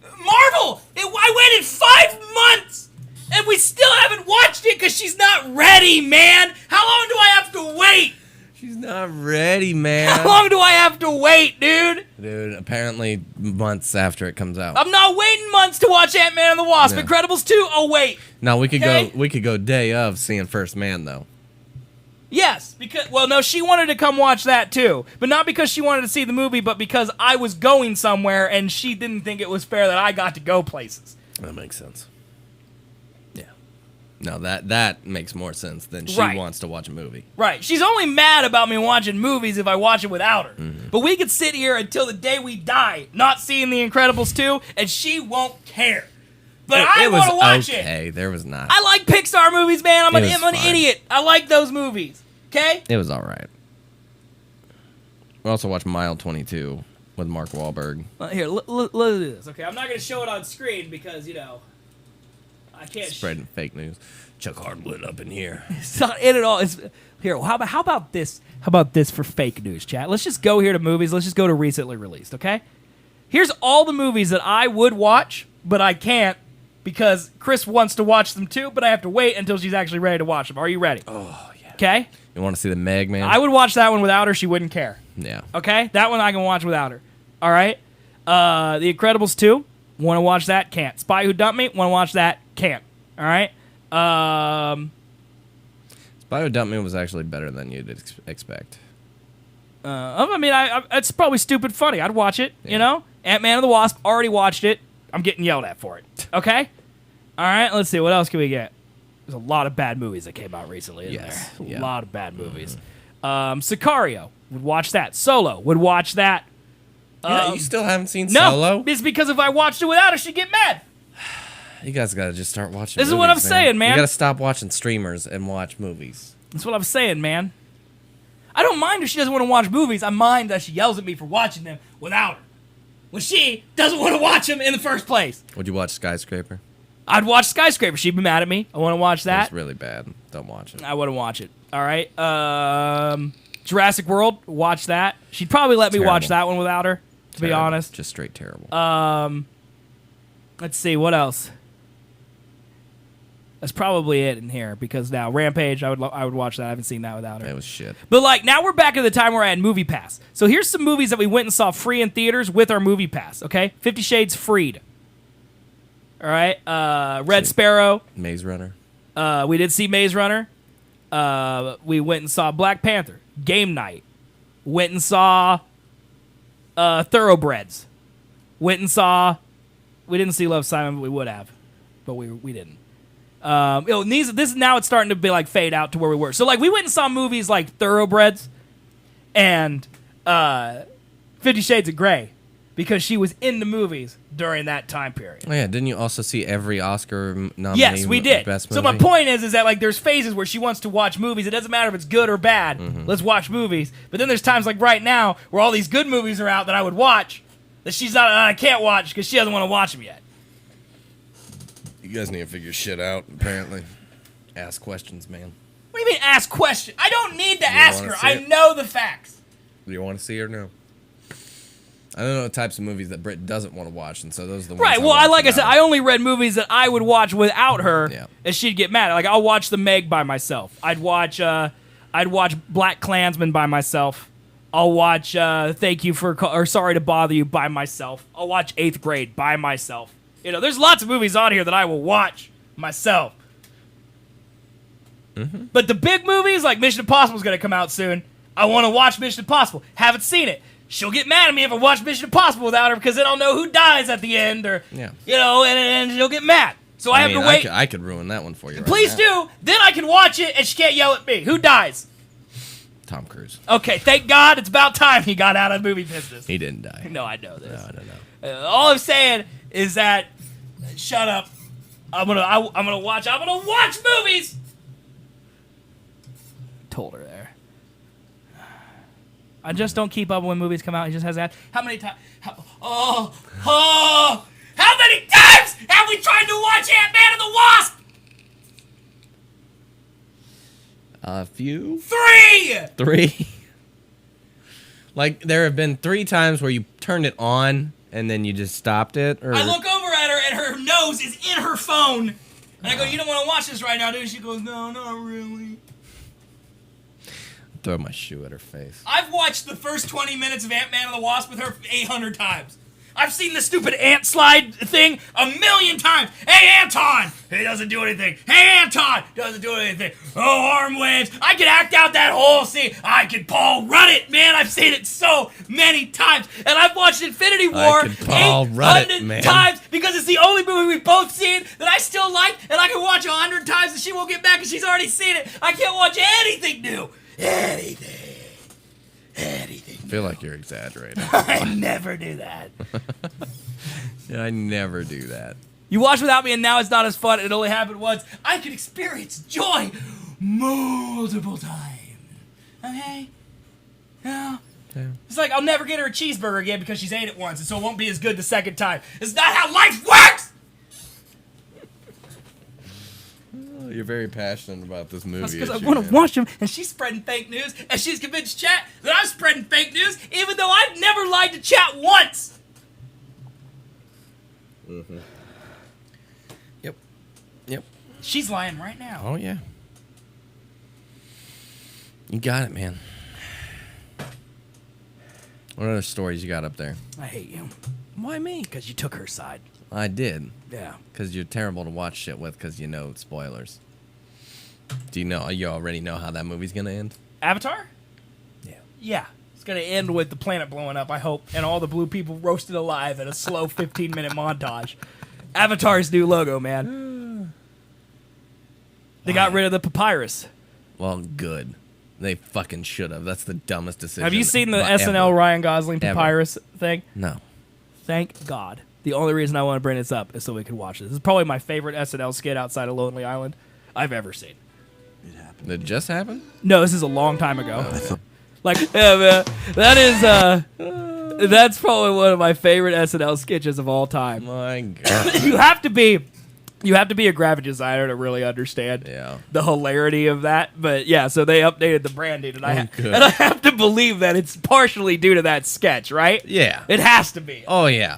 Marvel, I waited 5 months, and we still haven't watched it because she's not ready, man. How long do I have to wait? She's not ready, man. How long do I have to wait, dude? Dude, apparently months after it comes out. I'm not waiting months to watch Ant-Man and the Wasp. Yeah. Incredibles 2, oh wait. No, we could Okay. go. We could go day of seeing First Man though. Yes, because no, she wanted to come watch that too, but not because she wanted to see the movie, but because I was going somewhere and she didn't think it was fair that I got to go places. That makes sense. Yeah. No, that makes more sense than she Right. wants to watch a movie. Right. She's only mad about me watching movies if I watch it without her. But we could sit here until the day we die not seeing The Incredibles 2, and she won't care. But I want to watch it. Okay, there was not. I like Pixar movies, man. I'm It was an fine. idiot. I like those movies. Okay? It was all right. We also watched Mile 22 with Mark Wahlberg. Here, look at this. Okay, I'm not going to show it on screen because, I can't. Spreading fake news. Chuck Hardwood up in here. It's not in at all. It's, here, how about this? How about this for fake news, chat? Let's just go here to movies. Let's just go to recently released, okay? Here's all the movies that I would watch, but I can't because Chris wants to watch them too, but I have to wait until she's actually ready to watch them. Are you ready? Oh, yeah. Okay? You want to see the Meg, man? I would watch that one without her. She wouldn't care. Yeah. Okay? That one I can watch without her. All right? The Incredibles 2. Want to watch that? Can't. Spy Who Dumped Me. Want to watch that? Can't. All right? Spy Who Dumped Me was actually better than you'd expect. I mean, it's probably stupid funny. I'd watch it, Yeah. you know? Ant-Man and the Wasp, already watched it. I'm getting yelled at for it. Okay? All right, let's see. What else can we get? There's a lot of bad movies that came out recently, isn't Yes, there? yeah. A lot of bad movies. Sicario, would watch that. Solo, would watch that. Yeah, you still haven't seen No, Solo? it's because if I watched it without her, she'd get mad. You guys gotta just start watching This is movies, what I'm saying, man. You gotta stop watching streamers and watch movies. That's what I'm saying, man. I don't mind if she doesn't want to watch movies. I mind that she yells at me for watching them without her. When she doesn't want to watch them in the first place. Would you watch Skyscraper? I'd watch Skyscraper. She'd be mad at me. I want to watch that. It's really bad. Don't watch it. I wouldn't watch it. All right. Jurassic World, watch that. She'd probably let me watch that one without her, to be honest. Just straight terrible. Let's see, what else? That's probably it in here, because now Rampage, I would watch that. I haven't seen that without her. That was shit. But like now we're back at the time where I had Movie Pass. So here's some movies that we went and saw free in theaters with our Movie Pass, okay? 50 Shades Freed. All right. Red Sparrow. Maze Runner. We did see Maze Runner. We went and saw Black Panther. Game Night. Went and saw Thoroughbreds. Went and saw... We didn't see Love, Simon, but we would have. But we didn't. This now it's starting to be like fade out to where we were. So like we went and saw movies like Thoroughbreds and 50 Shades of Grey because she was in the movies during that time period. Oh yeah, didn't you also see every Oscar nominee? Yes, we did. Best so movie? my point is that like there's phases where she wants to watch movies. It doesn't matter if it's good or bad. Let's watch movies. But then there's times like right now where all these good movies are out that I would watch that I can't watch because she doesn't want to watch them yet. You guys need to figure shit out, apparently. Ask questions, man. What do you mean ask questions? I don't need to ask her. I it? know the facts. Do you want to see or no? I don't know the types of movies that Britt doesn't want to watch, and so those are the ones. Right. Well, I said, I only read movies that I would watch without her, Yeah. and she'd get mad. Like I'll watch The Meg by myself. I'd watch Black Klansman by myself. I'll watch Thank You for or Sorry to Bother You by myself. I'll watch 8th Grade by myself. You know, there's lots of movies on here that I will watch myself. But the big movies, like Mission Impossible is going to come out soon. I want to watch Mission Impossible. Haven't seen it. She'll get mad at me if I watch Mission Impossible without her because then I'll know who dies at the end, or Yeah. you know, and she'll get mad. So I have to wait. I could ruin that one for you. Please right now. do. Then I can watch it and she can't yell at me. Who dies? Tom Cruise. Okay, thank God it's about time he got out of movie business. He didn't die. No, I know this. No, I don't know. All I'm saying is that shut up. I'm gonna watch movies. Told her there. I just don't keep up when movies come out. He just has that. How many times? How many times have we tried to watch Ant-Man and the Wasp? A few. 3. 3. Like there have been 3 times where you turned it on and then you just stopped it. Or I look over at her and her nose is in her phone. And I go, "You don't want to watch this right now, do you?" She goes, "No, not really." throw my shoe at her face. I've watched the first 20 minutes of Ant-Man and the Wasp with her 800 times. I've seen the stupid ant slide thing 1,000,000 times. Hey, Anton! He doesn't do anything. Hey, Anton! Doesn't do anything. Oh, arm waves. I can act out that whole scene. I can Paul Rudd it, man. I've seen it so many times. And I've watched Infinity War 800 times because it's the only movie we've both seen that I still like, and I can watch 100 times and she won't get back because she's already seen it. I can't watch anything new. Anything. I feel like you're exaggerating. I never do that. Yeah, I never do that. You watch without me and now it's not as fun. It only happened once. I can experience joy multiple times. Okay? Yeah. It's like I'll never get her a cheeseburger again because she's ate it once, and so it won't be as good the second time. It's not how life works! You're very passionate about this movie. That's because I issue, want to man. watch them, and she's spreading fake news, and she's convinced chat that I'm spreading fake news, even though I've never lied to chat once. Mm-hmm. Yep. She's lying right now. Oh, yeah. You got it, man. What other stories you got up there? I hate you. Why me? Because you took her side. I did. Yeah. Because you're terrible to watch shit with because you know spoilers. Do you know? You already know how that movie's going to end? Avatar? Yeah. Yeah. It's going to end with the planet blowing up, I hope, and all the blue people roasted alive in a slow 15-minute montage. Avatar's new logo, man. They got rid of the papyrus. Well, good. They fucking should have. That's the dumbest decision. Have you seen the ever. SNL Ryan Gosling Ever. papyrus thing? No. Thank God. The only reason I want to bring this up is so we can watch this. This is probably my favorite SNL skit outside of Lonely Island I've ever seen. Did it just happen? No, this is a long time ago. Like, yeah, man, that is, that's probably one of my favorite SNL sketches of all time. My God. You have to be a graphic designer to really understand the hilarity of that. But yeah, so they updated the branding, and I have to believe that it's partially due to that sketch, right? Yeah. It has to be. Oh, yeah.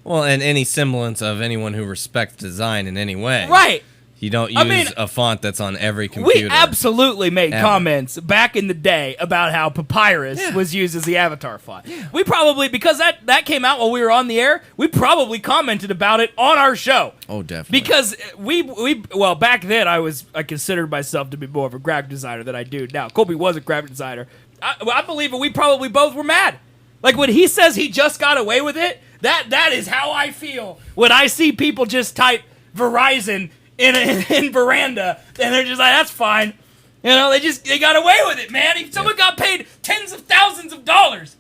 Well, and any semblance of anyone who respects design in any way. Right. You don't use a font that's on every computer. We absolutely made Ever. comments back in the day about how papyrus was used as the avatar font. Yeah. We probably, because that came out while we were on the air, we probably commented about it on our show. Oh, definitely. Because well, back then I considered myself to be more of a graphic designer than I do now. Colby was a graphic designer. I believe that we probably both were mad. Like when he says he just got away with it, that is how I feel when I see people just type Verizon in veranda, and they're just like, that's fine. You know, they got away with it, man. Someone got paid tens of thousands of dollars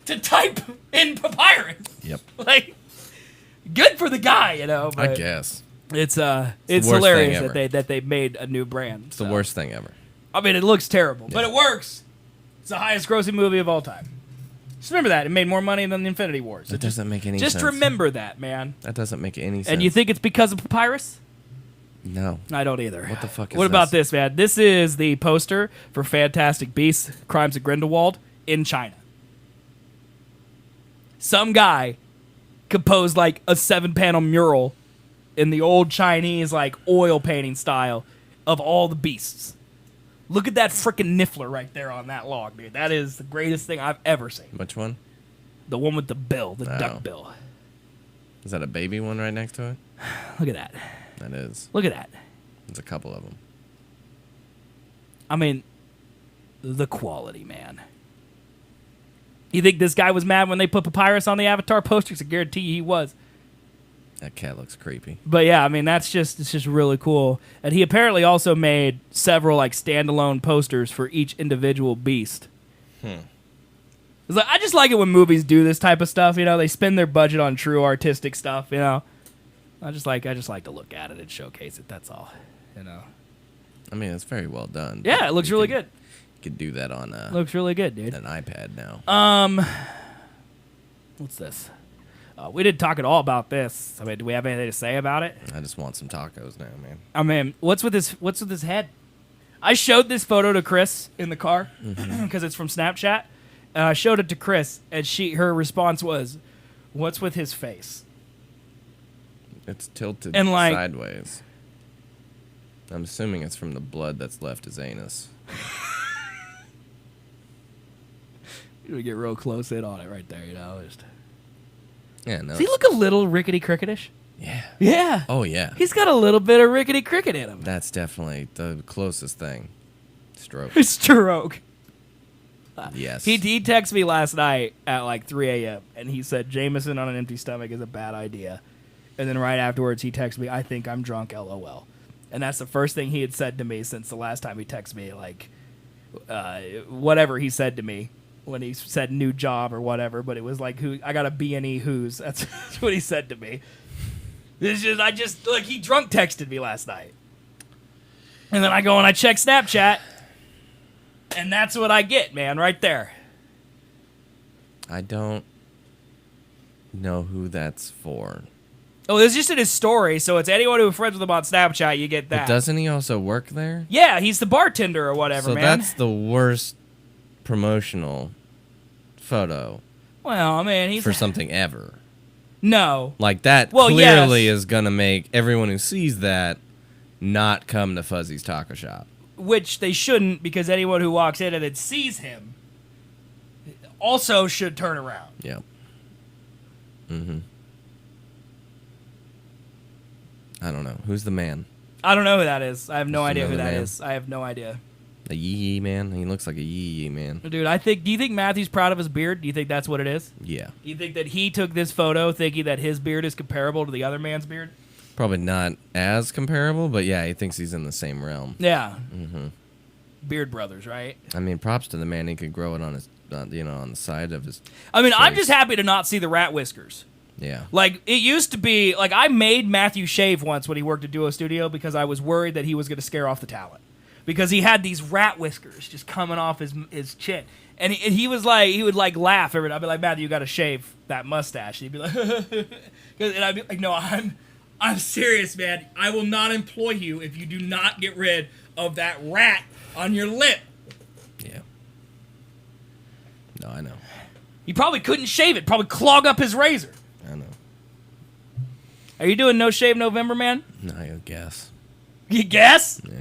to type in papyrus. Yep. Like, good for the guy, you know. But I guess. It's worst hilarious thing that they made a new brand. It's the worst thing ever. I mean, it looks terrible, but it works. It's the highest grossing movie of all time. Just remember that. It made more money than the Infinity Wars. That doesn't make any sense. Just remember that, man. That doesn't make any sense. And you think it's because of papyrus? No. I don't either. What the fuck is What about this, man? This is the poster for Fantastic Beasts, Crimes of Grindelwald in China. Some guy composed like a 7-panel mural in the old Chinese like oil painting style of all the beasts. Look at that freaking niffler right there on that log, dude. That is the greatest thing I've ever seen. Which one? The one with the bill, the Oh. duck bill. Is that a baby one right next to it? Look at that. That is. Look at that. There's a couple of them. I mean, the quality, man. You think this guy was mad when they put papyrus on the Avatar posters? I guarantee you he was. That cat looks creepy. But yeah, I mean, it's just really cool. And he apparently also made several like standalone posters for each individual beast. It's like, I just like it when movies do this type of stuff. You know, they spend their budget on true artistic stuff. You know, I just like to look at it and showcase it. That's all. You know. I mean, it's very well done. Yeah, it looks really good. You could do that on Looks really good, dude. an iPad now. What's this? We didn't talk at all about this. I mean, do we have anything to say about it? I just want some tacos now, man. I mean, what's with his head? I showed this photo to Chris in the car because it's from Snapchat. I showed it to Chris, and her response was, "What's with his face?" It's tilted And, like- sideways. I'm assuming it's from the blood that's left his anus. You get real close in on it right there, you know. Yeah, no. Does he look a little rickety cricketish? Yeah. Yeah. Oh, yeah. He's got a little bit of rickety cricket in him. That's definitely the closest thing. Stroke. Stroke. Yes. He texted me last night at like 3 a.m. and he said Jameson on an empty stomach is a bad idea. And then right afterwards he texted me, I think I'm drunk, LOL. And that's the first thing he had said to me since the last time he texted me, like, whatever he said to me when he said new job or whatever. But it was like, I got a B&E who's. That's what he said to me. He drunk texted me last night. And then I go and I check Snapchat. And that's what I get, man, right there. I don't know who that's for. Oh, it's just in his story, so it's anyone who's friends with him on Snapchat, you get that. But doesn't he also work there? Yeah, he's the bartender or whatever, So man. that's the worst promotional photo Well, I mean, he's... for something ever. No. Like, that Well, clearly yes. is going to make everyone who sees that not come to Fuzzy's Taco Shop. Which they shouldn't, because anyone who walks in and then sees him also should turn around. Yep. Mm-hmm. I don't know. Who's the man? I don't know who that is. I have no Just idea who another that man. is. I have no idea. A yee man? He looks like a yee man. Dude, do you think Matthew's proud of his beard? Do you think that's what it is? Yeah. Do you think that he took this photo thinking that his beard is comparable to the other man's beard? Probably not as comparable, but yeah, he thinks he's in the same realm. Yeah. Beard Brothers, right? I mean, props to the man. He could grow it on his, on the side of his. I mean, I'm face. just happy to not see the rat whiskers. Yeah. Like, it used to be, like, I made Matthew shave once when he worked at Duo Studio because I was worried that he was going to scare off the talent. Because he had these rat whiskers just coming off his chin. And he was like, he would, like, laugh every time. I'd be like, Matthew, you got to shave that mustache. And he'd be like, and I'd be like, no, I'm serious, man. I will not employ you if you do not get rid of that rat on your lip. Yeah. No, I know. He probably couldn't shave it. Probably clog up his razor. I know. Are you doing No Shave November, man? No, I guess. You guess? Yeah.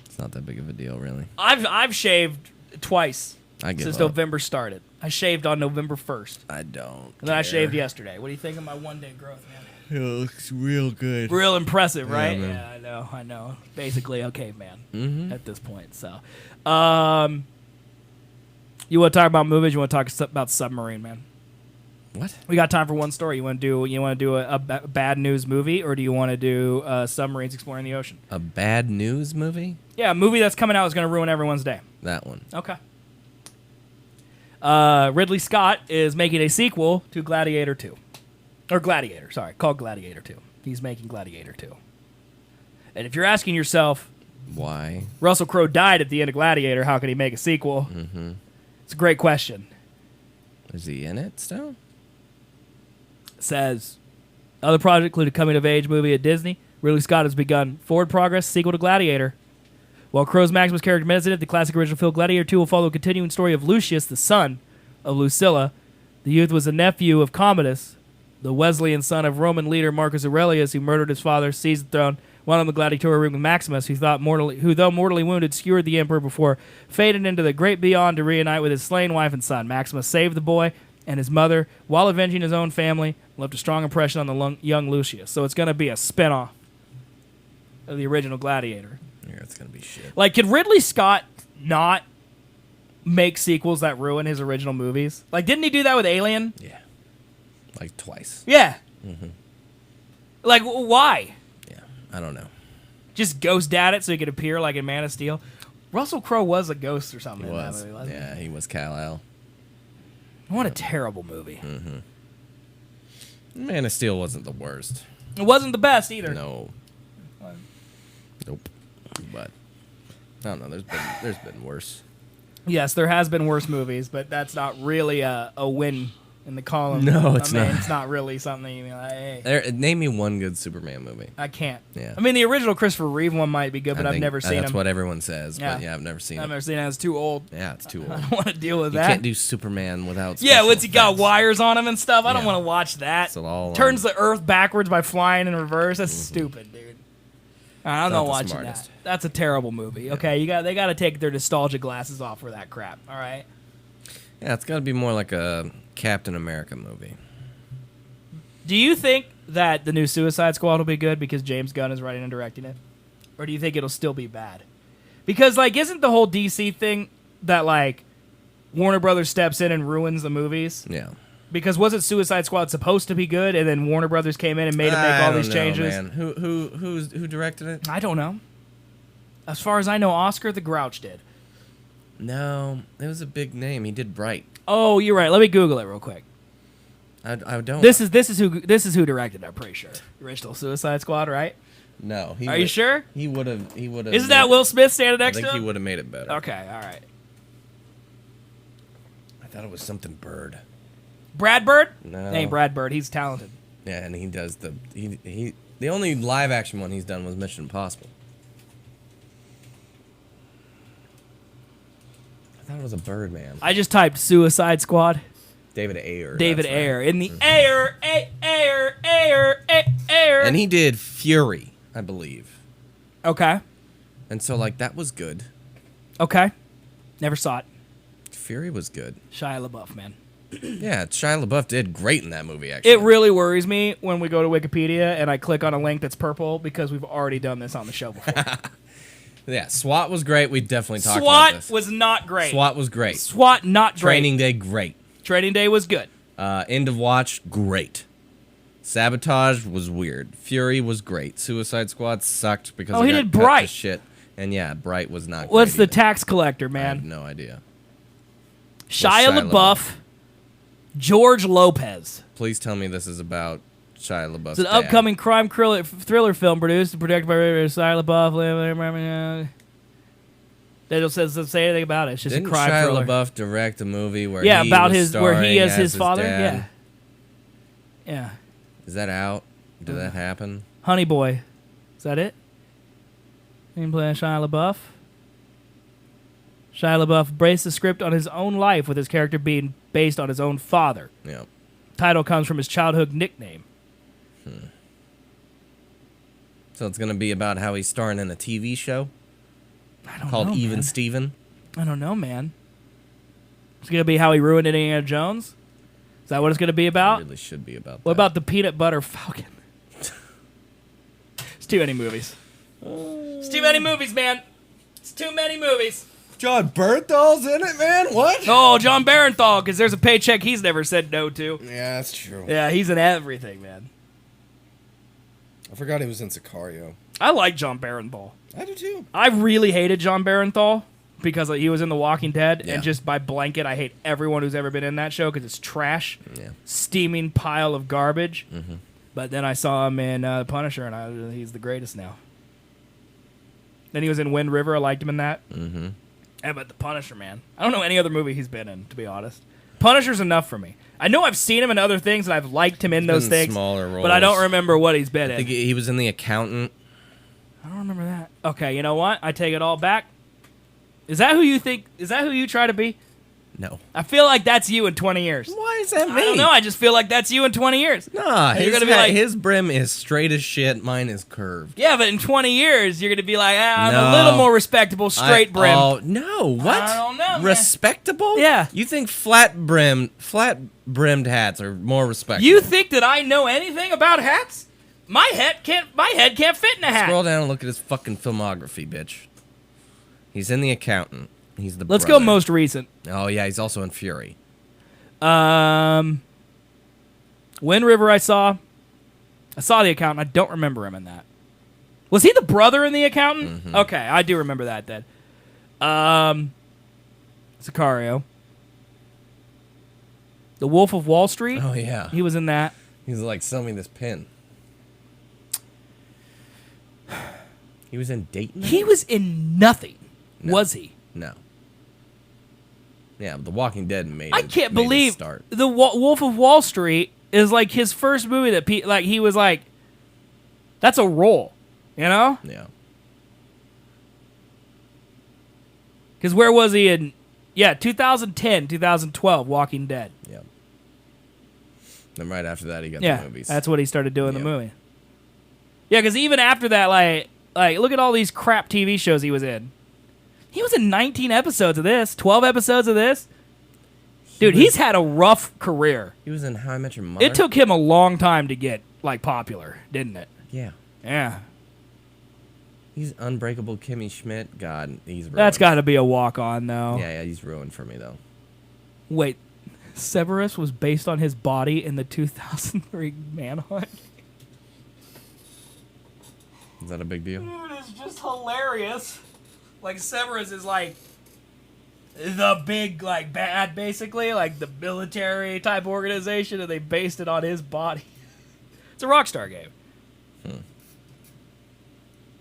It's not that big of a deal, really. I've shaved twice since up. November started. I shaved on November 1st. I don't. And then I shaved yesterday. What do you think of my 1-day growth, man? It looks real good. Real impressive, right? man. Yeah, I know. Basically, okay, man, at this point. So, you want to talk about movies? You want to talk about Submarine, man? What? We got time for one story. You want to do a bad news movie, or do you want to do submarines exploring the ocean? A bad news movie? Yeah, a movie that's coming out is going to ruin everyone's day. That one. Okay. Ridley Scott is making a sequel to Gladiator 2. Or Gladiator, sorry, called Gladiator 2. He's making Gladiator 2. And if you're asking yourself, why? Russell Crowe died at the end of Gladiator, how could he make a sequel? Mm-hmm. It's a great question. Is he in it still? It says, other projects include a coming-of-age movie at Disney. Ridley Scott has begun forward progress sequel to Gladiator. While Crowe's Maximus character remains in it, the classic original film Gladiator 2 will follow a continuing story of Lucius, the son of Lucilla. The youth was a nephew of Commodus, the Wesleyan son of Roman leader Marcus Aurelius, who murdered his father, seized the throne, went on the gladiatorial ring with Maximus, who though mortally wounded, skewered the emperor before fading into the great beyond to reunite with his slain wife and son. Maximus saved the boy and his mother while avenging his own family, left a strong impression on the young Lucius. So it's going to be a spinoff of the original Gladiator. Yeah, it's going to be shit. Like, could Ridley Scott not make sequels that ruin his original movies? Like, didn't he do that with Alien? Yeah. Like twice. Yeah. Like, why? Yeah, I don't know. Just ghost at it so he could appear like in Man of Steel? Russell Crowe was a ghost or something He in was. that movie, wasn't Yeah, he was Kal-El. he? What a terrible movie. Man of Steel wasn't the worst. It wasn't the best either. No. Nope. But I don't know. There's been worse. Yes, there has been worse movies, but that's not really a win in the column. No, it's not. It's not really something you like, hey, Name me one good Superman movie. I can't. Yeah. I mean, the original Christopher Reeve one might be good, but I've think never seen That's him. what everyone says. Yeah. But yeah, I've never seen I've it. never seen it. It's too old. Yeah, it's too old. I don't want to deal with You that. can't do Superman without. Yeah, special once he got effects. wires on him and stuff, I don't Yeah. want to watch that. It's all Turns the Earth backwards by flying in reverse. That's stupid, dude. I'm Not not the watching smartest. that. That's a terrible movie. Okay, they got to take their nostalgia glasses off for that crap. All right. Yeah, it's got to be more like a Captain America movie. Do you think that the new Suicide Squad will be good because James Gunn is writing and directing it, or do you think it'll still be bad? Because like, isn't the whole DC thing that like Warner Brothers steps in and ruins the movies? Yeah. Because wasn't Suicide Squad supposed to be good, and then Warner Brothers came in and made him make all these changes? Man. Who directed it? I don't know. As far as I know, Oscar the Grouch did. No, it was a big name. He did Bright. Oh, you're right. Let me Google it real quick. I don't. This is who directed it, I'm pretty sure. The original Suicide Squad, right? No. Are you sure? He would have. Isn't that Will Smith standing I next think to he him? would have made it better. Okay, all right. I thought it was something Bird. Brad Bird? No. It ain't Brad Bird. He's talented. Yeah, and he does the only live action one he's done was Mission Impossible. I thought it was a Birdman. I just typed Suicide Squad. David Ayer. David that's right. Ayer. In the air. And he did Fury, I believe. Okay. And so like that was good. Okay. Never saw it. Fury was good. Shia LaBeouf, man. Yeah, Shia LaBeouf did great in that movie, actually. It really worries me when we go to Wikipedia and I click on a link that's purple because we've already done this on the show before. Yeah, SWAT was great. We definitely talked about SWAT this. was not great. SWAT was great. SWAT not great. Training Day, great. Training Day was good. End of Watch, great. Sabotage was weird. Fury was great. Suicide Squad sucked because Oh, it he got did cut Bright. to shit. And yeah, Bright was not. What's great the either. tax collector, I have man? no idea. Shia Shia LaBeouf, George Lopez. Please tell me this is about Shia LaBeouf's It's an dad. upcoming crime thriller film produced and directed by Shia LaBeouf. They don't say anything about it. It's just Didn't a crime Shia thriller. LaBeouf direct a movie where Yeah, he about was where he starring is his as father. dad? Yeah. Is that out? Did that happen? Honey Boy. Is that it? He playing Shia LaBeouf. Shia LaBeouf based the script on his own life, with his character being based on his own father. Yeah. Title comes from his childhood nickname. So it's gonna be about how he's starring in a TV show I don't called know, Even man. Steven. I don't know, man. It's gonna be how he ruined Indiana Jones. Is that what it's gonna be about? It really should be about. What that. about the Peanut Butter Falcon? It's too many movies. It's too many movies, man. It's too many movies. John Bernthal's in it, man? What? Oh, John Barenthal, because there's a paycheck he's never said no to. Yeah, that's true. Yeah, he's in everything, man. I forgot he was in Sicario. I like John Barenthal. I do too. I really hated John Barenthal because he was in The Walking Dead, Yeah. and just by blanket, I hate everyone who's ever been in that show because it's trash, Yeah. steaming pile of garbage. Mm-hmm. But then I saw him in Punisher, and he's the greatest now. Then he was in Wind River. I liked him in that. Mm-hmm. Yeah, but the Punisher, man. I don't know any other movie he's been in, to be honest. Punisher's enough for me. I know I've seen him in other things, and I've liked him in those been in things. smaller roles. But I don't remember what he's been I in. think he was in The Accountant. I don't remember that. Okay, you know what? I take it all back. Is that who you think? Is that who you try to be? No. I feel like that's you in 20 years. Why is that me? I don't know. I just feel like that's you in 20 years. Nah, You're his, gonna be like- his brim is straight as shit. Mine is curved. Yeah, but in 20 years, you're going to be like, I'm No. a little more respectable, straight brim. Oh no! What? I don't know, man. Respectable? Yeah. You think flat brimmed hats are more respectable? You think that I know anything about hats? My head can't fit in a hat. Scroll down and look at his fucking filmography, bitch. He's in The Accountant. He's the. Let's brother. go most recent. Oh yeah, he's also in Fury. Wind River I saw The Accountant. I don't remember him in that. Was he the brother in The Accountant? Mm-hmm. Okay, I do remember that then. Sicario. The Wolf of Wall Street. Oh yeah, He was in that. he's like, sell me this pin. He was in Dayton. He was in nothing. No. Was he? No. Yeah, The Walking Dead made. I it- can't made it believe start. the Wolf of Wall Street is like his first movie that he was like, that's a role, you know? Yeah. Because where was he in? Yeah, 2010, 2012, Walking Dead. Yeah. Then right after that, he got Yeah, the movies. that's what he started doing the Yeah. movie. Yeah, because even after that, like look at all these crap TV shows he was in. He was in 19 episodes of this, 12 episodes of this. Dude, he's had a rough career. He was in How I Met Your Mother. It took him a long time to get like popular, didn't it? Yeah. Yeah, He's Unbreakable Kimmy Schmidt. God, he's ruined. that's got to be a walk-on, though. Yeah, he's ruined for me though. Wait, Severus was based on his body in the 2003 Manhunt. Is that a big deal? Dude, it's just hilarious. Like, Severus is like the big, like, bad, basically, like the military type organization, and they based it on his body. It's a Rockstar game.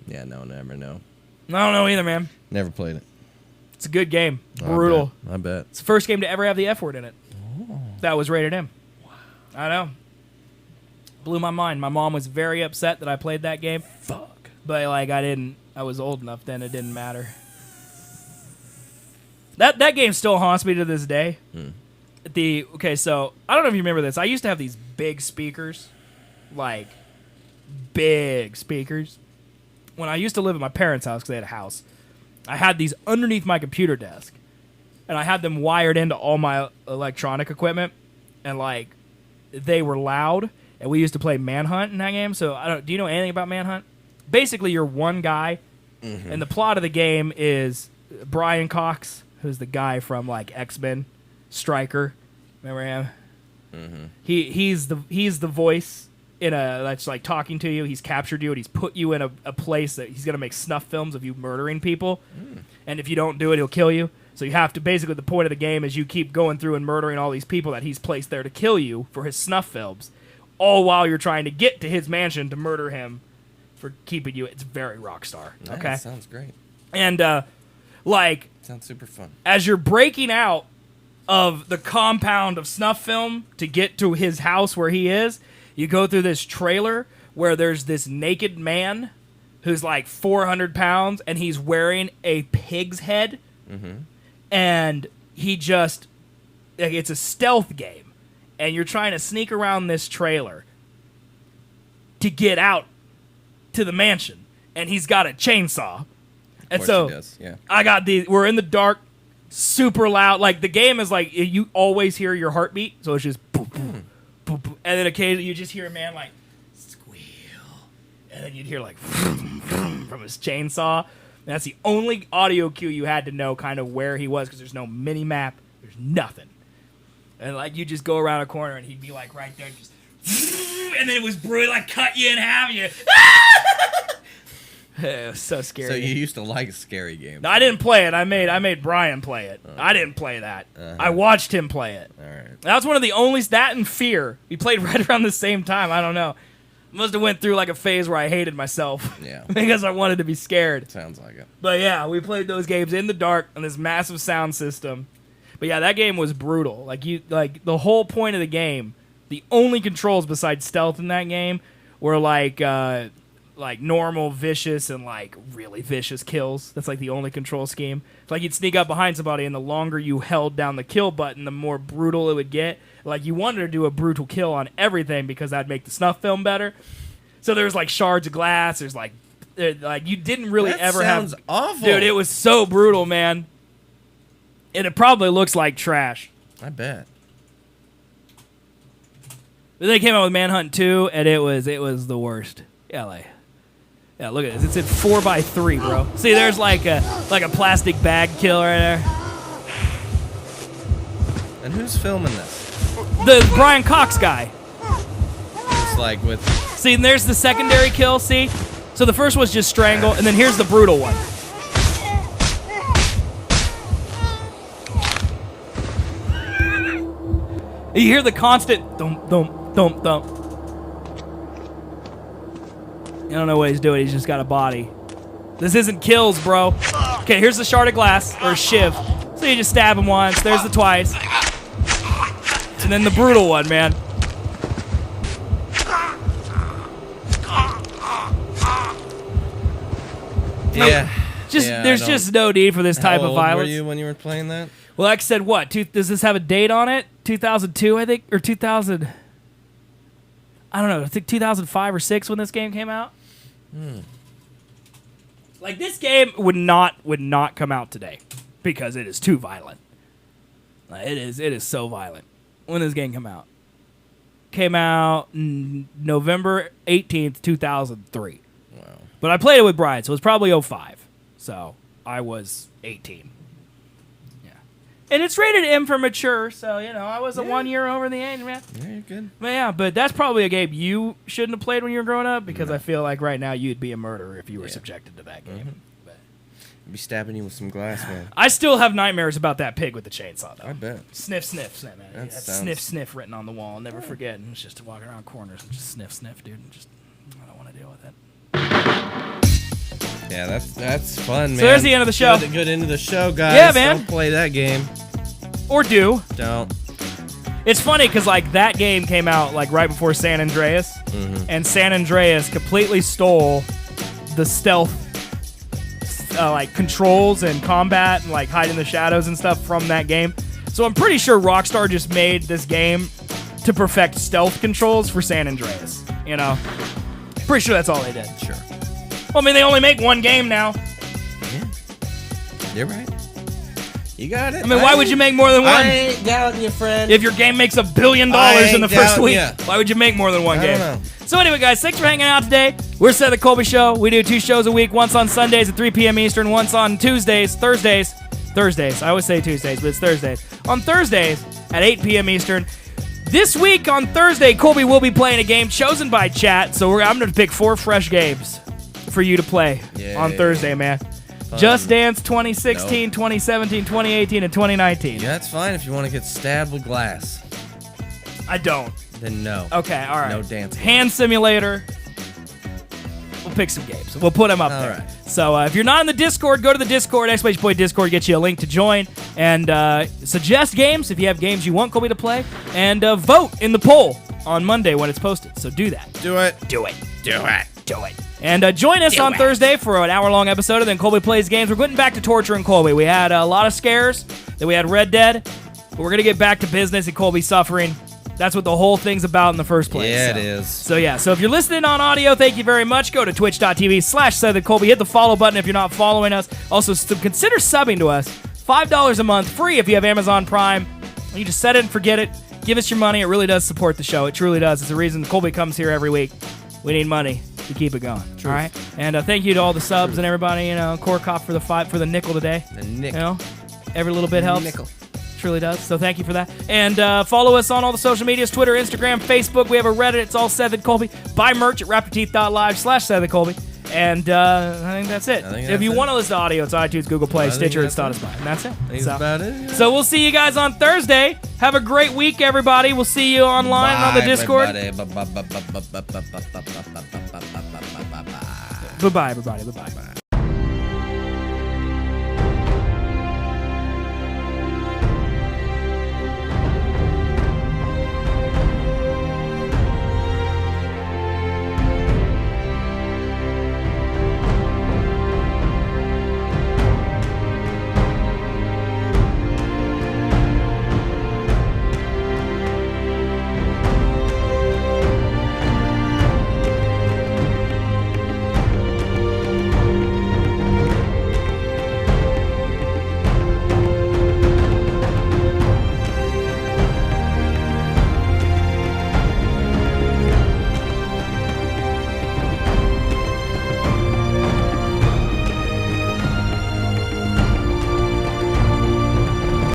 Yeah, no, never know. I don't know either, man. Never played it. It's a good game. Brutal. I bet. It's the first game to ever have the F word in it. That was rated M. Wow. I know. Blew my mind. My mom was very upset that I played that game. Fuck. But like I was old enough then, it didn't matter. That game still haunts me to this day. Okay, so I don't know if you remember this. I used to have these big speakers, like big speakers. When I used to live at my parents' house because they had a house, I had these underneath my computer desk, and I had them wired into all my electronic equipment, and like they were loud. And we used to play Manhunt in that game. So do you know anything about Manhunt? Basically, you're one guy, and the plot of the game is Brian Cox, who's the guy from like X-Men, Stryker. Remember him? He's the voice that's like talking to you. He's captured you and he's put you in a place that he's gonna make snuff films of you murdering people. And if you don't do it, he'll kill you. So you have to, basically the point of the game is you keep going through and murdering all these people that he's placed there to kill you for his snuff films, all while you're trying to get to his mansion to murder him for keeping you. It's very Rockstar. Nice, Okay, sounds great. and like Sounds super fun. as you're breaking out of the compound of snuff film to get to his house where he is, you go through this trailer where there's this naked man who's like 400 pounds and he's wearing a pig's head. And he just, like, it's a stealth game. And you're trying to sneak around this trailer to get out to the mansion. And he's got a chainsaw. And so He does, yeah. we're in the dark, super loud. Like, the game is like, you always hear your heartbeat. So it's just boop, boop, boop, boop. And then occasionally you just hear a man like, squeal. And then you'd hear like, vroom, vroom, from his chainsaw. And that's the only audio cue you had to know kind of where he was, because there's no mini map, there's nothing. And like you just go around a corner and he'd be like right there, just, and then it was brutal, like cut you in half. And you, it was so scary. So you used to like scary games. No, I didn't play it. I made Brian play it. I didn't play that. I watched him play it. All right. That was one of the only, that and Fear. We played right around the same time. I don't know. Must have went through like a phase where I hated myself. Yeah. Because I wanted to be scared. Sounds like it. But yeah, we played those games in the dark on this massive sound system. But yeah, that game was brutal. Like the whole point of the game, the only controls besides stealth in that game were like normal, vicious, and like really vicious kills. That's like the only control scheme. It's like you'd sneak up behind somebody, and the longer you held down the kill button, the more brutal it would get. Like you wanted to do a brutal kill on everything because that'd make the snuff film better. So there's like shards of glass. There's like you didn't really That ever sounds have. awful. Dude, it was so brutal, man. And it probably looks like trash. I bet. But they came out with Manhunt 2, and it was the worst. Yeah, look at this. It's in 4x3, bro. See, there's like a plastic bag kill right there. And who's filming this? The Brian Cox guy. It's like with. See, and there's the secondary kill, see? So the first was just strangle, and then here's the brutal one. You hear the constant thump, thump, thump, thump. I don't know what he's doing. He's just got a body. This isn't kills, bro. Okay, here's the shard of glass, or a shiv. So you just stab him once. There's the twice. And then the brutal one, man. Yeah. There's just no need for this type How of old violence. were you when you were playing that? Well, like I said, what? Does this have a date on it? 2002, I think, or 2000. I don't know. I think 2005 or 6 when this game came out. Like this game would not come out today because it is too violent. It is so violent. When did this game come out? Came out November 18th, 2003. Wow. But I played it with Brian, so it was probably 05. So I was 18. Yeah. And it's rated M for mature, so, I was a 1 year over the age, man. Yeah, you're good. But that's probably a game you shouldn't have played when you were growing up, because I feel like right now you'd be a murderer if you were subjected to that game. But I'd be stabbing you with some glass, man. I still have nightmares about that pig with the chainsaw, though. I bet. Sniff, sniff, sniff, man. That That's sounds- sniff, sniff written on the wall. I'll never forget. And it's just to walk around corners and just sniff, sniff, dude. I don't want to deal with it. Yeah, that's fun, man. So there's the end of the show. Good end of the show, guys. Yeah, man. Don't play that game. Or do. Don't. It's funny because that game came out right before San Andreas, and San Andreas completely stole the stealth controls and combat and hide in the shadows and stuff from that game. So I'm pretty sure Rockstar just made this game to perfect stealth controls for San Andreas. Pretty sure that's all they did. Sure. Well, I mean, they only make one game now. Yeah. You're right. You got it. I mean, why would you make more than one? I ain't doubting you, friend. If your game makes $1 billion in the ain't first doubting week, ya. why would you make more than one I game? don't know. So anyway, guys, thanks for hanging out today. We're Seth the Colby Show. We do 2 shows a week, once on Sundays at 3 p.m. Eastern, once on Thursdays. I always say Tuesdays, but it's Thursdays. On Thursdays at 8 p.m. Eastern. This week on Thursday, Colby will be playing a game chosen by chat. So I'm going to pick 4 fresh games for you to play on Thursday, man. Just Dance 2016, 2017, 2018, and 2019. Yeah, that's fine if you want to get stabbed with glass. I don't. Then no. Okay, all right. No dance. Hand Simulator. We'll pick some games. We'll put them up there. Right. So if you're not in the Discord, go to the Discord. !point Discord gets you a link to join. And suggest games if you have games you want Colby to play. And vote in the poll on Monday when it's posted. So do that. Do it. Do it. Do it. Do it. And join us on Thursday for an hour-long episode, and then Colby plays games. We're getting back to torturing Colby. We had a lot of scares. Then we had Red Dead. But we're going to get back to business and Colby suffering. That's what the whole thing's about in the first place. Yeah, it is. So if you're listening on audio, thank you very much. Go to twitch.tv/SethandColby. Hit the follow button if you're not following us. Also, consider subbing to us. $5 a month, free if you have Amazon Prime. You just set it and forget it. Give us your money. It really does support the show. It truly does. It's the reason Colby comes here every week. We need money to keep it going. All right? And thank you to all the subs and everybody. Korkop for the nickel today. The nickel. Every little bit helps. Nickel. Truly does. So thank you for that. And follow us on all the social medias, Twitter, Instagram, Facebook. We have a Reddit. It's all Seth and Colby. Buy merch at raptorteeth.live/Seth and Colby. And I think that's it. If you want to listen to audio, it's iTunes, Google Play, Stitcher, and Spotify. And that's it. That's about it. So we'll see you guys on Thursday. Have a great week, everybody. We'll see you online and on the Discord. Goodbye, everybody. Bye-bye.